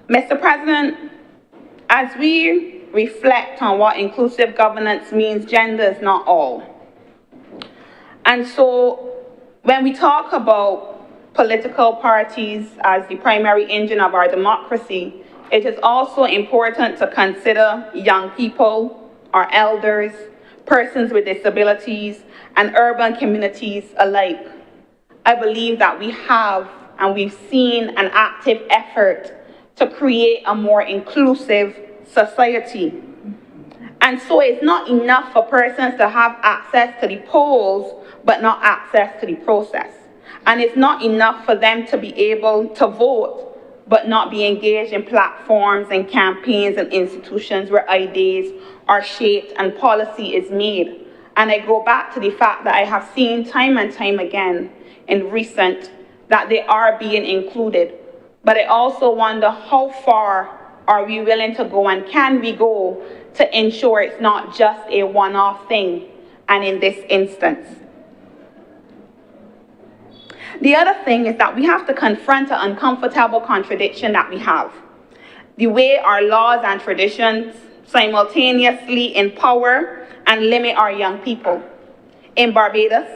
[SPEAKER 10] Mr. President, as we reflect on what inclusive governance means, gender is not all. And so When we talk about political parties as the primary engine of our democracy, it is also important to consider young people, our elders, persons with disabilities, and urban communities alike. I believe that we have and we've seen an active effort to create a more inclusive society. And so it's not enough for persons to have access to the polls, but not access to the process. And it's not enough for them to be able to vote, but not be engaged in platforms and campaigns and institutions where ideas are shaped and policy is made. And I go back to the fact that I have seen time and time again in recent that they are being included. But I also wonder, how far are we willing to go, and can we go to ensure it's not just a one-off thing, and in this instance? The other thing is that we have to confront an uncomfortable contradiction that we have. The way our laws and traditions simultaneously empower and limit our young people. In Barbados,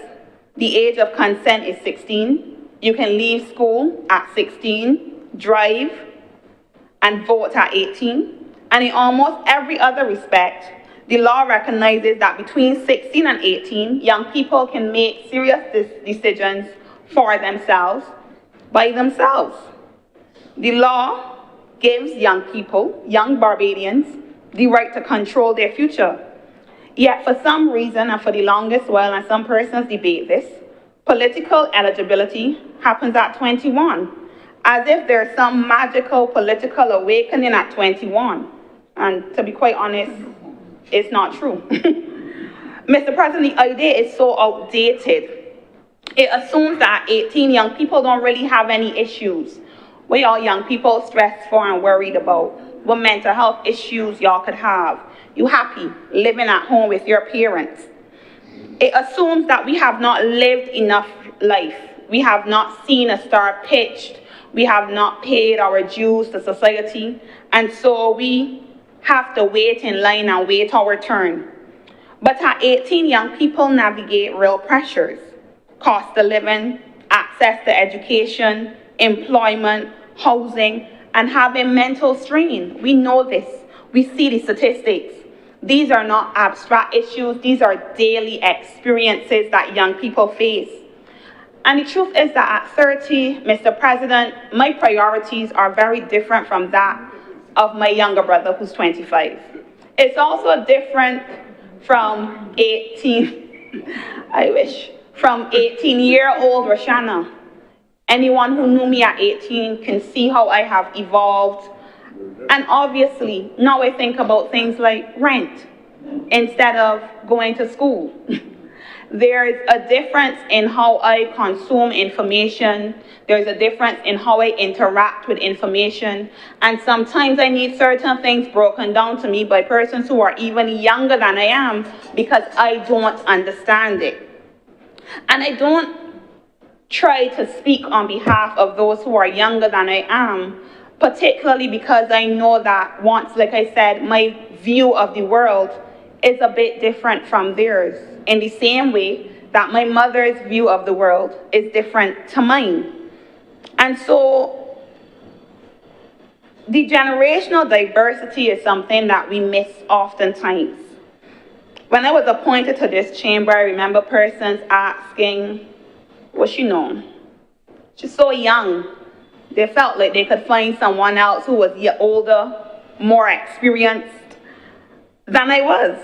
[SPEAKER 10] the age of consent is 16. You can leave school at 16, drive, and vote at 18. And in almost every other respect, the law recognizes that between 16 and 18, young people can make serious decisions for themselves, by themselves. The law gives young people, young Barbadians, the right to control their future. Yet for some reason, and for the longest while, and some persons debate this, political eligibility happens at 21, as if there's some magical political awakening at 21. And to be quite honest, it's not true. Mr. President, the idea is so outdated. It assumes that 18 young people don't really have any issues. What y'all young people stressed for and worried about? What mental health issues y'all could have? You happy living at home with your parents? It assumes that we have not lived enough life. We have not seen a star pitched. We have not paid our dues to society. And so we have to wait in line and wait our turn. But at 18, young people navigate real pressures. Cost of living, access to education, employment, housing, and having mental strain. We know this. We see the statistics. These are not abstract issues. These are daily experiences that young people face. And the truth is that at 30, Mr. President, my priorities are very different from that of my younger brother who's 25. It's also different from 18, I wish, from 18-year-old Roshana. Anyone who knew me at 18 can see how I have evolved. And obviously, now I think about things like rent instead of going to school. There's a difference in how I consume information. There's a difference in how I interact with information. And sometimes I need certain things broken down to me by persons who are even younger than I am because I don't understand it. And I don't try to speak on behalf of those who are younger than I am, particularly because I know that once, like I said, my view of the world is a bit different from theirs, in the same way that my mother's view of the world is different to mine. And so the generational diversity is something that we miss oftentimes. When I was appointed to this chamber, I remember persons asking, what's she know? She's so young. They felt like they could find someone else who was older, more experienced than I was.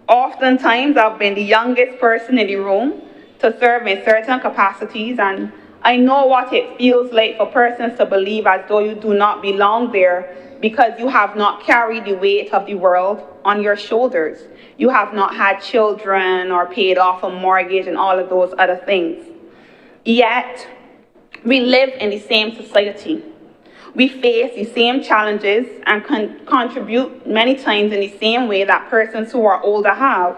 [SPEAKER 10] Oftentimes, I've been the youngest person in the room to serve in certain capacities, and I know what it feels like for persons to believe as though you do not belong there because you have not carried the weight of the world on your shoulders. You have not had children or paid off a mortgage and all of those other things. Yet, we live in the same society. We face the same challenges and contribute many times in the same way that persons who are older have,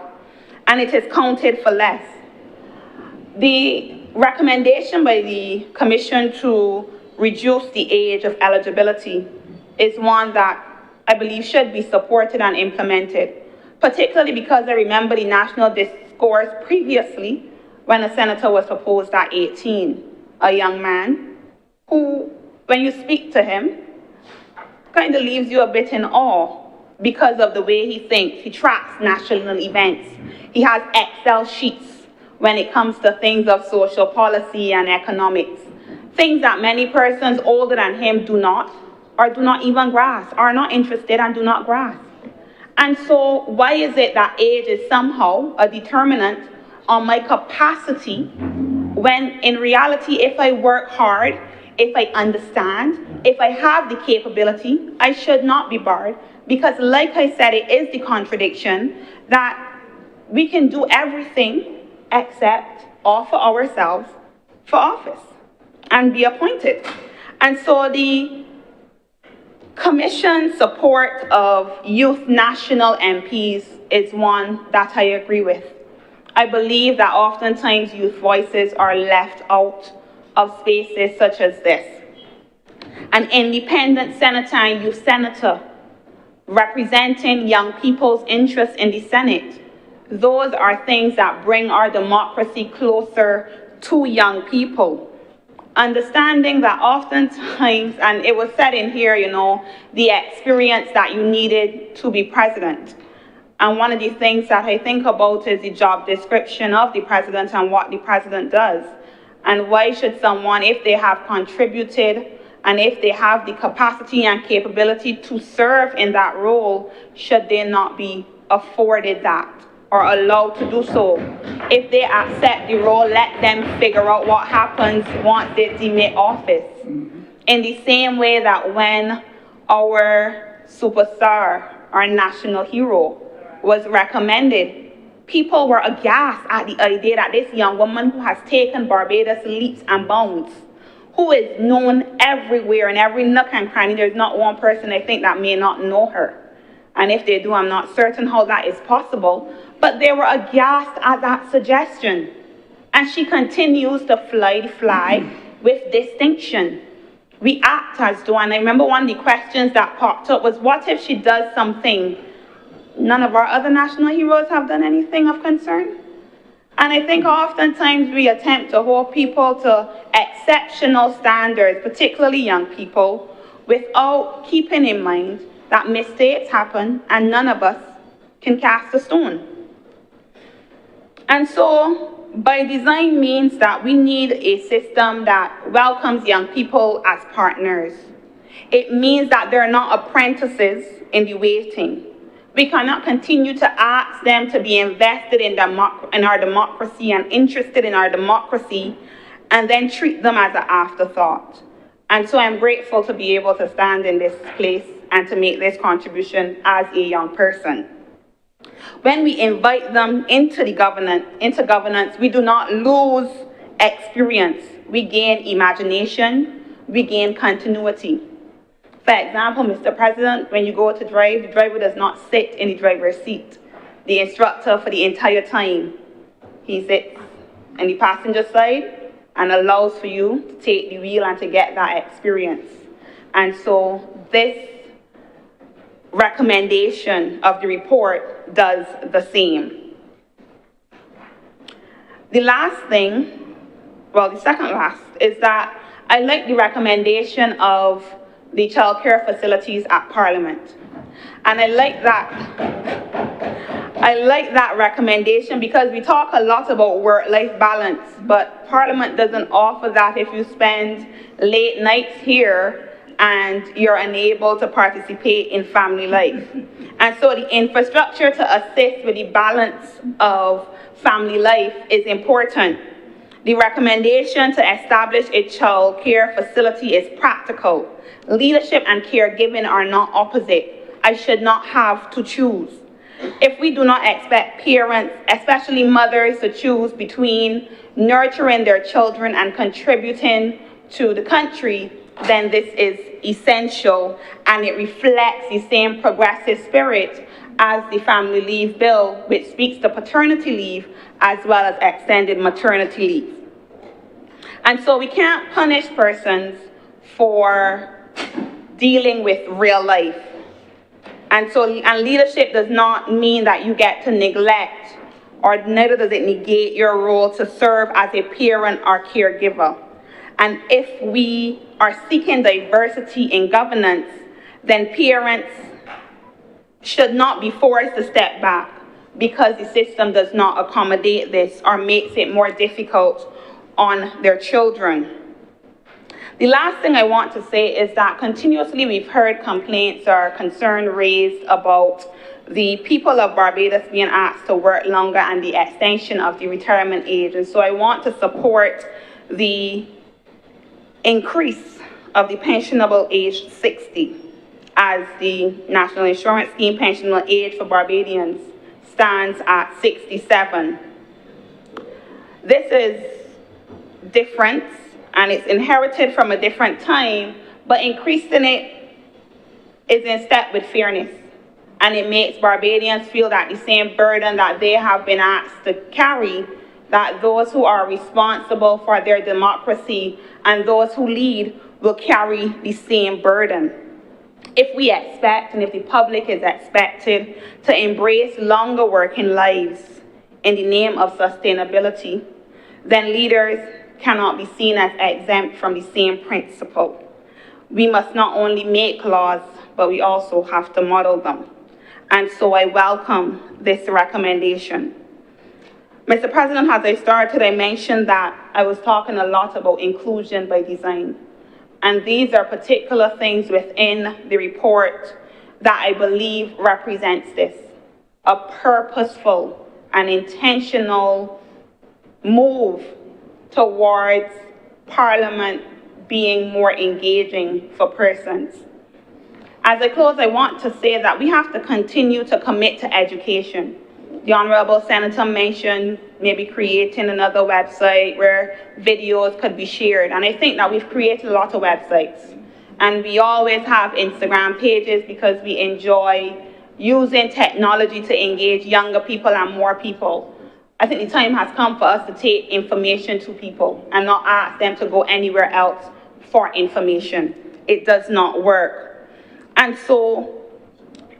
[SPEAKER 10] and it is counted for less. The recommendation by the Commission to reduce the age of eligibility is one that I believe should be supported and implemented, particularly because I remember the national discourse previously when a senator was proposed at 18, a young man who, when you speak to him, kind of leaves you a bit in awe because of the way he thinks. He tracks national events. He has Excel sheets when it comes to things of social policy and economics, things that many persons older than him do not, or do not even grasp, are not interested and do not grasp. And so why is it that age is somehow a determinant on my capacity, when in reality, if I work hard, if I understand, if I have the capability, I should not be barred? Because like I said, it is the contradiction that we can do everything except offer ourselves for office and be appointed. And so the Commission support of youth national MPs is one that I agree with. I believe that oftentimes youth voices are left out of spaces such as this. An independent senator and youth senator representing young people's interests in the Senate, those are things that bring our democracy closer to young people. Understanding that oftentimes, and it was said in here, the experience that you needed to be president. And one of the things that I think about is the job description of the president and what the president does. And why should someone, if they have contributed and if they have the capacity and capability to serve in that role, should they not be afforded that or allowed to do so? If they accept the role, let them figure out what happens once they demit office. In the same way that when our superstar, our national hero, was recommended, people were aghast at the idea that this young woman who has taken Barbados leaps and bounds, who is known everywhere in every nook and cranny, there's not one person I think that may not know her. And if they do, I'm not certain how that is possible. But they were aghast at that suggestion. And she continues to fly the flag with distinction. We act as though, and I remember one of the questions that popped up was, what if she does something? None of our other national heroes have done anything of concern. And I think oftentimes we attempt to hold people to exceptional standards, particularly young people, without keeping in mind that mistakes happen and none of us can cast a stone. And so by design means that we need a system that welcomes young people as partners. It means that they're not apprentices in the waiting. We cannot continue to ask them to be invested in our democracy and interested in our democracy and then treat them as an afterthought. And so I'm grateful to be able to stand in this place and to make this contribution as a young person. When we invite them into governance, we do not lose experience. We gain imagination, we gain continuity. For example, Mr. President, when you go to drive, the driver does not sit in the driver's seat. The instructor for the entire time, he sits in the passenger side and allows for you to take the wheel and to get that experience. And so this recommendation of the report does the same. The last thing, well, the second last, is that I like the recommendation of the child care facilities at Parliament. And I like that recommendation because we talk a lot about work-life balance, but Parliament doesn't offer that if you spend late nights here and you're unable to participate in family life. And so the infrastructure to assist with the balance of family life is important. The recommendation to establish a child care facility is practical. Leadership and caregiving are not opposite. I should not have to choose. If we do not expect parents, especially mothers, to choose between nurturing their children and contributing to the country, then this is essential and it reflects the same progressive spirit as the Family Leave Bill, which speaks to paternity leave as well as extended maternity leave. And so we can't punish persons for dealing with real life. And leadership does not mean that you get to neglect or neither does it negate your role to serve as a parent or caregiver. And if we are seeking diversity in governance, then parents should not be forced to step back because the system does not accommodate this or makes it more difficult on their children. The last thing I want to say is that continuously we've heard complaints or concern raised about the people of Barbados being asked to work longer and the extension of the retirement age. And so I want to support the increase of the pensionable age 60 as the National Insurance Scheme pensionable age for Barbadians stands at 67. This is different and it's inherited from a different time, but increasing it is in step with fairness. And it makes Barbadians feel that the same burden that they have been asked to carry, that those who are responsible for their democracy and those who lead will carry the same burden. If we expect, and if the public is expected to embrace longer working lives in the name of sustainability, then leaders cannot be seen as exempt from the same principle. We must not only make laws, but we also have to model them. And so I welcome this recommendation. Mr. President, as I started, I mentioned that I was talking a lot about inclusion by design. And these are particular things within the report that I believe represents this. A purposeful and intentional move towards Parliament being more engaging for persons. As I close, I want to say that we have to continue to commit to education. The Honourable Senator mentioned maybe creating another website where videos could be shared. And I think that we've created a lot of websites. And we always have Instagram pages because we enjoy using technology to engage younger people and more people. I think the time has come for us to take information to people and not ask them to go anywhere else for information. It does not work. And so,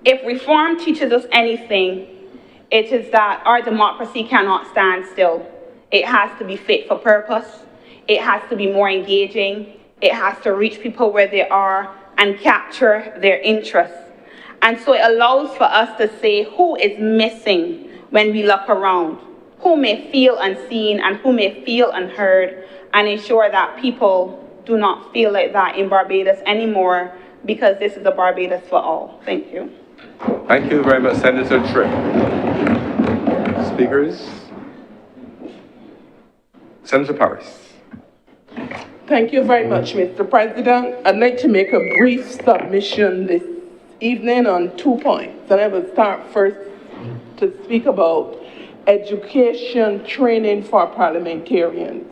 [SPEAKER 10] if reform teaches us anything, it is that our democracy cannot stand still. It has to be fit for purpose. It has to be more engaging. It has to reach people where they are and capture their interests. And so it allows for us to say who is missing when we look around, who may feel unseen and who may feel unheard, and ensure that people do not feel like that in Barbados anymore, because this is a Barbados for all. Thank you.
[SPEAKER 4] Thank you very much, Senator Tripp. Speakers. Senator Paris.
[SPEAKER 11] Thank you very much, Mr. President. I'd like to make a brief submission this evening on 2 points. And I will start first to speak about education training for parliamentarians.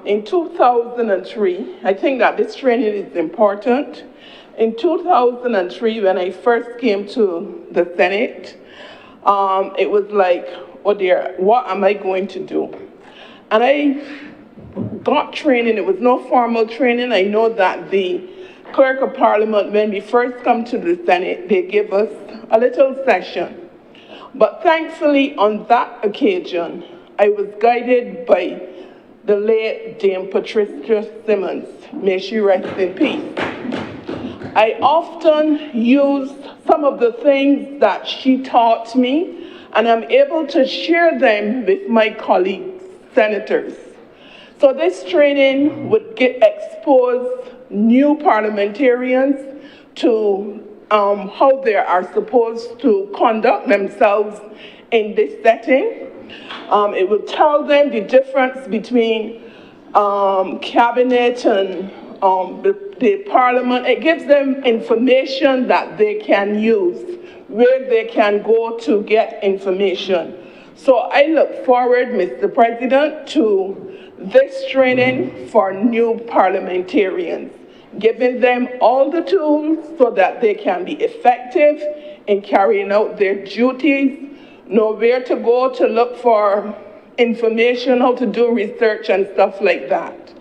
[SPEAKER 11] In 2003, I think that this training is important. In 2003, when I first came to the Senate, it was like, oh dear, what am I going to do? And I got training. It was no formal training. I know that the Clerk of Parliament, when we first come to the Senate, they give us a little session. But thankfully, on that occasion, I was guided by the late Dame Patricia Simmons. May she rest in peace. I often used some of the things that she taught me, and I'm able to share them with my colleagues, senators. So this training would expose new parliamentarians to how they are supposed to conduct themselves in this setting. It will tell them the difference between cabinet and the parliament. It gives them information that they can use, where they can go to get information. So I look forward, Mr. President, to this training for new parliamentarians, giving them all the tools so that they can be effective in carrying out their duties, know where to go to look for information, how to do research and stuff like that.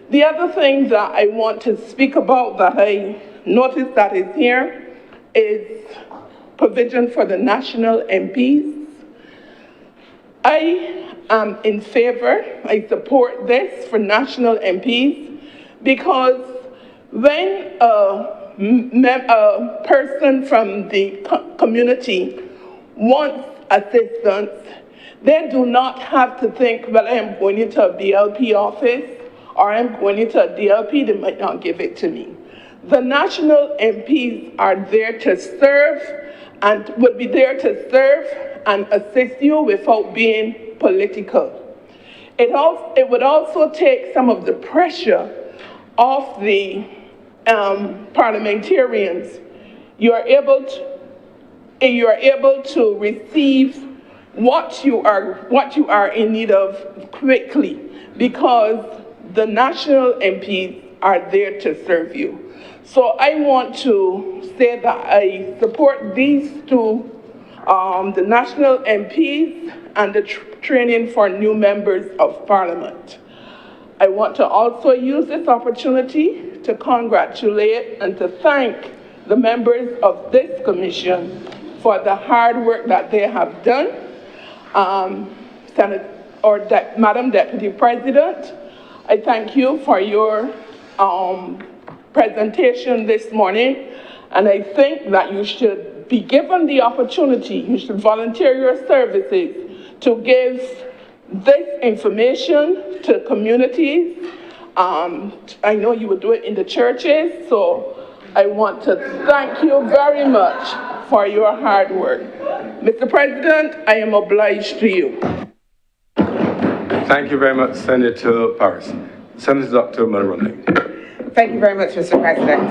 [SPEAKER 11] The other thing that I want to speak about that I noticed that is here is provision for the national MPs. I am in favor, I support this for national MPs because when a person from the community wants assistance, they do not have to think, well, I am going into a DLP office or I'm going into a DLP, they might not give it to me. The national MPs are there to serve and would be there to serve and assist you without being political. It would also take some of the pressure off the parliamentarians. You are able to receive what you are in need of quickly because the national MPs are there to serve you. So I want to say that I support these two, the national MPs and the training for new members of parliament. I want to also use this opportunity to congratulate and to thank the members of this commission for the hard work that they have done. Madam Deputy President, I thank you for your presentation this morning, and I think that you should be given the opportunity, you should volunteer your services to give this information to communities. I know you would do it in the churches, so I want to thank you very much for your hard work. Mr. President, I am obliged to you.
[SPEAKER 4] Thank you very much, Senator Paris. Senator Dr. Mulroney.
[SPEAKER 9] Thank you very much, Mr. President.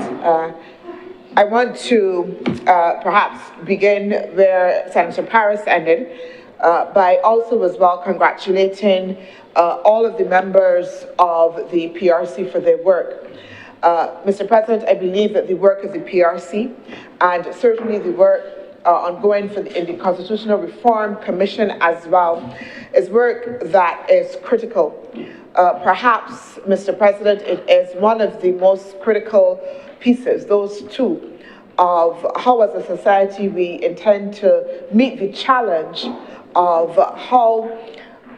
[SPEAKER 9] I want to perhaps begin where Senator Paris ended by also as well congratulating all of the members of the PRC for their work. Mr. President, I believe that the work of the PRC and certainly the work ongoing in the Constitutional Reform Commission as well is work that is critical. Perhaps, Mr. President, it is one of the most critical pieces, those two, of how as a society we intend to meet the challenge of how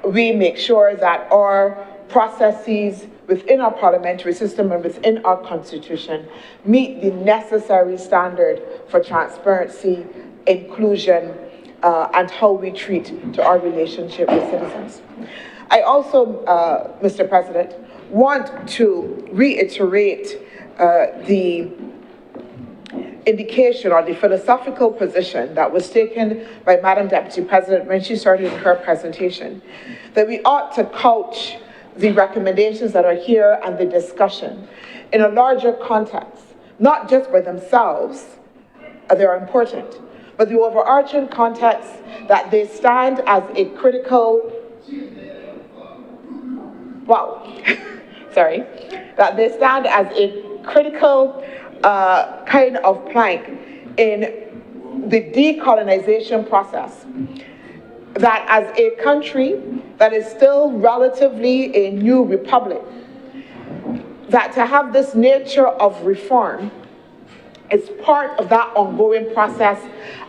[SPEAKER 9] we make sure that our processes within our parliamentary system and within our constitution meet the necessary standard for transparency, inclusion, and how we treat to our relationship with citizens. I also, Mr. President, want to reiterate the indication or the philosophical position that was taken by Madam Deputy President when she started her presentation, that we ought to couch the recommendations that are here and the discussion in a larger context, not just by themselves, they are important, but the overarching context that they stand as a critical, that they stand as a critical kind of plank in the decolonization process. That as a country that is still relatively a new republic, that to have this nature of reform is part of that ongoing process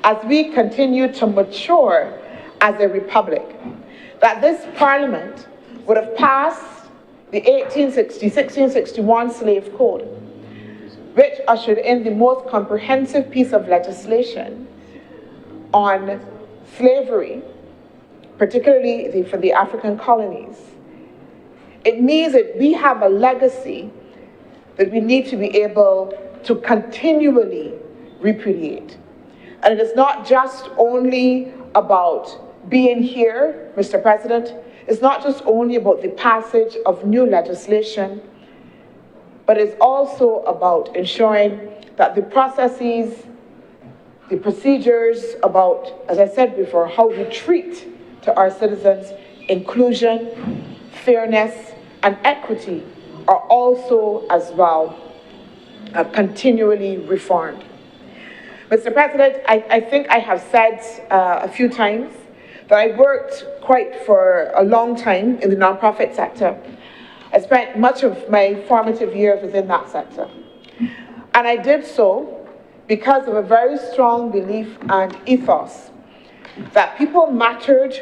[SPEAKER 9] as we continue to mature as a republic. That this parliament would have passed the 1661 Slave Code, which ushered in the most comprehensive piece of legislation on slavery, particularly for the African colonies. It means that we have a legacy that we need to be able to continually repudiate. And it is not just only about being here, Mr. President. It's not just only about the passage of new legislation, but it's also about ensuring that the processes, the procedures about, as I said before, how we treat to our citizens, inclusion, fairness, and equity are also as well continually reformed. Mr. President, I think I have said a few times that I worked for a long time in the nonprofit sector. I spent much of my formative years within that sector. And I did so because of a very strong belief and ethos that people mattered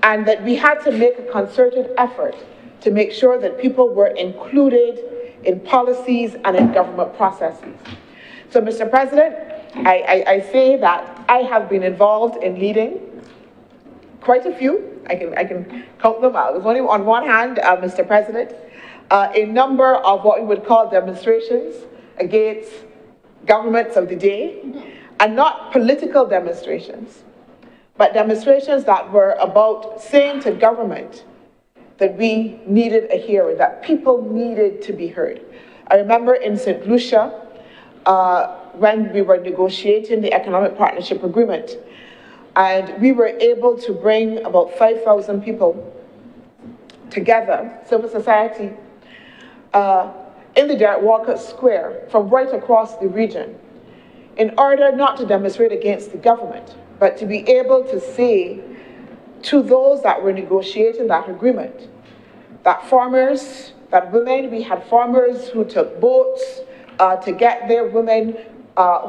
[SPEAKER 12] and that we had to make a concerted effort to make sure that people were included in policies and in government processes. So, Mr. President, I say that I have been involved in leading quite a few. I can count them out. There's only on one hand, Mr. President, a number of what we would call demonstrations against governments of the day, and not political demonstrations, but demonstrations that were about saying to government that we needed a hearing, that people needed to be heard. I remember in St. Lucia, when we were negotiating the economic partnership agreement, and we were able to bring about 5,000 people together, civil society, in the Derek Walker Square from right across the region, in order not to demonstrate against the government, but to be able to say to those that were negotiating that agreement, that farmers, that women, we had farmers who took boats to get their women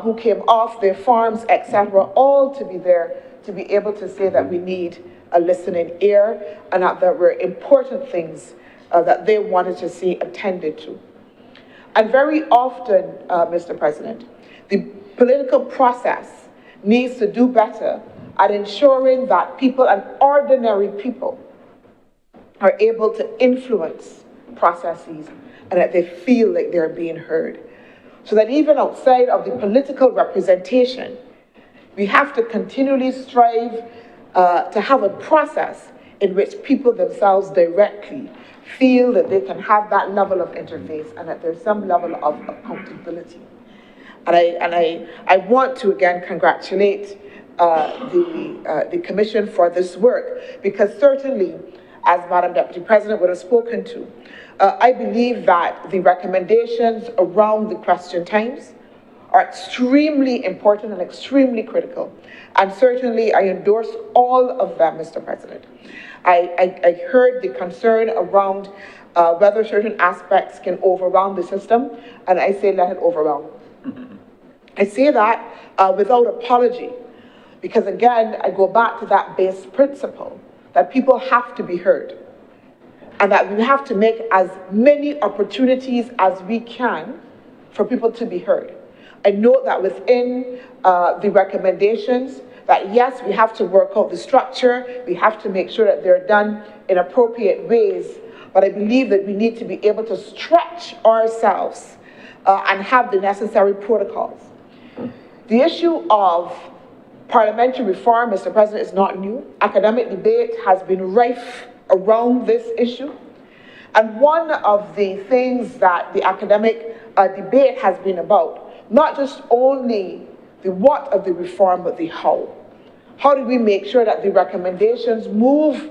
[SPEAKER 12] who came off their farms, etc., all to be there, to be able to say that we need a listening ear, and that there were important things that they wanted to see attended to. And very often, Mr. President, the political process needs to do better at ensuring that people, and ordinary people, are able to influence processes and that they feel like they're being heard. So that even outside of the political representation, we have to continually strive to have a process in which people themselves directly feel that they can have that level of interface and that there's some level of accountability. And I want to again congratulate the Commission for this work, because certainly, as Madam Deputy President would have spoken to, I believe that the recommendations around the question times are extremely important and extremely critical. And certainly I endorse all of them, Mr. President. I heard the concern around whether certain aspects can overwhelm the system, and I say let it overwhelm. I say that without apology, because again, I go back to that base principle that people have to be heard, and that we have to make as many opportunities as we can for people to be heard. I note that within the recommendations, that yes, we have to work out the structure, we have to make sure that they're done in appropriate ways, but I believe that we need to be able to stretch ourselves and have the necessary protocols. The issue of parliamentary reform, Mr. President, is not new. Academic debate has been rife around this issue. And one of the things that the academic debate has been about, not just only the what of the reform, but the how. How do we make sure that the recommendations move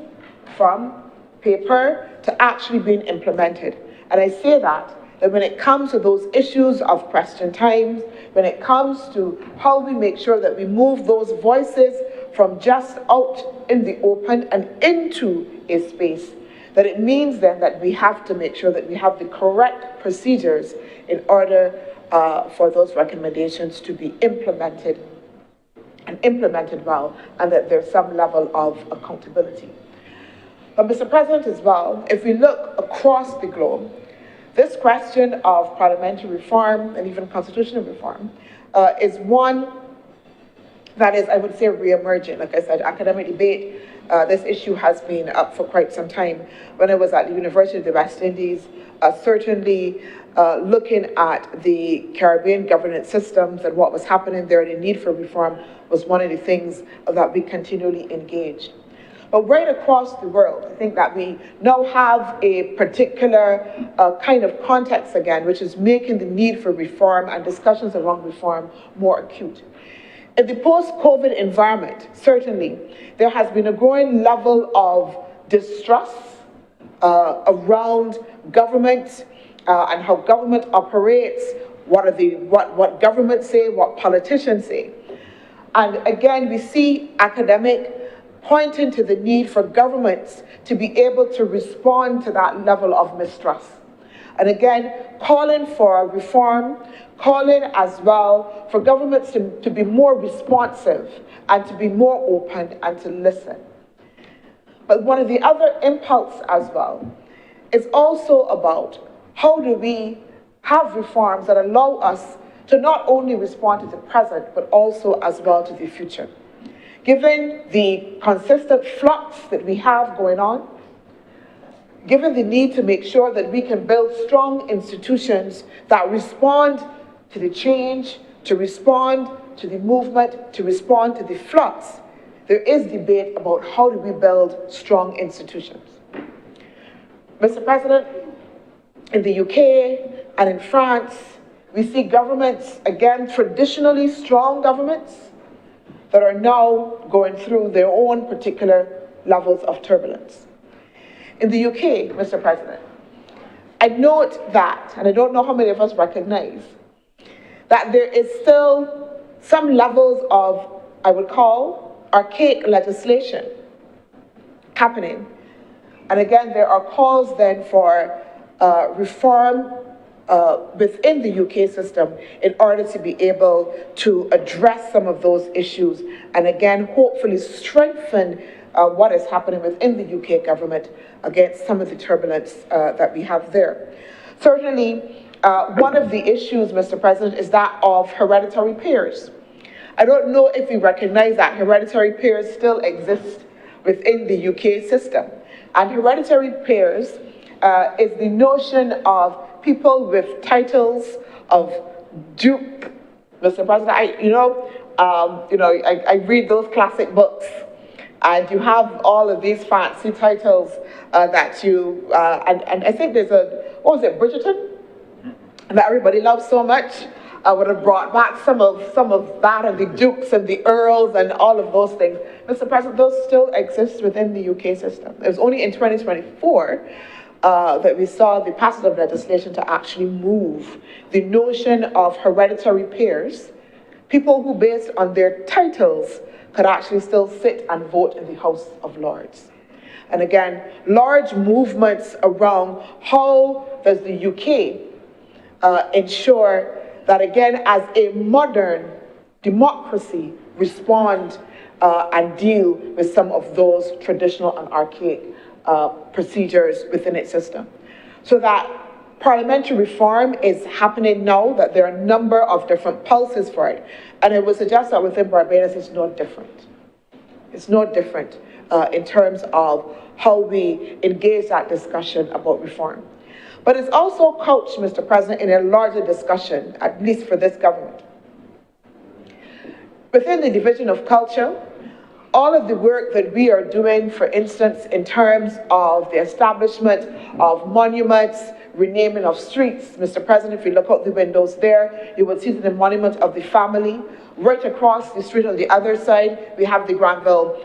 [SPEAKER 12] from paper to actually being implemented? And I say that when it comes to those issues of question times, when it comes to how we make sure that we move those voices from just out in the open and into a space, that it means then that we have to make sure that we have the correct procedures in order for those recommendations to be implemented and implemented well, and that there's some level of accountability. But Mr. President, as well, if we look across the globe, this question of parliamentary reform and even constitutional reform is one that is, I would say, re-emerging. Like I said, academic debate, this issue has been up for quite some time. When I was at the University of the West Indies, certainly looking at the Caribbean governance systems and what was happening there, the need for reform was one of the things that we continually engaged. But right across the world, I think that we now have a particular kind of context again, which is making the need for reform and discussions around reform more acute. In the post-COVID environment, certainly, there has been a growing level of distrust around government and how government operates, what governments say, what politicians say. And again, we see academic pointing to the need for governments to be able to respond to that level of mistrust. And again, calling for reform, calling as well for governments to be more responsive and to be more open and to listen. But one of the other impulse as well is also about how do we have reforms that allow us to not only respond to the present, but also as well to the future. Given the consistent flux that we have going on, given the need to make sure that we can build strong institutions that respond to the change, to respond to the movement, to respond to the flux, there is debate about how do we build strong institutions. Mr. President, in the UK and in France, we see governments, again, traditionally strong governments, that are now going through their own particular levels of turbulence. In the UK, Mr. President, I note that, and I don't know how many of us recognize, that there is still some levels of, I would call, archaic legislation happening. And again, there are calls then for reform within the UK system in order to be able to address some of those issues and again, hopefully strengthen what is happening within the UK government against some of the turbulence that we have there. Certainly, one of the issues, Mr. President, is that of hereditary peers. I don't know if you recognize that hereditary peers still exist within the UK system. And hereditary peers is the notion of people with titles of duke. Mr. President, I read those classic books, and you have all of these fancy titles that you, and I think there's what was it, Bridgerton? That everybody loves so much. I would have brought back some of that, and the dukes and the earls and all of those things. Mr. President, those still exist within the UK system. It was only in 2024 that we saw the passage of legislation to actually move the notion of hereditary peers, people who based on their titles could actually still sit and vote in the House of Lords. And again, large movements around how does the UK ensure that again, as a modern democracy, respond and deal with some of those traditional and archaic procedures within its system. So that parliamentary reform is happening now, that there are a number of different pulses for it. And I would suggest that within Barbados, it's no different. It's no different in terms of how we engage that discussion about reform. But it's also couched, Mr. President, in a larger discussion, at least for this government. Within the division of culture, all of the work that we are doing, for instance, in terms of the establishment of monuments, renaming of streets, Mr. President, if you look out the windows there, you will see the monument of the family. Right across the street on the other side, we have the Granville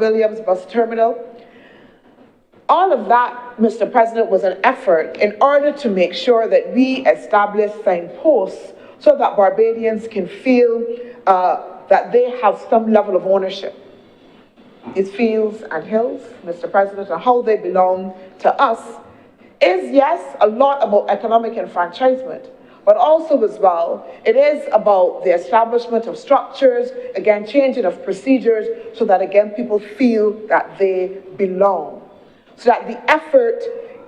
[SPEAKER 12] Williams bus terminal. All of that, Mr. President, was an effort in order to make sure that we establish signposts so that Barbadians can feel that they have some level of ownership. These fields and hills, Mr. President, and how they belong to us is, yes, a lot about economic enfranchisement, but also as well, it is about the establishment of structures, again, changing of procedures, so that again, people feel that they belong. So that the effort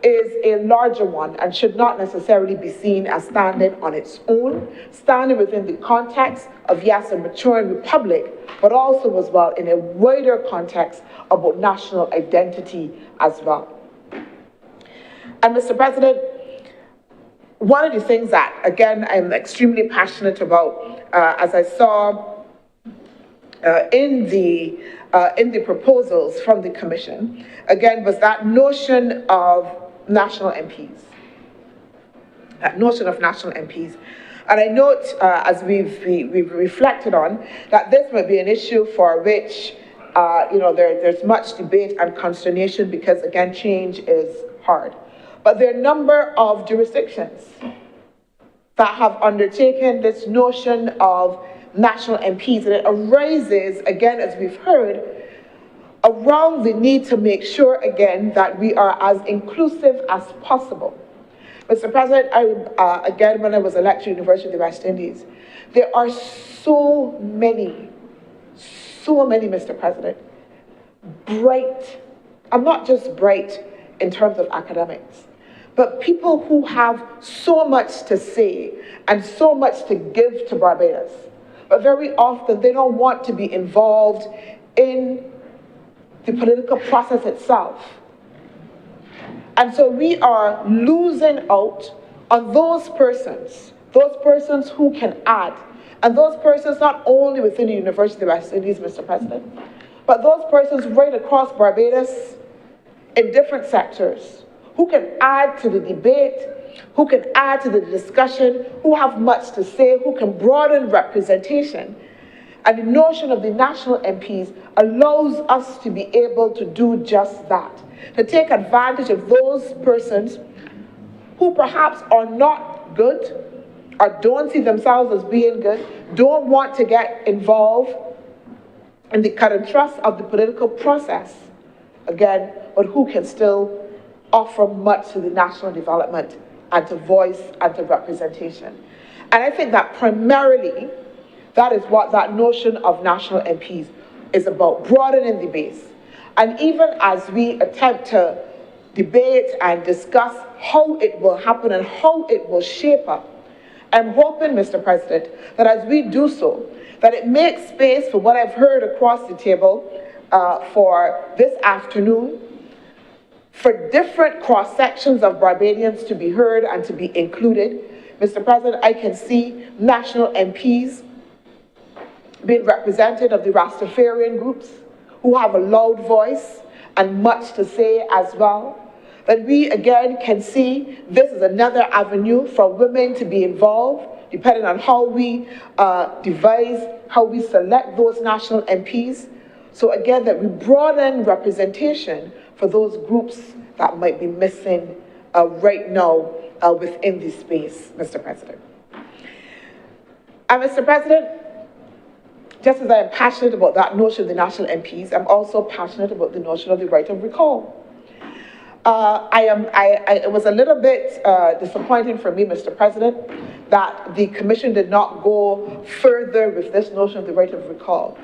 [SPEAKER 12] is a larger one and should not necessarily be seen as standing on its own, standing within the context of, yes, a maturing republic, but also as well in a wider context about national identity as well. And Mr. President, one of the things that, again, I'm extremely passionate about, as I saw in the proposals from the Commission, again, was that notion of national MPs. That notion of national MPs. And I note, as we've reflected on, that this might be an issue for which, there's much debate and consternation because, again, change is hard. But there are a number of jurisdictions that have undertaken this notion of national MPs, and it arises, again, as we've heard, around the need to make sure, again, that we are as inclusive as possible. Mr. President, again, when I was elected to the University of the West Indies, there are so many, Mr. President, bright, and not just bright in terms of academics, but people who have so much to say and so much to give to Barbados. But very often they don't want to be involved in the political process itself. And so we are losing out on those persons who can add, and those persons not only within the University of the West Indies, Mr. President, but those persons right across Barbados in different sectors, who can add to the debate, who can add to the discussion, who have much to say, who can broaden representation. And the notion of the national MPs allows us to be able to do just that, to take advantage of those persons who perhaps are not good, or don't see themselves as being good, don't want to get involved in the current thrust of the political process, again, but who can still offer much to the national development and to voice and to representation. And I think that primarily, that is what that notion of national MPs is about, broadening the base. And even as we attempt to debate and discuss how it will happen and how it will shape up, I'm hoping, Mr. President, that as we do so, that it makes space for what I've heard across the table for this afternoon, for different cross-sections of Barbadians to be heard and to be included. Mr. President, I can see national MPs being represented of the Rastafarian groups who have a loud voice and much to say as well. That we again can see this is another avenue for women to be involved, depending on how we devise, how we select those national MPs. So again, that we broaden representation for those groups that might be missing right now within this space, Mr. President. And Mr. President, just as I am passionate about that notion of the national MPs, I'm also passionate about the notion of the right of recall. It was a little bit disappointing for me, Mr. President, that the Commission did not go further with this notion of the right of recall.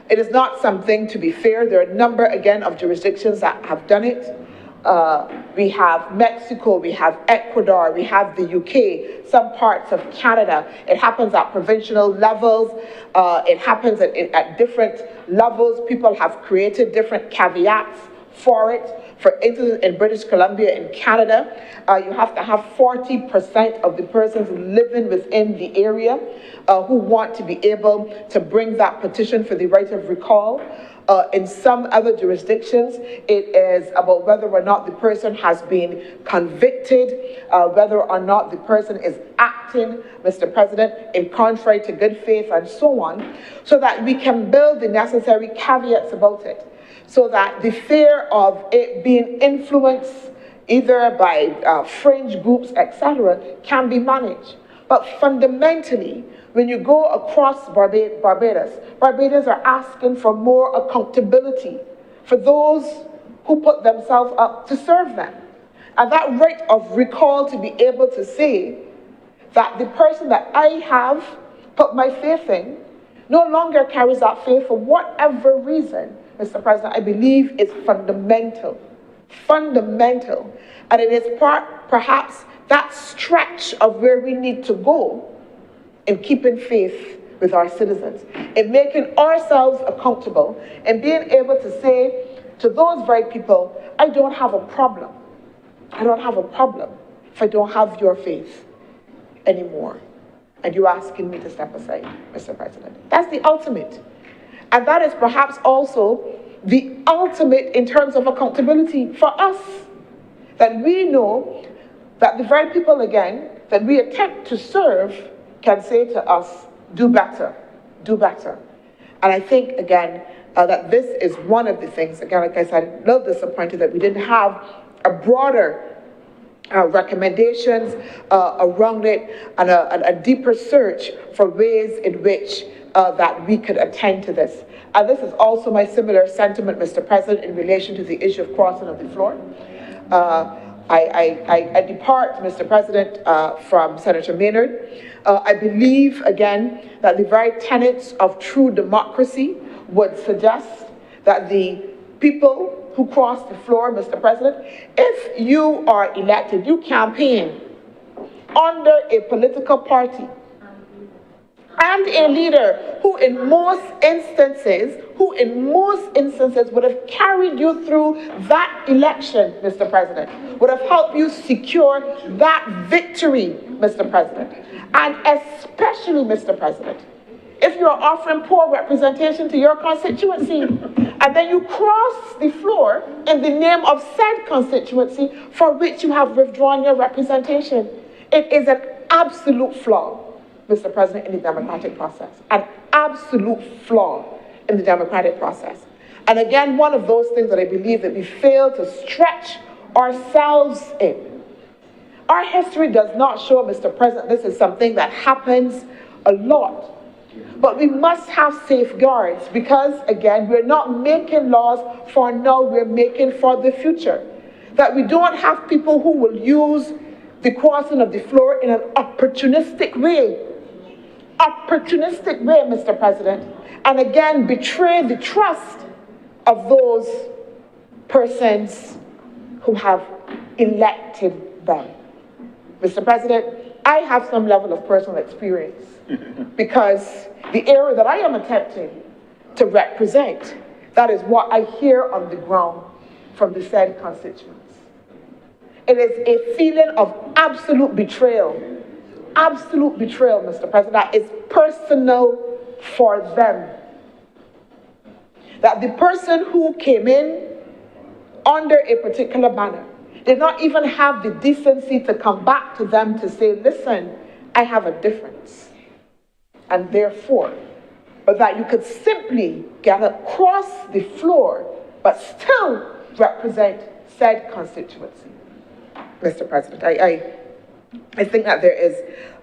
[SPEAKER 12] It is not something, to be fair, there are a number, again, of jurisdictions that have done it. We have Mexico, we have Ecuador, we have the UK, some parts of Canada. It happens at provincial levels. It happens at different levels. People have created different caveats for it. For instance, in British Columbia, in Canada, you have to have 40% of the persons living within the area who want to be able to bring that petition for the right of recall. In some other jurisdictions, it is about whether or not the person has been convicted, whether or not the person is acting, Mr. President, in contrary to good faith and so on, so that we can build the necessary caveats about it, so that the fear of it being influenced either by fringe groups, etc., can be managed. But fundamentally, when you go across Barbados, Barbadians are asking for more accountability for those who put themselves up to serve them. And that right of recall to be able to say that the person that I have put my faith in no longer carries that faith for whatever reason, Mr. President, I believe is fundamental. Fundamental. And it is perhaps that stretch of where we need to go in keeping faith with our citizens, in making ourselves accountable, and being able to say to those very people, I don't have a problem. I don't have a problem if I don't have your faith anymore. And you're asking me to step aside, Mr. President. That's the ultimate. And that is perhaps also the ultimate in terms of accountability for us. That we know that the very people, again, that we attempt to serve can say to us, do better, do better. And I think, again, that this is one of the things, again, like I said, a little disappointed that we didn't have a broader recommendations around it and a deeper search for ways in which that we could attend to this. And this is also my similar sentiment, Mr. President, in relation to the issue of crossing of the floor. I depart, Mr. President, from Senator Maynard. I believe, again, that the very tenets of true democracy would suggest that the people who cross the floor, Mr. President, if you are elected, you campaign under a political party and a leader who in most instances would have carried you through that election, Mr. President, would have helped you secure that victory, Mr. President. And especially, Mr. President, if you're offering poor representation to your constituency, and then you cross the floor in the name of said constituency for which you have withdrawn your representation. It is an absolute flaw, Mr. President, in the democratic process. An absolute flaw in the democratic process. And again, one of those things that I believe that we fail to stretch ourselves in. Our history does not show, Mr. President, this is something that happens a lot. But we must have safeguards because, again, we're not making laws for now, we're making for the future. That we don't have people who will use the crossing of the floor in an opportunistic way. Opportunistic way, Mr. President. And again, betray the trust of those persons who have elected them. Mr. President, I have some level of personal experience because the area that I am attempting to represent, that is what I hear on the ground from the said constituents. It is a feeling of absolute betrayal, Mr. President, that is personal for them. That the person who came in under a particular banner did not even have the decency to come back to them to say, listen, I have a difference. And therefore, but that you could simply get across the floor, but still represent said constituency. Mr. President, I think that there is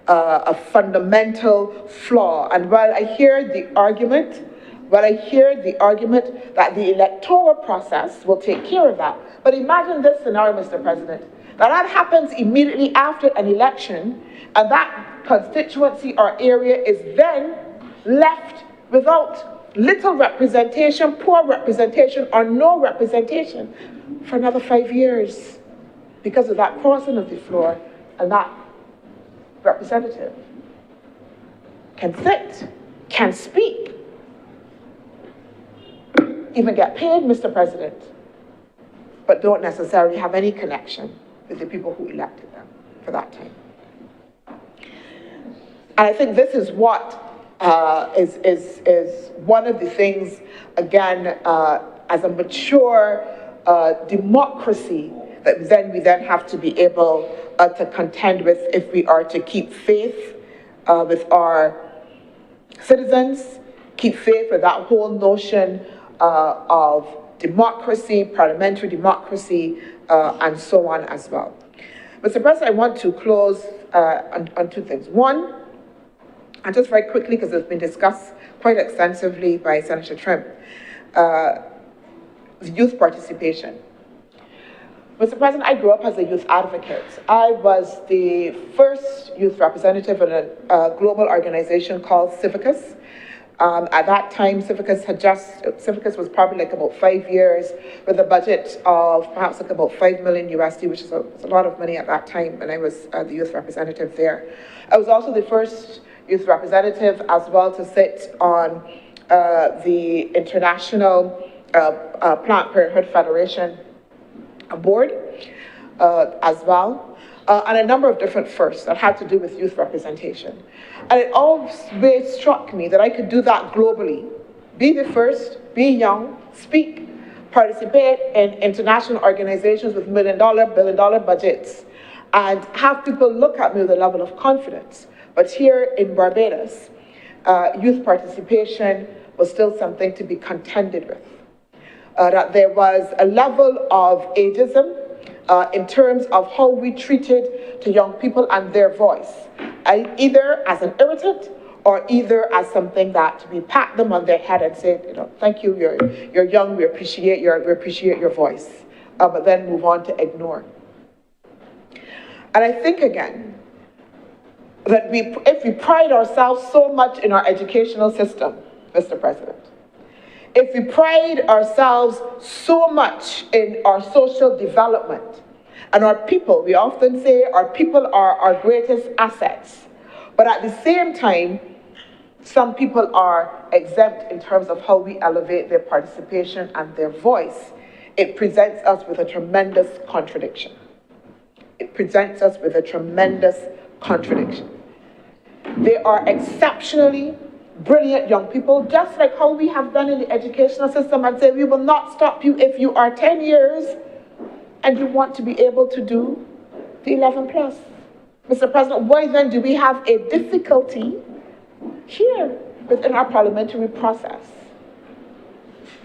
[SPEAKER 12] a fundamental flaw. And while I hear the argument that the electoral process will take care of that, but imagine this scenario, Mr. President, that happens immediately after an election, and that constituency or area is then left without little representation, poor representation, or no representation for another 5 years because of that crossing of the floor, and that representative can sit, can speak, even get paid, Mr. President, but don't necessarily have any connection with the people who elected them for that time. And I think this is what is one of the things, again, as a mature democracy that we then have to be able to contend with if we are to keep faith with our citizens, keep faith with that whole notion of democracy, parliamentary democracy, and so on as well. Mr. President, I want to close on two things. One, and just very quickly, because it's been discussed quite extensively by Senator Trim, youth participation. Mr. President, I grew up as a youth advocate. I was the first youth representative in a global organization called Civicus. At that time, Civicus was probably like about 5 years with a budget of perhaps like about $5 million USD, which is a lot of money at that time when I was the youth representative there. I was also the first youth representative as well to sit on the International Planned Parenthood Federation board as well, and a number of different firsts that had to do with youth representation. And it always struck me that I could do that globally. Be the first, be young, speak, participate in international organizations with $1 billion budgets, and have people look at me with a level of confidence. But here in Barbados, youth participation was still something to be contended with. That there was a level of ageism in terms of how we treated to young people and their voice, either as an irritant or either as something that we pat them on their head and say, thank you, you're young, we appreciate your voice, but then move on to ignore. And I think again, that if we pride ourselves so much in our educational system, Mr. President, if we pride ourselves so much in our social development and our people, we often say our people are our greatest assets, but at the same time, some people are exempt in terms of how we elevate their participation and their voice. It presents us with a tremendous contradiction. It presents us with a tremendous contradiction. They are exceptionally brilliant young people, just like how we have done in the educational system, and say we will not stop you if you are 10 years and you want to be able to do the 11 plus. Mr. President, why then do we have a difficulty here within our parliamentary process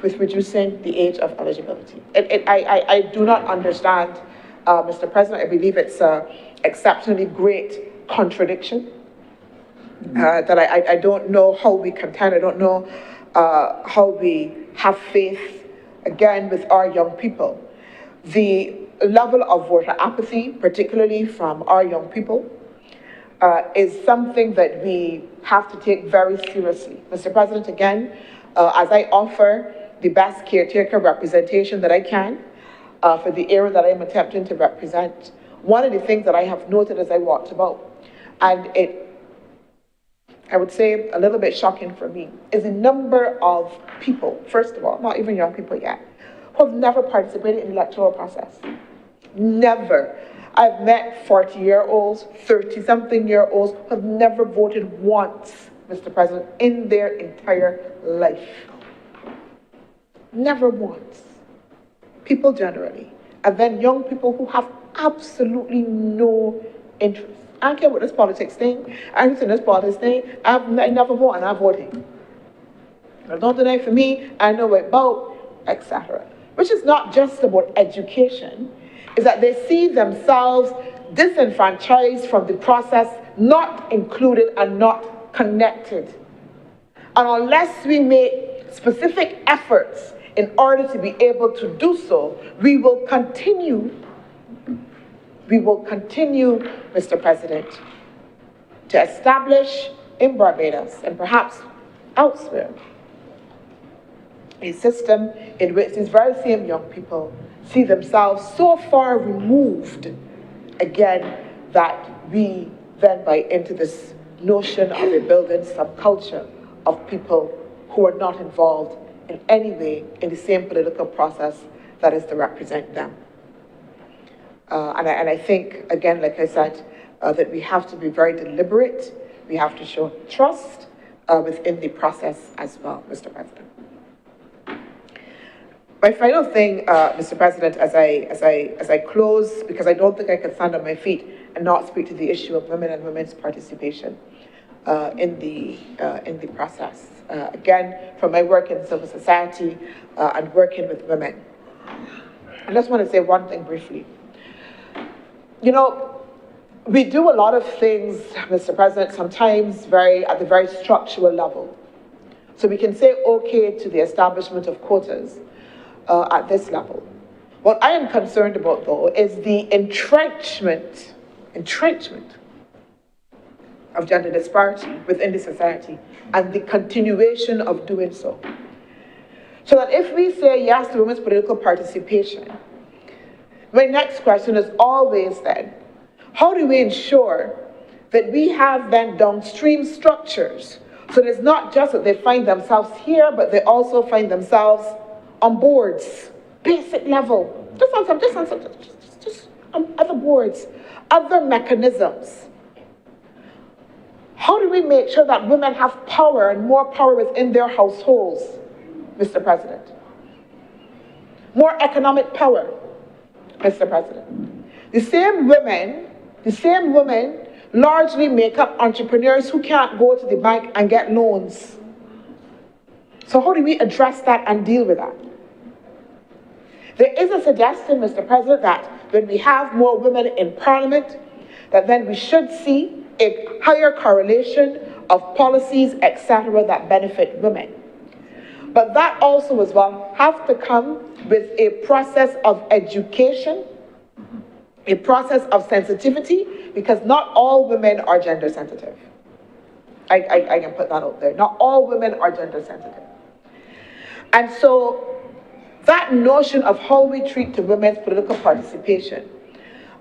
[SPEAKER 12] with reducing the age of eligibility? I do not understand, Mr. President. I believe it's an exceptionally great contradiction that I don't know how we contend. I don't know how we have faith, again, with our young people. The level of voter apathy, particularly from our young people, is something that we have to take very seriously. Mr. President, again, as I offer the best caretaker representation that I can for the area that I'm attempting to represent, one of the things that I have noted as I walked about, and I would say a little bit shocking for me, is the number of people, first of all, not even young people yet, who have never participated in the electoral process. Never. I've met 40-year-olds, 30-something-year-olds who have never voted once, Mr. President, in their entire life. Never once. People generally. And then young people who have absolutely no interest. I don't care what this politics thing. I understand this politics thing. I never vote and I'm voting. Don't deny for me, I know what about, etc. Which is not just about education, is that they see themselves disenfranchised from the process, not included and not connected. And unless we make specific efforts in order to be able to do so, we will continue, Mr. President, to establish in Barbados and perhaps elsewhere a system in which these very same young people see themselves so far removed, again, that we then buy into this notion of a building subculture of people who are not involved in any way in the same political process that is to represent them. And I think, again, like I said, that we have to be very deliberate. We have to show trust within the process as well, Mr. President. My final thing, Mr. President, as I close, because I don't think I can stand on my feet and not speak to the issue of women and women's participation in the process. Again, from my work in civil society and working with women. I just want to say one thing briefly. You know, we do a lot of things, Mr. President, sometimes at the very structural level. So we can say okay to the establishment of quotas at this level. What I am concerned about, though, is the entrenchment of gender disparity within the society and the continuation of doing so. So that if we say yes to women's political participation, my next question is always then, how do we ensure that we have then downstream structures so that it's not just that they find themselves here, but they also find themselves on boards, basic level, just on other boards, other mechanisms. How do we make sure that women have power and more power within their households, Mr. President? More economic power, Mr. President. The same women largely make up entrepreneurs who can't go to the bank and get loans. So how do we address that and deal with that? There is a suggestion, Mr. President, that when we have more women in Parliament, that then we should see a higher correlation of policies, etc., that benefit women. But that also as well has to come with a process of education, a process of sensitivity, because not all women are gender sensitive. I can put that out there. Not all women are gender sensitive. And so that notion of how we treat to women's political participation,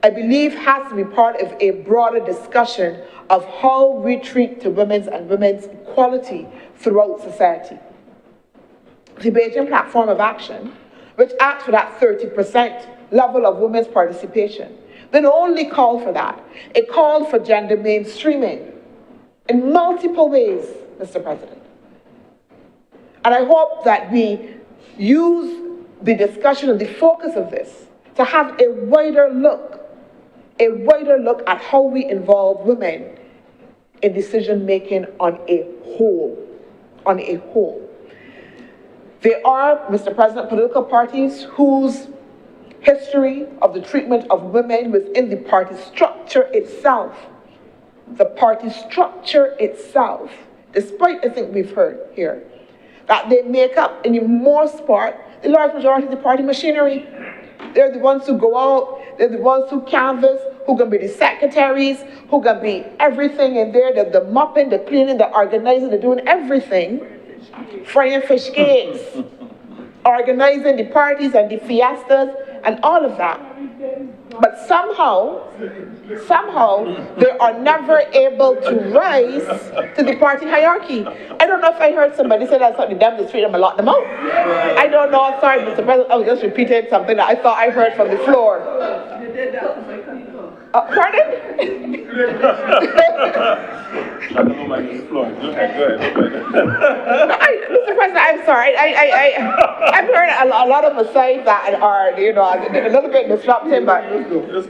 [SPEAKER 12] I believe, has to be part of a broader discussion of how we treat to women's and women's equality throughout society. The Beijing Platform of Action, which asks for that 30% level of women's participation, didn't only call for that. It called for gender mainstreaming in multiple ways, Mr. President. And I hope that we use the discussion and the focus of this to have a wider look at how we involve women in decision-making on a whole. There are, Mr. President, political parties whose history of the treatment of women within the party structure itself, despite I think we've heard here, that they make up, in the most part, the large majority of the party machinery. They're the ones who go out, they're the ones who canvass, who can be the secretaries, who can be everything in there, the mopping, the cleaning, the organizing, the doing everything, frying fish cakes, organizing the parties and the fiestas and all of that. But somehow, they are never able to rise to the party hierarchy. I don't know if I heard somebody say that something them to treat them and lock them out. I don't know, sorry, Mr. President, I was just repeating something that I thought I heard from the floor. Pardon? Mr. President, I'm sorry. I've heard a lot of asides that are, a little bit disruptive, but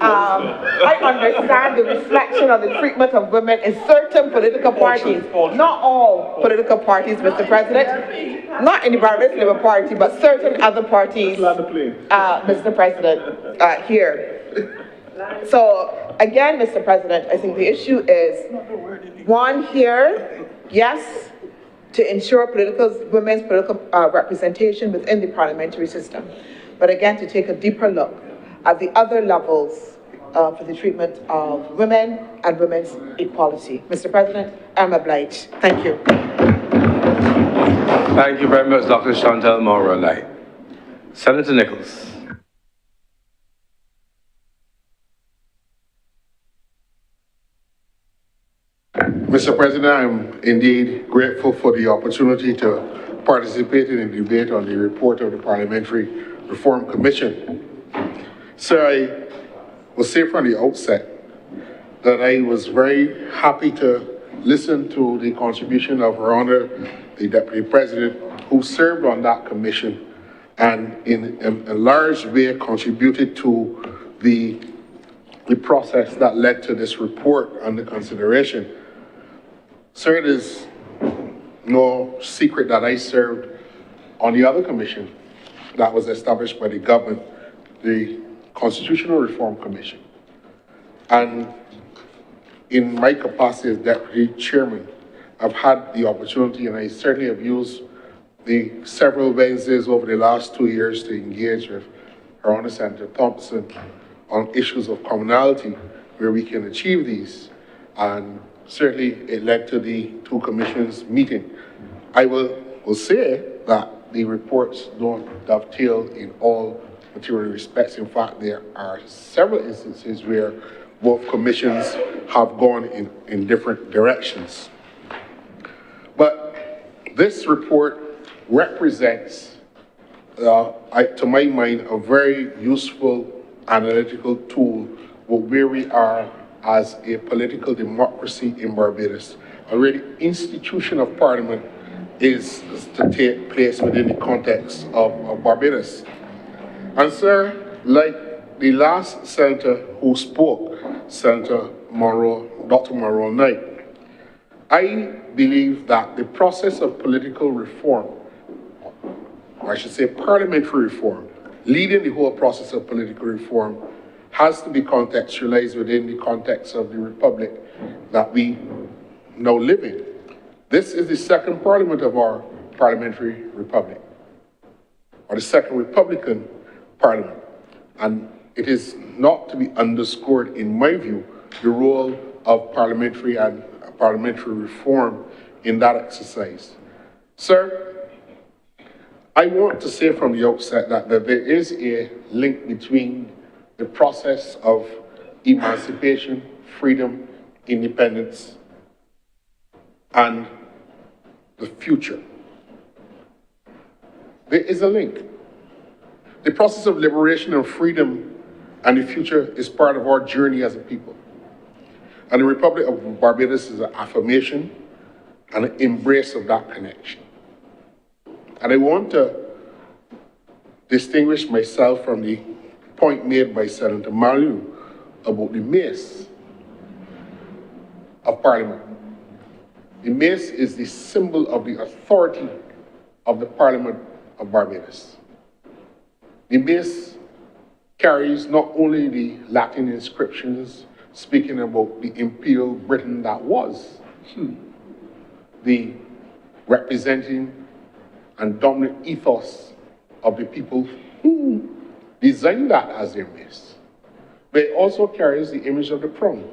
[SPEAKER 12] I understand the reflection of the treatment of women in certain political parties. Not all political parties, Mr. President. Not in the Barbados Labour Party, but certain other parties, Mr. President, here. So, again, Mr. President, I think the issue is, one here, yes, to ensure women's political representation within the parliamentary system, but again, to take a deeper look at the other levels for the treatment of women and women's equality. Mr. President, I'm obliged. Thank you.
[SPEAKER 4] Thank you very much, Dr. Chantal Morrow-Knight. Senator Nichols.
[SPEAKER 13] Mr. President, I'm indeed grateful for the opportunity to participate in the debate on the report of the Parliamentary Reform Commission. Sir, I will say from the outset that I was very happy to listen to the contribution of Her Honor, the Deputy President, who served on that commission and in a large way contributed to the process that led to this report under consideration. Sir, it is no secret that I served on the other commission that was established by the government, the Constitutional Reform Commission. And in my capacity as Deputy Chairman, I've had the opportunity, and I certainly have used the several Wednesdays over the last 2 years to engage with Her Honor Senator Thompson on issues of commonality where we can achieve these. And certainly it led to the two commissions meeting. I will say that the reports don't dovetail in all material respects. In fact, there are several instances where both commissions have gone in different directions. But this report represents, to my mind, a very useful analytical tool where we are as a political democracy in Barbados. Already, institution of parliament is to take place within the context of Barbados. And sir, like the last senator who spoke, Senator Dr. Morrow-Knight, I believe that the process of political reform, or I should say parliamentary reform, leading the whole process of political reform, has to be contextualized within the context of the republic that we now live in. This is the second parliament of our parliamentary republic, or the second Republican parliament. And it is not to be underscored, in my view, the role of parliamentary and parliamentary reform in that exercise. Sir, I want to say from the outset that there is a link between the process of emancipation, freedom, independence, and the future. There is a link. The process of liberation and freedom and the future is part of our journey as a people. And the Republic of Barbados is an affirmation and an embrace of that connection. And I want to distinguish myself from the point made by Senator Malu about the mace of Parliament. The mace is the symbol of the authority of the Parliament of Barbados. The mace carries not only the Latin inscriptions speaking about the imperial Britain that was, the representing and dominant ethos of the people who designed that as their mace. But it also carries the image of the crown.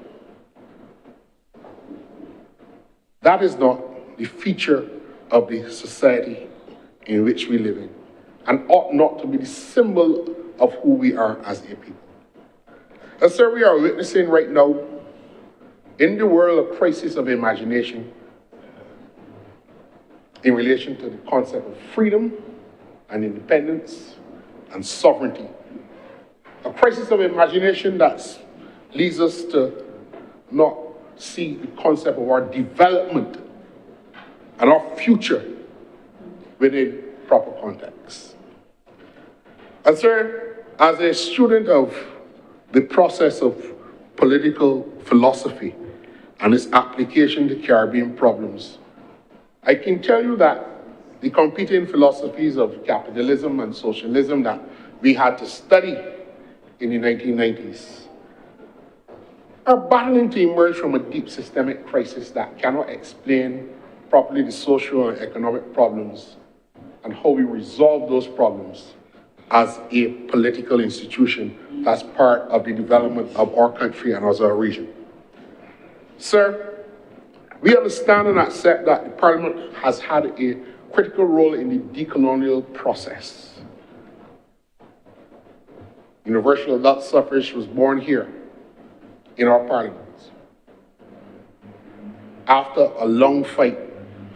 [SPEAKER 13] That is not the feature of the society in which we live in, and ought not to be the symbol of who we are as a people. And sir, we are witnessing right now, in the world, a crisis of imagination in relation to the concept of freedom and independence and sovereignty. A crisis of imagination that leads us to not see the concept of our development and our future within proper context. And sir, as a student of the process of political philosophy and its application to Caribbean problems, I can tell you that the competing philosophies of capitalism and socialism that we had to study in the 1990s are battling to emerge from a deep systemic crisis that cannot explain properly the social and economic problems and how we resolve those problems as a political institution that's part of the development of our country and as our region. Sir, we understand and accept that the Parliament has had a critical role in the decolonial process. Universal adult suffrage was born here in our Parliament after a long fight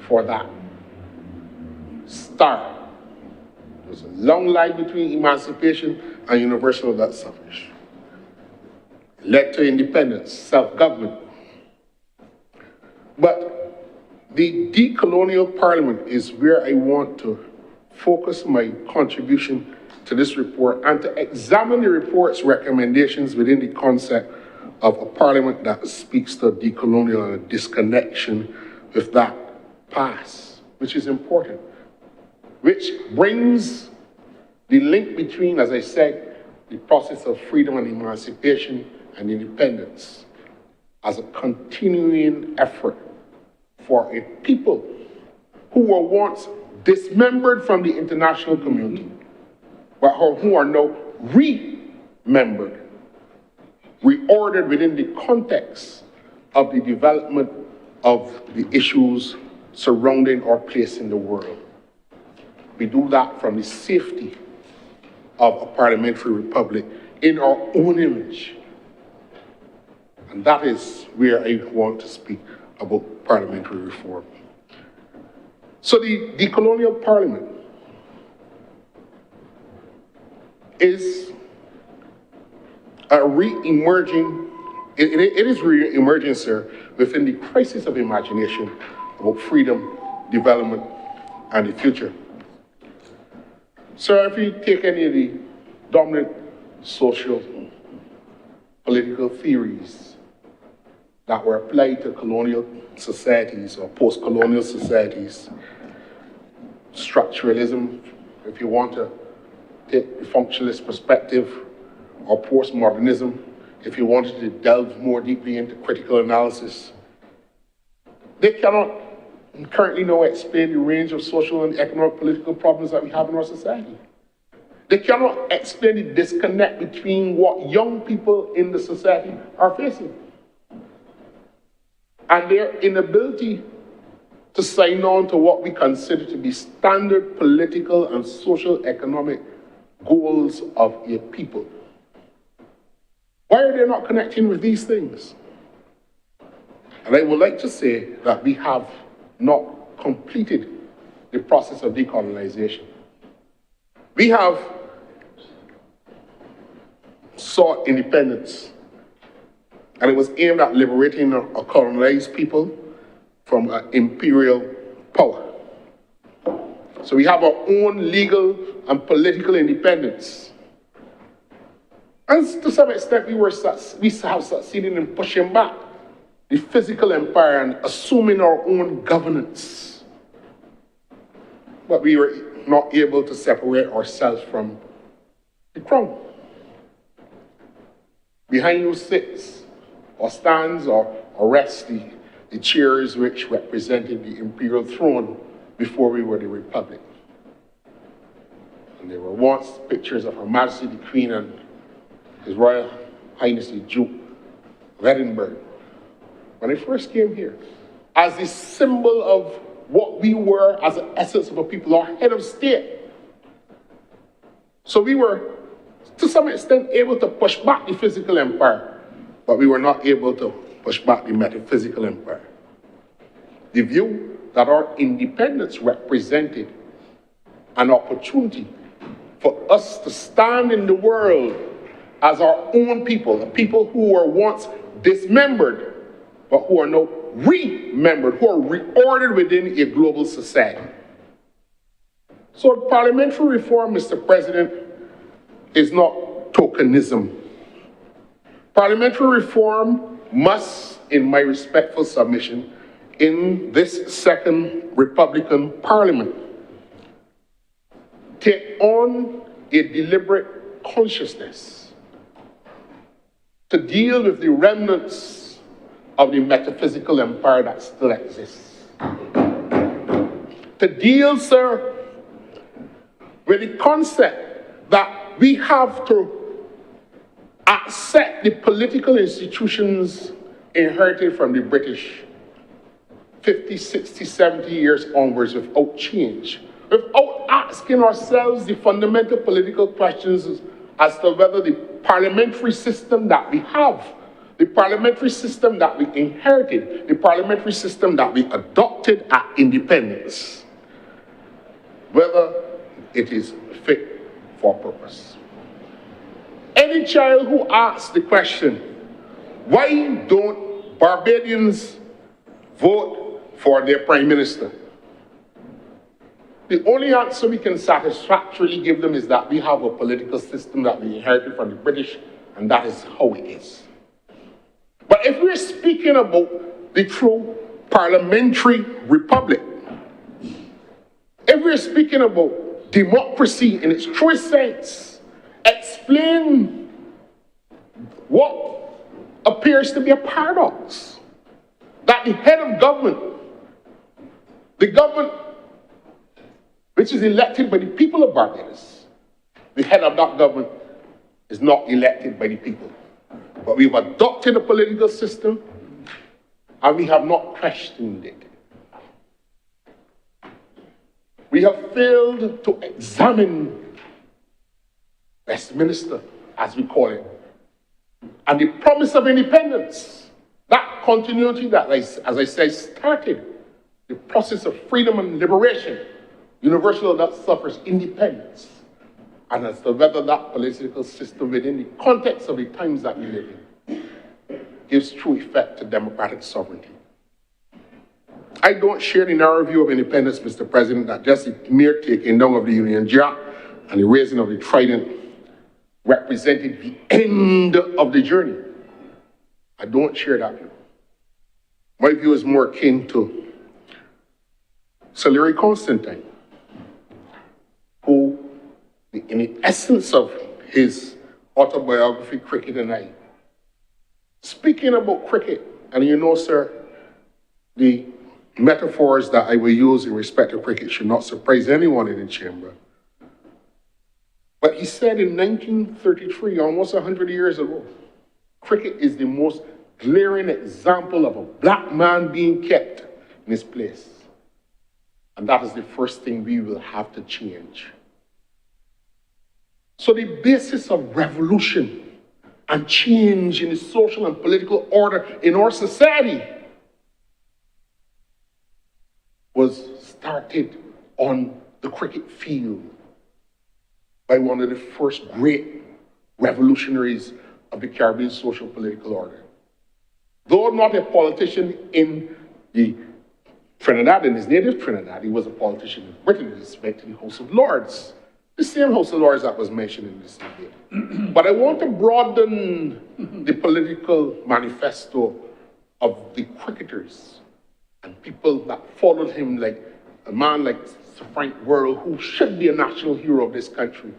[SPEAKER 13] for that start. There's a long line between emancipation and universal adult suffrage. It led to independence, self-government. But the decolonial Parliament is where I want to focus my contribution to this report and to examine the report's recommendations within the concept of a Parliament that speaks to decolonial and a disconnection with that past, which is important, which brings the link between, as I said, the process of freedom and emancipation and independence as a continuing effort for a people who were once dismembered from the international community, but who are now remembered, reordered within the context of the development of the issues surrounding our place in the world. We do that from the safety of a parliamentary republic in our own image. And that is where I want to speak about parliamentary reform. So the decolonial Parliament is a re-emerging, it is re-emerging, sir, within the crisis of imagination about freedom, development, and the future. Sir, if you take any of the dominant social, political theories that were applied to colonial societies or post-colonial societies, structuralism, if you want to take the functionalist perspective, or postmodernism, if you wanted to delve more deeply into critical analysis, they cannot currently now explain the range of social and economic political problems that we have in our society. They cannot explain the disconnect between what young people in the society are facing and their inability to sign on to what we consider to be standard political and social economic goals of a people. Why are they not connecting with these things? And I would like to say that we have not completed the process of decolonization. We have sought independence, and it was aimed at liberating a colonized people from imperial power. So we have our own legal and political independence. And to some extent, we have succeeded in pushing back the physical empire and assuming our own governance. But we were not able to separate ourselves from the crown. Behind you sits, or stands, or rests the chairs which represented the imperial throne before we were the republic. And there were once pictures of Her Majesty the Queen and His Royal Highness the Duke of Edinburgh when I first came here, as a symbol of what we were as an essence of a people, our head of state. So we were, to some extent, able to push back the physical empire, but we were not able to push back the metaphysical empire. The view that our independence represented an opportunity for us to stand in the world as our own people, the people who were once dismembered, but who are now remembered, who are reordered within a global society. So parliamentary reform, Mr. President, is not tokenism. Parliamentary reform must, in my respectful submission, in this second Republican Parliament, take on a deliberate consciousness to deal with the remnants of the metaphysical empire that still exists. To deal, sir, with the concept that we have to accept the political institutions inherited from the British 50, 60, 70 years onwards without change, without asking ourselves the fundamental political questions as to whether the parliamentary system that we have, the parliamentary system that we inherited, the parliamentary system that we adopted at independence, whether it is fit for purpose. Any child who asks the question, why don't Barbadians vote for their prime minister? The only answer we can satisfactorily give them is that we have a political system that we inherited from the British, and that is how it is. But if we're speaking about the true parliamentary republic, if we're speaking about democracy in its truest sense, explain what appears to be a paradox. That the head of government, the government which is elected by the people of Barbados, the head of that government is not elected by the people. But we've adopted a political system and we have not questioned it. We have failed to examine Westminster, as we call it, and the promise of independence, that continuity that, as I said, started the process of freedom and liberation, universal that suffers independence, and as to whether that political system within the context of the times that we live in gives true effect to democratic sovereignty. I don't share the narrow view of independence, Mr. President, that just the mere taking down of the Union Jack and the raising of the trident represented the end of the journey. I don't share that view. My view is more akin to Sir Larry Constantine, who, in the essence of his autobiography, Cricket and I, speaking about cricket, and you know, sir, the metaphors that I will use in respect to cricket should not surprise anyone in the chamber. But he said in 1933, almost 100 years ago, cricket is the most glaring example of a black man being kept in his place. And that is the first thing we will have to change. So the basis of revolution and change in the social and political order in our society was started on the cricket field by one of the first great revolutionaries of the Caribbean social political order. Though not a politician in the Trinidad, in his native Trinidad, he was a politician in Britain with respect to the House of Lords. The same House of Lords that was mentioned in this debate. But I want to broaden the political manifesto of the cricketers and people that followed him, like a man like Sir Frank Worrell, who should be a national hero of this country.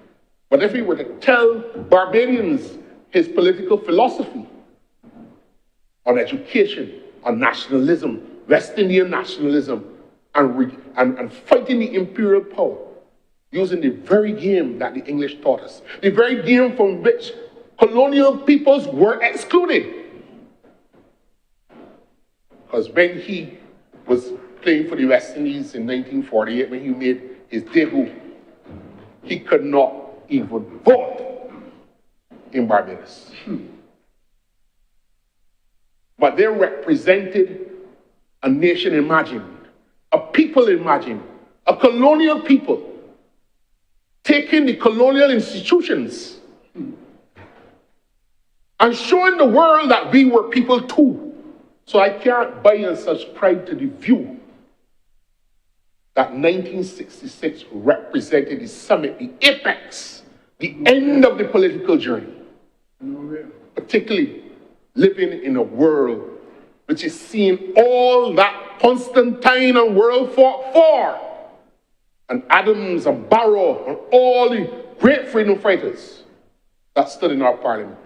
[SPEAKER 13] But if he were to tell Barbadians his political philosophy on education, on nationalism, West Indian nationalism, and fighting the imperial power, using the very game that the English taught us, the very game from which colonial peoples were excluded. Because when he was playing for the West Indies in 1948, when he made his debut, he could not even vote in Barbados. But they represented a nation imagined, a people imagined, a colonial people, taking the colonial institutions and showing the world that we were people too. So I can't buy and subscribe to the view that 1966 represented the summit, the apex, the end of the political journey. Particularly living in a world which is seeing all that Constantine and world fought for, and Adams and Barrow and all the great freedom fighters that stood in our parliament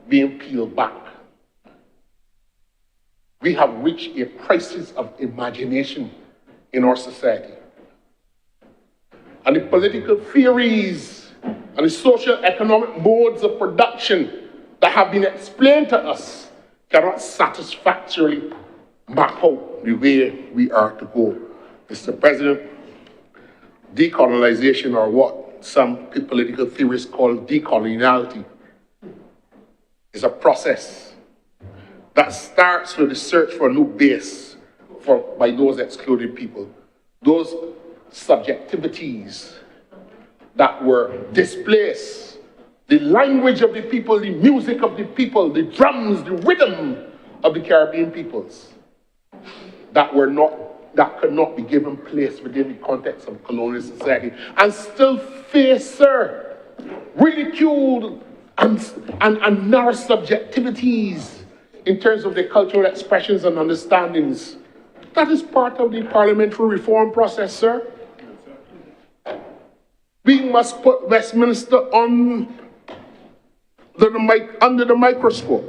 [SPEAKER 13] being peeled back. We have reached a crisis of imagination in our society. And the political theories and the social economic modes of production that have been explained to us cannot satisfactorily map out the way we are to go. Mr. President, decolonization, or what some political theorists call decoloniality, is a process that starts with the search for a new base by those excluded people, those subjectivities that were displaced, the language of the people, the music of the people, the drums, the rhythm of the Caribbean peoples that could not be given place within the context of colonial society, and still face, sir, ridiculed and narrow subjectivities in terms of their cultural expressions and understandings. That is part of the parliamentary reform process, sir. We must put Westminster under the microscope.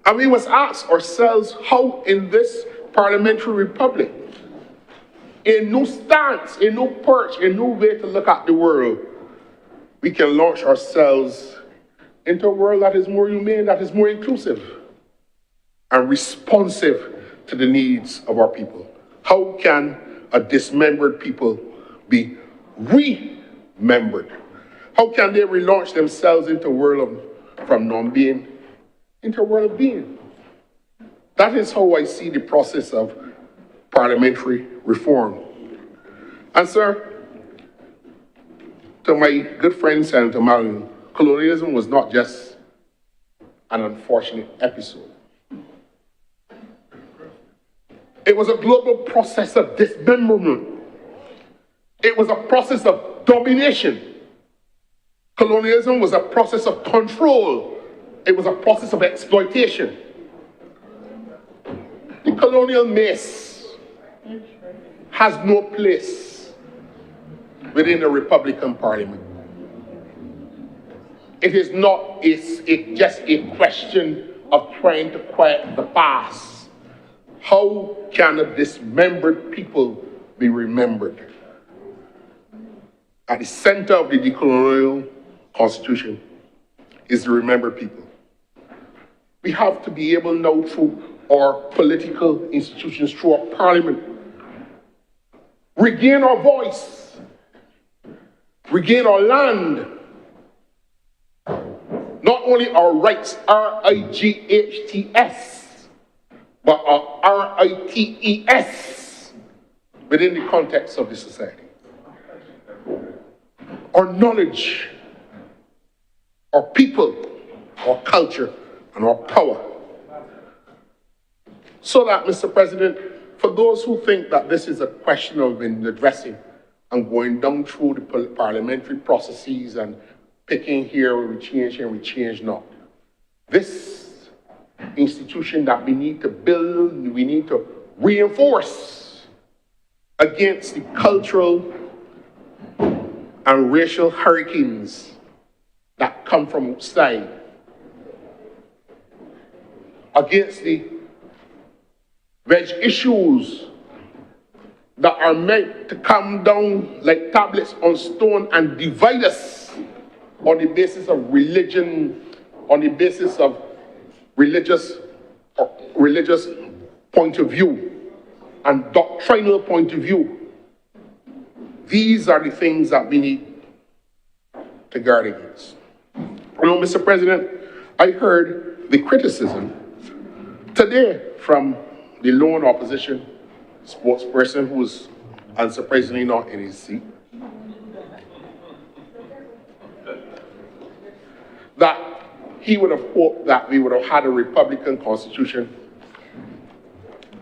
[SPEAKER 13] And we must ask ourselves how in this parliamentary republic, a new stance, a new perch, a new way to look at the world, we can launch ourselves into a world that is more humane, that is more inclusive and responsive to the needs of our people. How can a dismembered people be remembered? How can they relaunch themselves into a world from non-being into a world of being? That is how I see the process of parliamentary reform. And sir, to my good friend Senator Malin, colonialism was not just an unfortunate episode. It was a global process of dismemberment. It was a process of domination. Colonialism was a process of control. It was a process of exploitation. The colonial mace has no place within the Republican Parliament. It is not just a question of trying to quiet the past. How can a dismembered people be remembered? At the center of the decolonial constitution is the remembered people. We have to be able now, through our political institutions, through our parliament, regain our voice, regain our land. Not only our rights, R-I-G-H-T-S, but our R-I-T-E-S within the context of the society. Our knowledge, our people, our culture, and our power. So that, Mr. President, for those who think that this is a question of addressing and going down through the parliamentary processes and picking here where we change not. This institution that we need to build, we need to reinforce against the cultural and racial hurricanes that come from outside, against the veg issues that are meant to come down like tablets on stone and divide us on the basis of religion, on the basis of religious point of view and doctrinal point of view. These are the things that we need to guard against. You know, Mr. President, I heard the criticism today from the lone opposition spokesperson who is unsurprisingly not in his seat, that he would have hoped that we would have had a Republican Constitution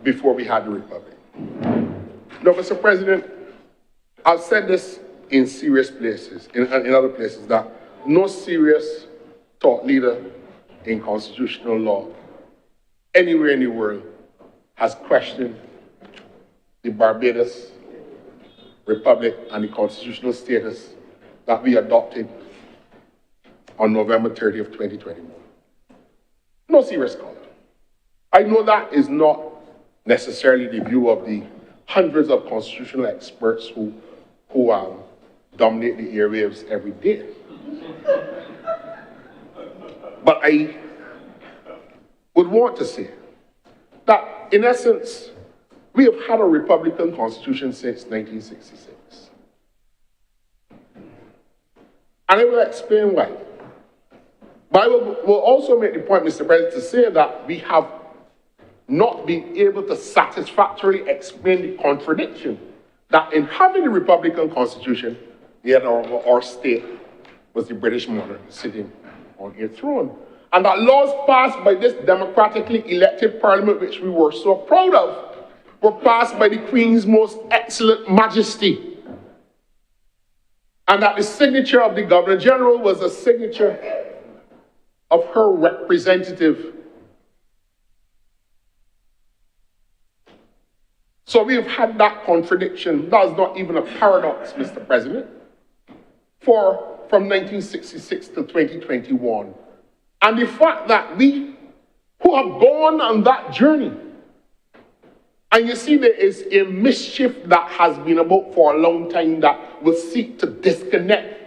[SPEAKER 13] before we had the Republic. No, Mr. President, I've said this in serious places, in other places, that no serious thought leader in constitutional law anywhere in the world has questioned the Barbados Republic and the constitutional status that we adopted on November 30th, 2021. No serious scholar. I know that is not necessarily the view of the hundreds of constitutional experts who dominate the airwaves every day. But I would want to say that, in essence, we have had a Republican Constitution since 1966. And I will explain why. But I will also make the point, Mr. President, to say that we have not been able to satisfactorily explain the contradiction that in having the Republican Constitution, yet our state was the British monarch sitting on a throne. And that laws passed by this democratically elected parliament, which we were so proud of, were passed by the Queen's most excellent majesty. And that the signature of the Governor General was a signature of her representative. So we've had that contradiction. That is not even a paradox, Mr. President, from 1966 to 2021. And the fact that we who have gone on that journey, and you see there is a mischief that has been about for a long time that will seek to disconnect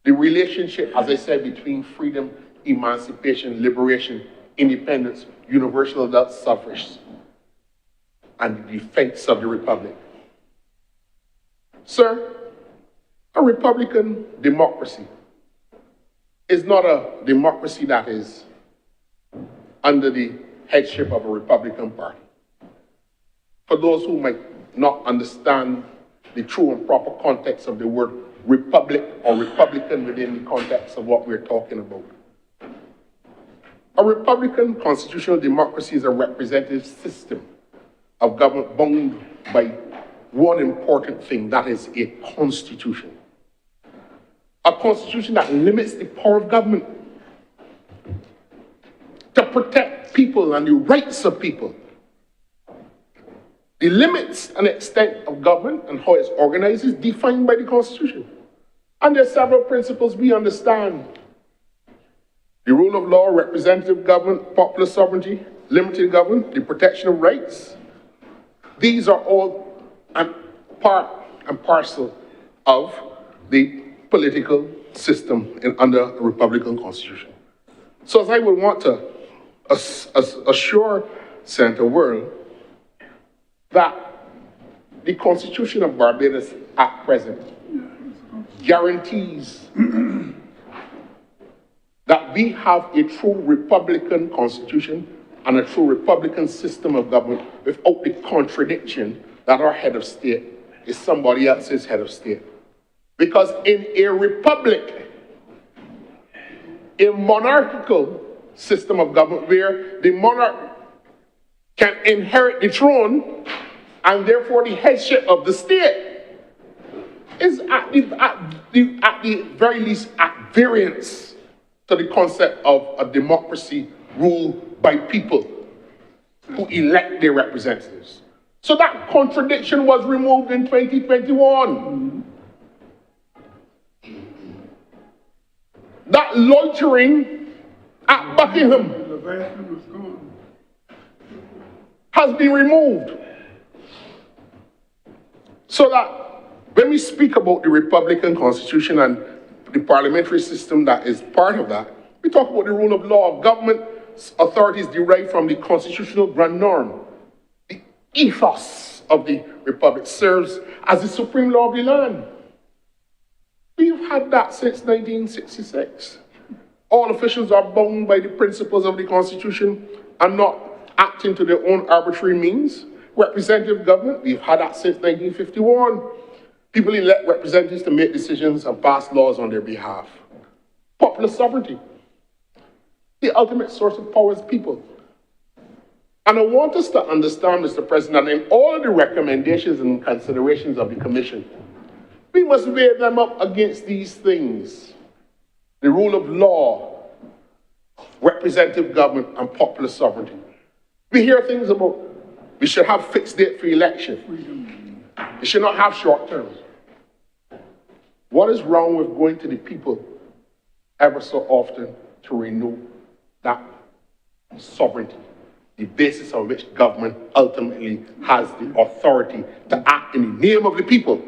[SPEAKER 13] the relationship, as I said, between freedom, emancipation, liberation, independence, universal adult suffrage, and the defense of the Republic. Sir, a Republican democracy is not a democracy that is under the headship of a Republican Party. For those who might not understand the true and proper context of the word republic or Republican within the context of what we're talking about. A Republican constitutional democracy is a representative system of government bound by one important thing, that is a constitution. A constitution that limits the power of government to protect people and the rights of people. The limits and extent of government and how it's organized is defined by the Constitution. And there are several principles we understand. The rule of law, representative government, popular sovereignty, limited government, the protection of rights. These are all part and parcel of the political system under a Republican Constitution. So as I would want to assure Senator Worrell that the Constitution of Barbados at present guarantees that we have a true Republican Constitution and a true Republican system of government without the contradiction that our head of state is somebody else's head of state. Because in a republic, a monarchical system of government where the monarch can inherit the throne and therefore the headship of the state is at the very least at variance to the concept of a democracy ruled by people who elect their representatives. So that contradiction was removed in 2021. That loitering at Buckingham has been removed. So that when we speak about the Republican Constitution and the parliamentary system that is part of that, we talk about the rule of law. Government authorities derived from the constitutional grand norm. The ethos of the Republic serves as the supreme law of the land. We've had that since 1966. All officials are bound by the principles of the Constitution and not acting to their own arbitrary means. Representative government, we've had that since 1951. People elect representatives to make decisions and pass laws on their behalf. Popular sovereignty. The ultimate source of power is people. And I want us to understand, Mr. President, that in all of the recommendations and considerations of the Commission, we must weigh them up against these things. The rule of law, representative government, and popular sovereignty. We hear things about we should have fixed date for election. We should not have short terms. What is wrong with going to the people ever so often to renew that sovereignty, the basis on which government ultimately has the authority to act in the name of the people?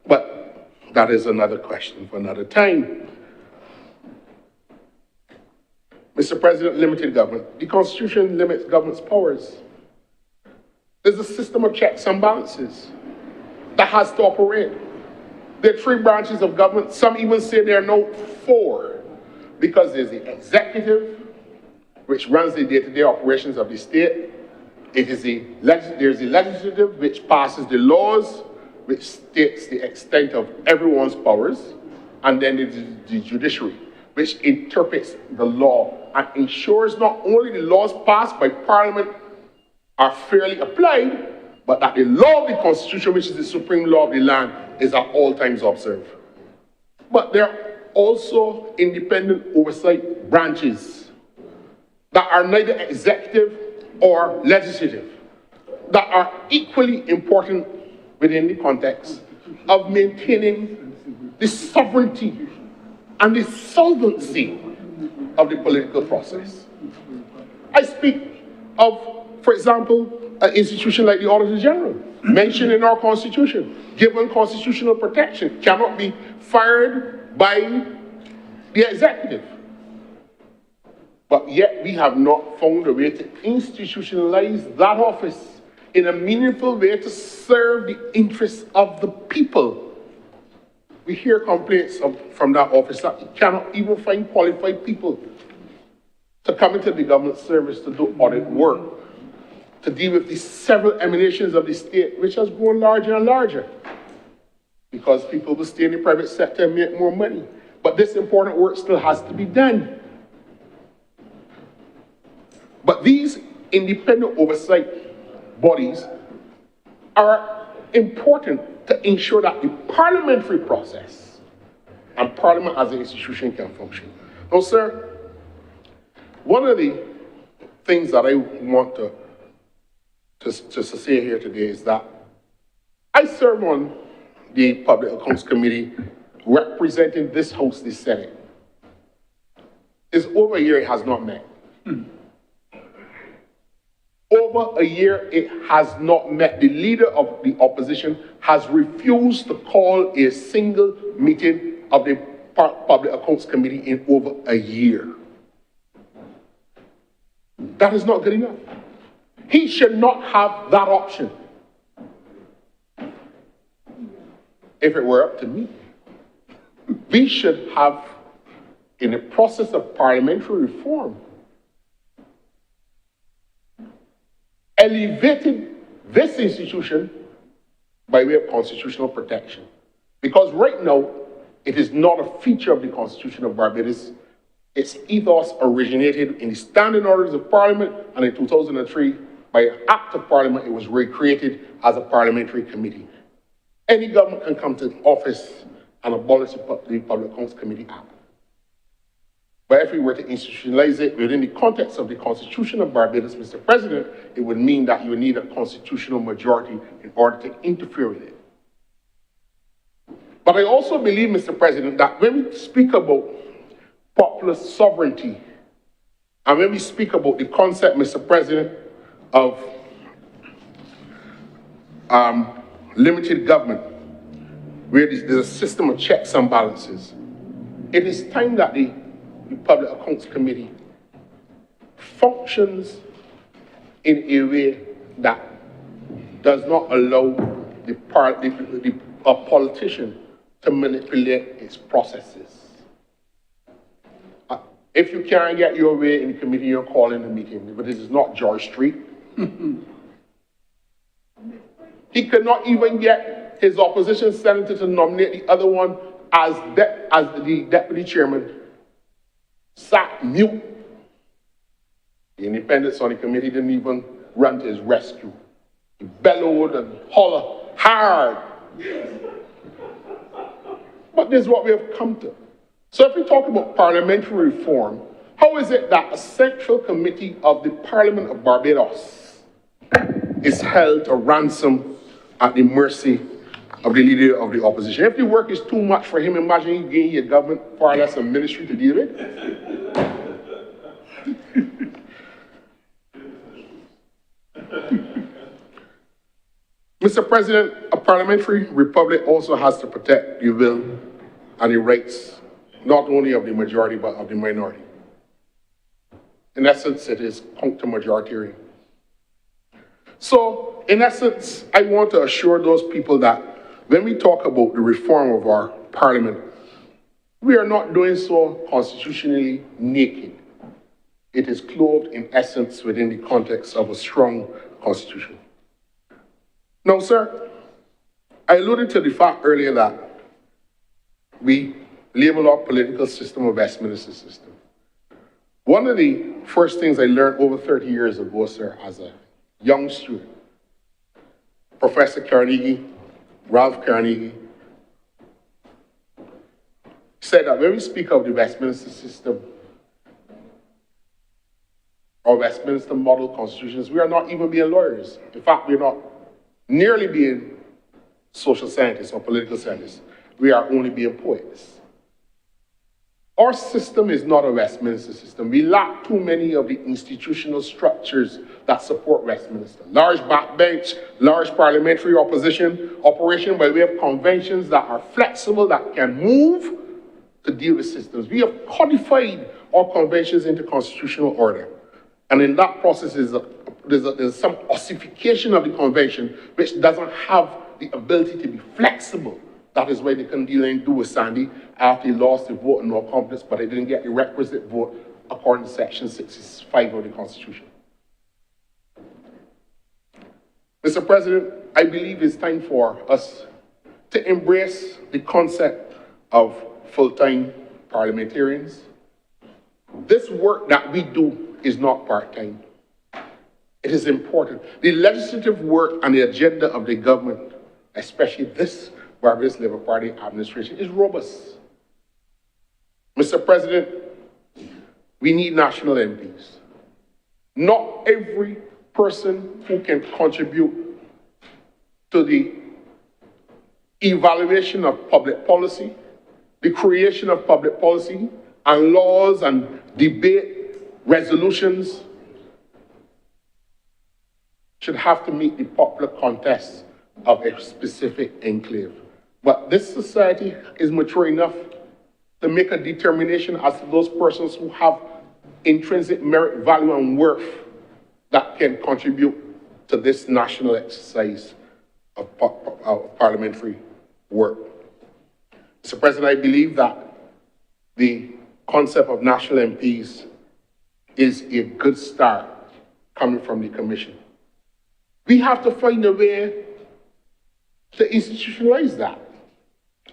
[SPEAKER 13] But that is another question for another time. Mr. President, limited government. The Constitution limits government's powers. There's a system of checks and balances that has to operate. There are 3 branches of government. Some even say there are now 4, because there's the executive, which runs the day-to-day operations of the state. There's the legislative, which passes the laws, which states the extent of everyone's powers. And then there's the judiciary, which interprets the law and ensures not only the laws passed by Parliament are fairly applied, but that the law of the Constitution, which is the supreme law of the land, is at all times observed. But there are also independent oversight branches that are neither executive or legislative, that are equally important within the context of maintaining the sovereignty and the solvency of the political process. I speak of, for example, an institution like the Auditor General, mentioned in our Constitution, given constitutional protection, cannot be fired by the executive. But yet we have not found a way to institutionalize that office in a meaningful way to serve the interests of the people. We hear complaints from that office that it cannot even find qualified people to come into the government service to do audit work, to deal with the several emanations of the state, which has grown larger and larger, because people will stay in the private sector and make more money. But this important work still has to be done. But these independent oversight bodies are important to ensure that the parliamentary process and Parliament as an institution can function. Now, sir, one of the things that I want to say here today is that I serve on the Public Accounts Committee representing this House, the Senate. It's over a year it has not met. Over a year it has not met. The leader of the opposition has refused to call a single meeting of the Public Accounts Committee in over a year. That is not good enough. He should not have that option. If it were up to me, we should have, in the process of parliamentary reform, elevated this institution by way of constitutional protection. Because right now, it is not a feature of the Constitution of Barbados. Its ethos originated in the Standing Orders of Parliament, and in 2003, by an Act of Parliament, it was recreated as a parliamentary committee. Any government can come to office and abolish the Public Accounts Committee Act. But if we were to institutionalize it within the context of the Constitution of Barbados, Mr. President, it would mean that you would need a constitutional majority in order to interfere with it. But I also believe, Mr. President, that when we speak about popular sovereignty, and when we speak about the concept, Mr. President, of limited government, where there's a system of checks and balances, it is time that the Public Accounts Committee functions in a way that does not allow a politician to manipulate its processes. If you can't get your way in the committee, you're calling a meeting, but this is not George Street. He could not even get his opposition senator to nominate the other one as the deputy chairman. Sat mute. The independents on the committee didn't even run to his rescue. He bellowed and hollered hard. But this is what we have come to. So if we talk about parliamentary reform, how is it that a central committee of the Parliament of Barbados is held to ransom at the mercy of the leader of the opposition? If the work is too much for him, imagine he gave a government far less a ministry to deal with. Mr. President, a parliamentary republic also has to protect the will and the rights, not only of the majority, but of the minority. In essence, it is counter-majoritarian. So, in essence, I want to assure those people that when we talk about the reform of our parliament, we are not doing so constitutionally naked. It is clothed in essence within the context of a strong constitution. Now, sir, I alluded to the fact earlier that we label our political system a Westminster system. One of the first things I learned over 30 years ago, sir, as a young student, Professor Carnegie, Ralph Carnegie, said that when we speak of the Westminster system or Westminster model constitutions, we are not even being lawyers. In fact, we're not nearly being social scientists or political scientists. We are only being poets. Our system is not a Westminster system. We lack too many of the institutional structures that support Westminster. Large backbench, large parliamentary operation by way of conventions that are flexible, that can move to deal with systems. We have codified our conventions into constitutional order. And in that process, there's some ossification of the convention which doesn't have the ability to be flexible. That is why they couldn't do with Sandy after he lost the vote in no confidence, but they didn't get the requisite vote according to Section 65 of the Constitution. Mr. President, I believe it's time for us to embrace the concept of full-time parliamentarians. This work that we do is not part-time. It is important. The legislative work and the agenda of the government, especially this Barbados Labour Party administration, is robust. Mr. President, we need national MPs. Not every person who can contribute to the evaluation of public policy, the creation of public policy, and laws and debate resolutions should have to meet the popular contest of a specific enclave. But this society is mature enough to make a determination as to those persons who have intrinsic merit, value, and worth that can contribute to this national exercise of parliamentary work. Mr. President, I believe that the concept of national MPs is a good start coming from the Commission. We have to find a way to institutionalize that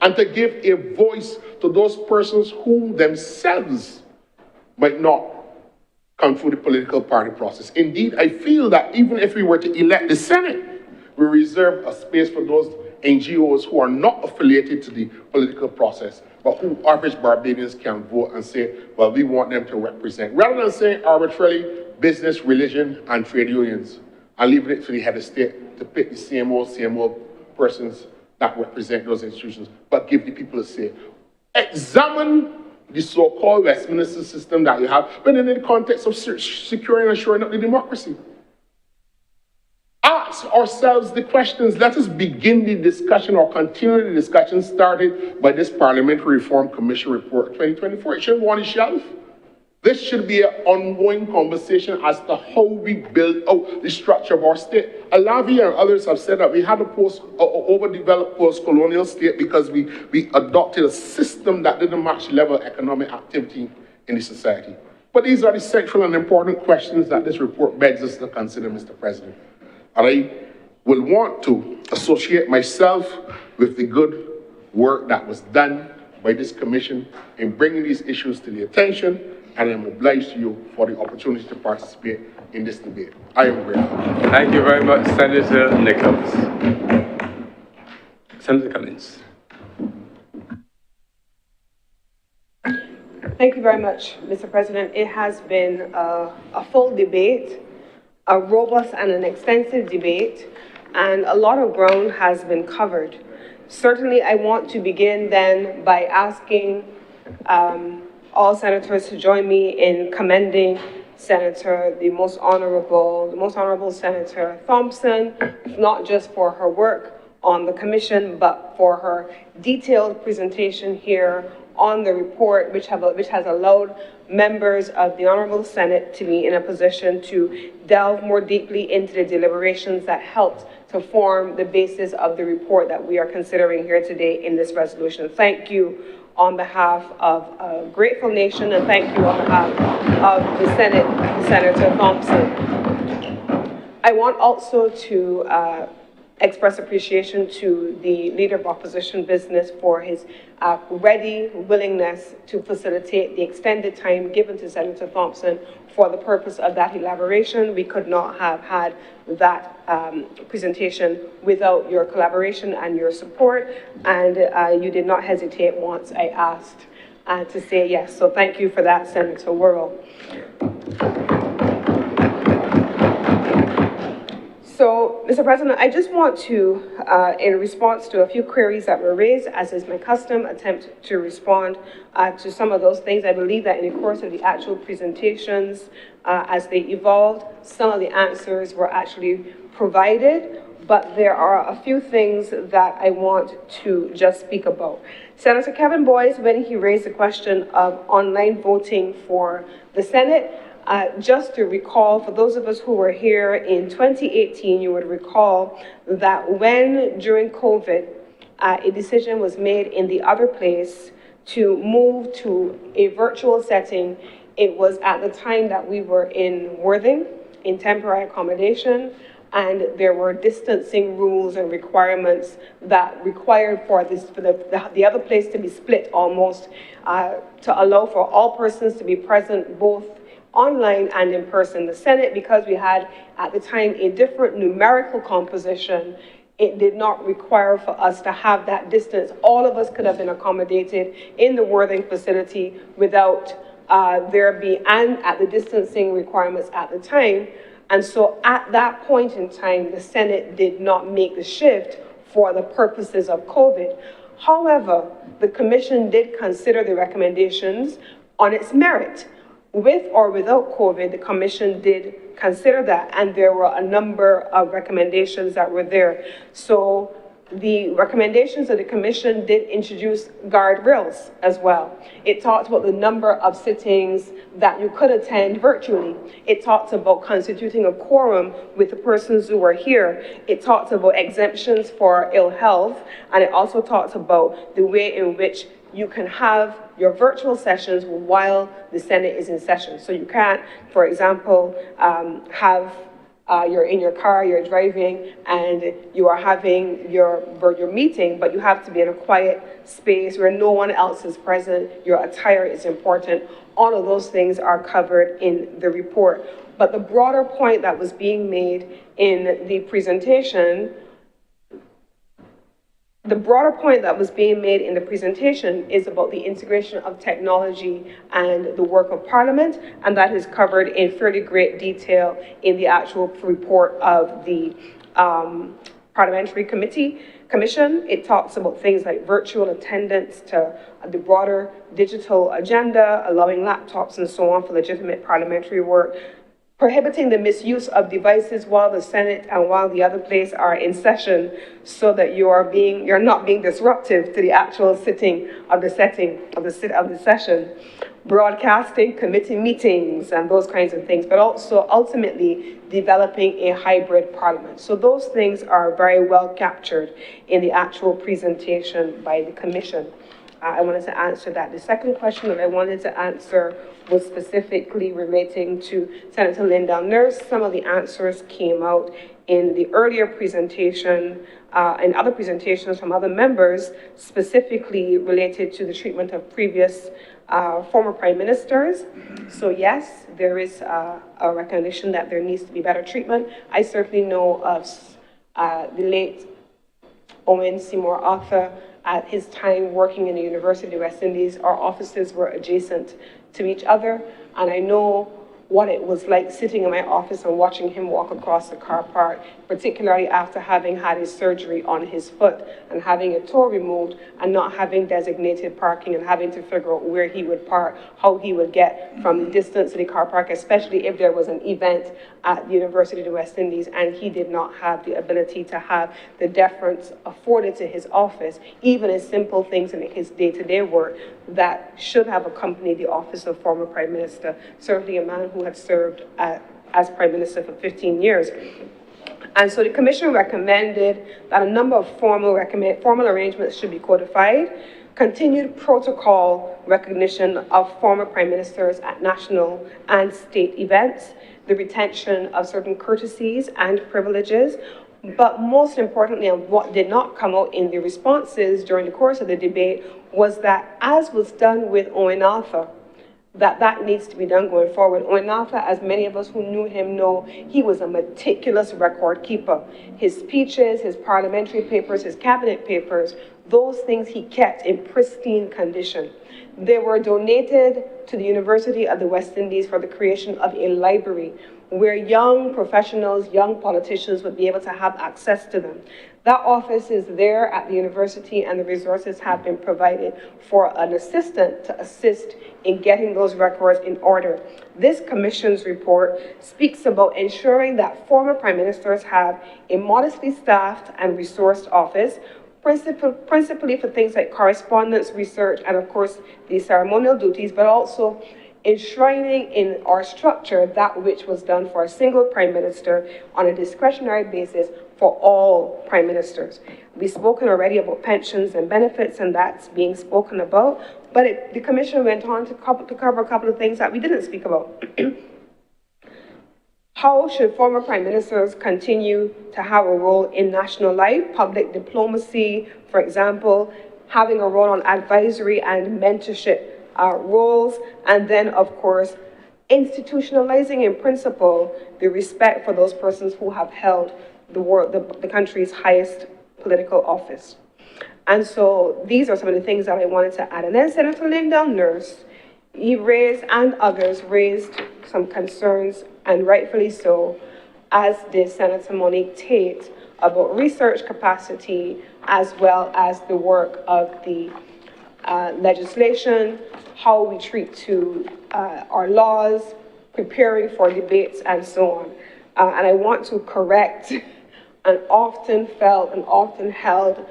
[SPEAKER 13] and to give a voice to those persons who themselves might not come through the political party process. Indeed, I feel that even if we were to elect the Senate, we reserve a space for those NGOs who are not affiliated to the political process, but who average Barbadians can vote and say, well, we want them to represent, rather than saying arbitrarily business, religion, and trade unions, and leaving it to the head of state to pick the CMO persons that represent those institutions, but give the people a say. Examine the so-called Westminster system that you have, but in the context of securing and shoring up the democracy. Ask ourselves the questions. Let us begin the discussion or continue the discussion started by this Parliamentary Reform Commission report 2024. It shouldn't go on the shelf. This should be an ongoing conversation as to how we build out the structure of our state. Alavi and others have said that we had a overdeveloped post-colonial state because we adopted a system that didn't match the level of economic activity in the society. But these are the central and important questions that this report begs us to consider, Mr. President. And I will want to associate myself with the good work that was done by this commission in bringing these issues to the attention, and I'm obliged to you for the opportunity to participate in this debate. I am grateful.
[SPEAKER 4] Thank you very much, Senator Nichols. Senator Cummings.
[SPEAKER 14] Thank you very much, Mr. President. It has been a full debate, a robust and an extensive debate, and a lot of ground has been covered. Certainly, I want to begin then by asking all senators to join me in commending the most honorable Senator Thompson, not just for her work on the commission, but for her detailed presentation here on the report, which has allowed members of the Honourable Senate to be in a position to delve more deeply into the deliberations that helped to form the basis of the report that we are considering here today in this resolution. Thank you on behalf of a grateful nation, and thank you on behalf of the Senate, Senator Thompson. I want also to express appreciation to the Leader of Opposition Business for his ready willingness to facilitate the extended time given to Senator Thompson for the purpose of that elaboration. We could not have had that presentation without your collaboration and your support, and you did not hesitate once I asked to say yes. So thank you for that, Senator Worrell. So, Mr. President, I just want to, in response to a few queries that were raised, as is my custom, attempt to respond to some of those things. I believe that in the course of the actual presentations, as they evolved, some of the answers were actually provided, but there are a few things that I want to just speak about. Senator Kevin Boyce, when he raised the question of online voting for the Senate, just to recall, for those of us who were here in 2018, you would recall that when, during COVID, a decision was made in the other place to move to a virtual setting. It was at the time that we were in Worthing, in temporary accommodation, and there were distancing rules and requirements that required for the other place to be split almost, to allow for all persons to be present both online and in person. The Senate, because we had at the time a different numerical composition, it did not require for us to have that distance. All of us could have been accommodated in the Worthing facility without and at the distancing requirements at the time. And so at that point in time, the Senate did not make the shift for the purposes of COVID. However, the Commission did consider the recommendations on its merit. With or without COVID, the Commission did consider that, and there were a number of recommendations that were there. So the recommendations of the commission did introduce guardrails as well. It talked about the number of sittings that you could attend virtually. It talks about constituting a quorum with the persons who were here. It talks about exemptions for ill health, and it also talks about the way in which you can have your virtual sessions while the Senate is in session. So you can't, for example, you're in your car, you're driving, and you are having your meeting, but you have to be in a quiet space where no one else is present. Your attire is important. All of those things are covered in the report. But the broader point that was being made in the presentation is about the integration of technology and the work of Parliament, and that is covered in fairly great detail in the actual report of the Parliamentary Commission. It talks about things like virtual attendance to the broader digital agenda, allowing laptops and so on for legitimate parliamentary work, prohibiting the misuse of devices while the Senate and while the other place are in session, so that you're not being disruptive to the actual sitting of the session, broadcasting committee meetings and those kinds of things, but also ultimately developing a hybrid parliament. So those things are very well captured in the actual presentation by the commission. I wanted to answer that. The second question that I wanted to answer was specifically relating to Senator Linda Nurse. Some of the answers came out in the earlier presentation and other presentations from other members, specifically related to the treatment of previous former prime ministers. So yes, there is a recognition that there needs to be better treatment. I certainly know of the late Owen Seymour Arthur. At his time working in the University of the West Indies, our offices were adjacent to each other, and I know what it was like sitting in my office and watching him walk across the car park, particularly after having had his surgery on his foot and having a toe removed and not having designated parking and having to figure out where he would park, how he would get from the distance to the car park, especially if there was an event at the University of the West Indies and he did not have the ability to have the deference afforded to his office, even as simple things in his day-to-day work that should have accompanied the office of former Prime Minister, certainly a man who had served as Prime Minister for 15 years. And so the Commission recommended that a number of formal arrangements should be codified, continued protocol recognition of former Prime Ministers at national and state events, the retention of certain courtesies and privileges, but most importantly, and what did not come out in the responses during the course of the debate, was that as was done with Owen Arthur, that needs to be done going forward. Owen Arthur, as many of us who knew him know, he was a meticulous record keeper. His speeches, his parliamentary papers, his cabinet papers, those things he kept in pristine condition. They were donated to the University of the West Indies for the creation of a library where young professionals, young politicians would be able to have access to them. That office is there at the university, and the resources have been provided for an assistant to assist in getting those records in order. This commission's report speaks about ensuring that former prime ministers have a modestly staffed and resourced office, principally for things like correspondence, research, and of course the ceremonial duties, but also enshrining in our structure that which was done for a single prime minister on a discretionary basis for all prime ministers. We've spoken already about pensions and benefits, and that's being spoken about, but the commission went on to cover a couple of things that we didn't speak about. How should former prime ministers continue to have a role in national life, public diplomacy, for example, having a role on advisory and mentorship roles, and then, of course, institutionalizing in principle the respect for those persons who have held the country's highest political office. And so these are some of the things that I wanted to add. And then Senator Linda Nurse, he raised, and others raised, some concerns, and rightfully so, as did Senator Monique Tate, about research capacity as well as the work of the legislation, how we treat to our laws, preparing for debates, and so on. And I want to correct an often felt and often held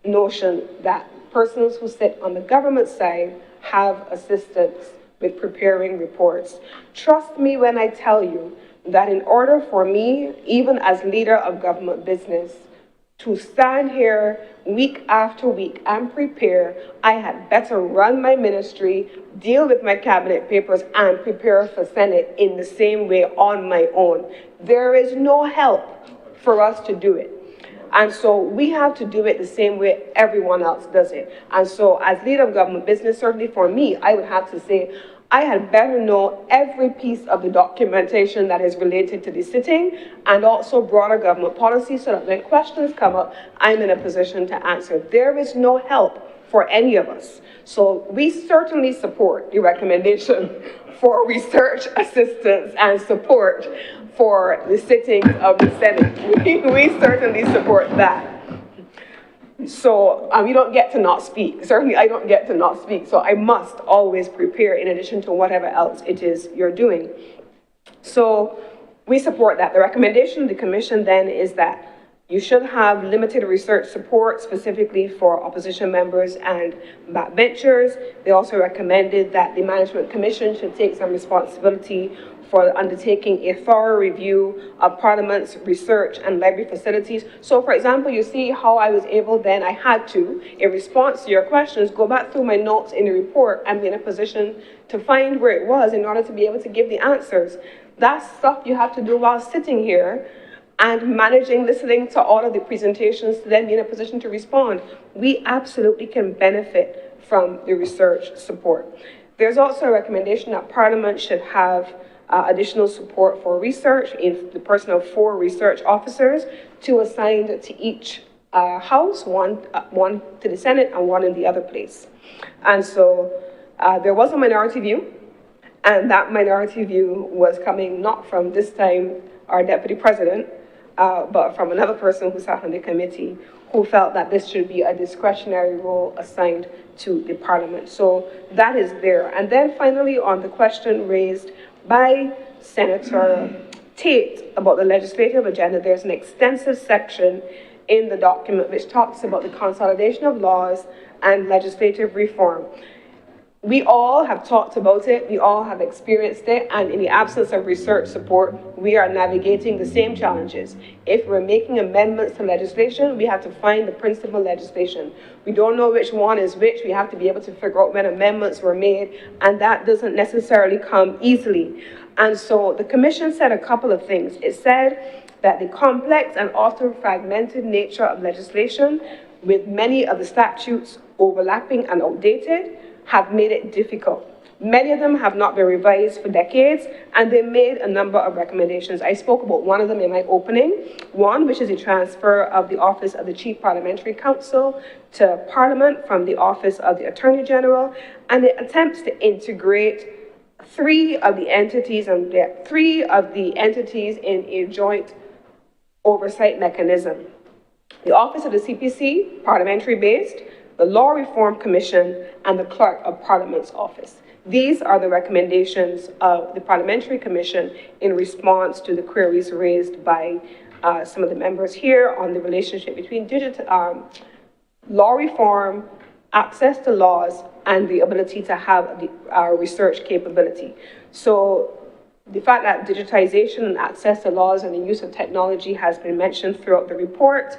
[SPEAKER 14] notion that persons who sit on the government side have assistance with preparing reports. Trust me when I tell you that in order for me, even as leader of government business, to stand here week after week and prepare, I had better run my ministry, deal with my cabinet papers, and prepare for Senate in the same way on my own. There is no help for us to do it. And so we have to do it the same way everyone else does it. And so as leader of government business, certainly for me, I would have to say, I had better know every piece of the documentation that is related to the sitting and also broader government policy so that when questions come up, I'm in a position to answer. There is no help for any of us. So we certainly support the recommendation for research assistance and support for the sittings of the Senate. We certainly support that. So you don't get to not speak. Certainly I don't get to not speak. So I must always prepare in addition to whatever else it is you're doing. So we support that. The recommendation of the commission then is that you should have limited research support specifically for opposition members and backbenchers. They also recommended that the management commission should take some responsibility for undertaking a thorough review of Parliament's research and library facilities. So for example, you see how I was able then, I had to, in response to your questions, go back through my notes in the report and be in a position to find where it was in order to be able to give the answers. That's stuff you have to do while sitting here and managing, listening to all of the presentations to then be in a position to respond. We absolutely can benefit from the research support. There's also a recommendation that Parliament should have additional support for research in the person of 4 research officers, 2 assigned to each house, one to the Senate and 1 in the other place. And so there was a minority view, and that minority view was coming not from this time our deputy president, but from another person who sat on the committee who felt that this should be a discretionary role assigned to the Parliament. So that is there. And then finally on the question raised by Senator Tate about the legislative agenda, there's an extensive section in the document which talks about the consolidation of laws and legislative reform. We all have talked about it, we all have experienced it, and in the absence of research support, we are navigating the same challenges. If we're making amendments to legislation, we have to find the principal legislation. We don't know which one is which, we have to be able to figure out when amendments were made, and that doesn't necessarily come easily. And so the Commission said a couple of things. It said that the complex and often fragmented nature of legislation, with many of the statutes overlapping and outdated, have made it difficult. Many of them have not been revised for decades, and they made a number of recommendations. I spoke about one of them in my opening. One, which is the transfer of the Office of the Chief Parliamentary Counsel to Parliament from the Office of the Attorney General, and it attempts to integrate 3 of the entities in a joint oversight mechanism. The Office of the CPC, parliamentary-based, the Law Reform Commission, and the Clerk of Parliament's Office. These are the recommendations of the Parliamentary Commission in response to the queries raised by some of the members here on the relationship between law reform, access to laws, and the ability to have our research capability. So the fact that digitization and access to laws and the use of technology has been mentioned throughout the report.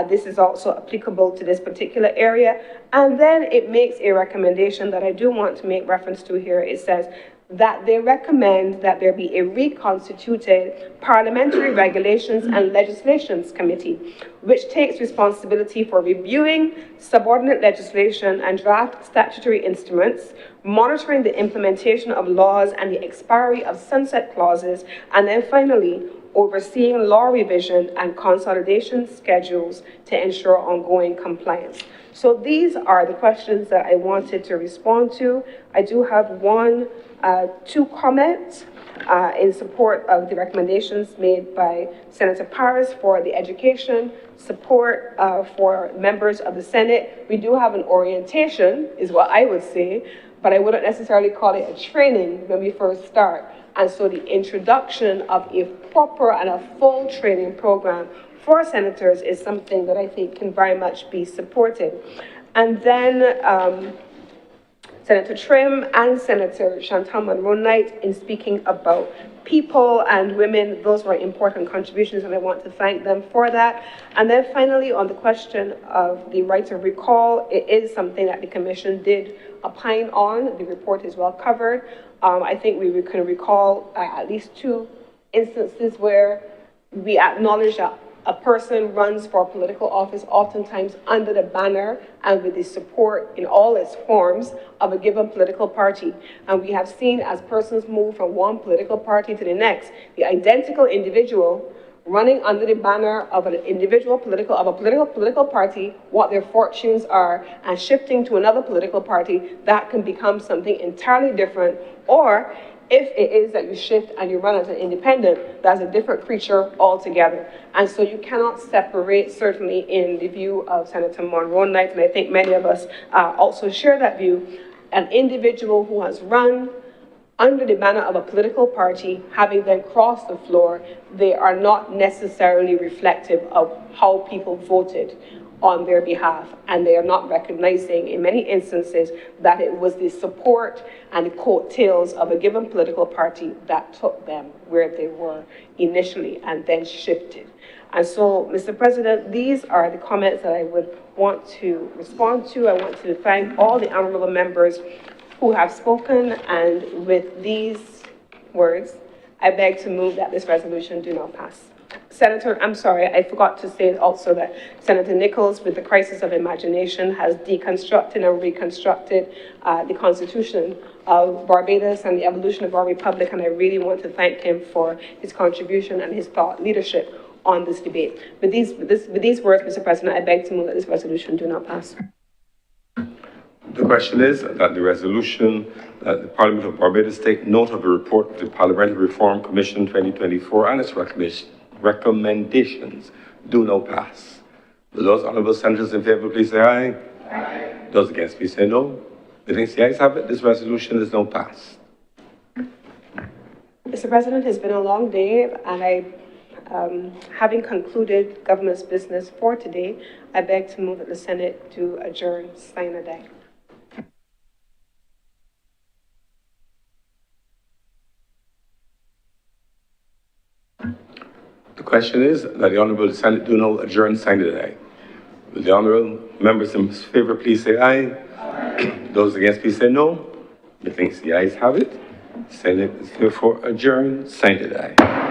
[SPEAKER 14] This is also applicable to this particular area. And then it makes a recommendation that I do want to make reference to here. It says that they recommend that there be a reconstituted Parliamentary Regulations and Legislations Committee, which takes responsibility for reviewing subordinate legislation and draft statutory instruments, monitoring the implementation of laws and the expiry of sunset clauses, and then finally, overseeing law revision and consolidation schedules to ensure ongoing compliance. So these are the questions that I wanted to respond to. I do have 2 comments in support of the recommendations made by Senator Paris for the education support for members of the Senate. We do have an orientation, is what I would say, but I wouldn't necessarily call it a training when we first start. And so the introduction of a proper and a full training program for senators is something that I think can very much be supported. And then Senator Trim and Senator Chantal Monroe-Knight, in speaking about people and women, those were important contributions, and I want to thank them for that. And then finally, on the question of the right of recall, it is something that the Commission did opine on. The report is well covered. I think we can recall at least 2 instances where we acknowledge that a person runs for political office oftentimes under the banner and with the support in all its forms of a given political party. And we have seen, as persons move from one political party to the next, the identical individual running under the banner of an individual political party, what their fortunes are, and shifting to another political party, that can become something entirely different. Or if it is that you shift and you run as an independent, that's a different creature altogether. And so you cannot separate, certainly in the view of Senator Monroe-Knight, and I think many of us also share that view, an individual who has run under the banner of a political party, having then crossed the floor, they are not necessarily reflective of how people voted on their behalf, and they are not recognizing in many instances that it was the support and the coattails of a given political party that took them where they were initially and then shifted. And so, Mr. President, these are the comments that I would want to respond to. I want to thank all the honorable members who have spoken, and with these words, I beg to move that this resolution do not pass. Senator, I'm sorry, I forgot to say also that Senator Nichols, with the crisis of imagination, has deconstructed and reconstructed the Constitution of Barbados and the evolution of our republic, and I really want to thank him for his contribution and his thought leadership on this debate. With these words, Mr. President, I beg to move that this resolution do not pass.
[SPEAKER 4] The question is that the resolution that the Parliament of Barbados take note of the report of the Parliamentary Reform Commission 2024 and its recommendations do not pass. Will those honourable senators in favour please say aye? Aye. Those against please say no. The ayes have it. This resolution is not passed.
[SPEAKER 14] Mr. President, it's been a long day, and having concluded government's business for today, I beg to move that the Senate to adjourn sine die.
[SPEAKER 4] The question is that the Honourable Senate do now adjourn sine die. Will the Honourable members in favour please say aye? Aye. Those against please say no. The ayes have it. Senate is therefore adjourned sine die.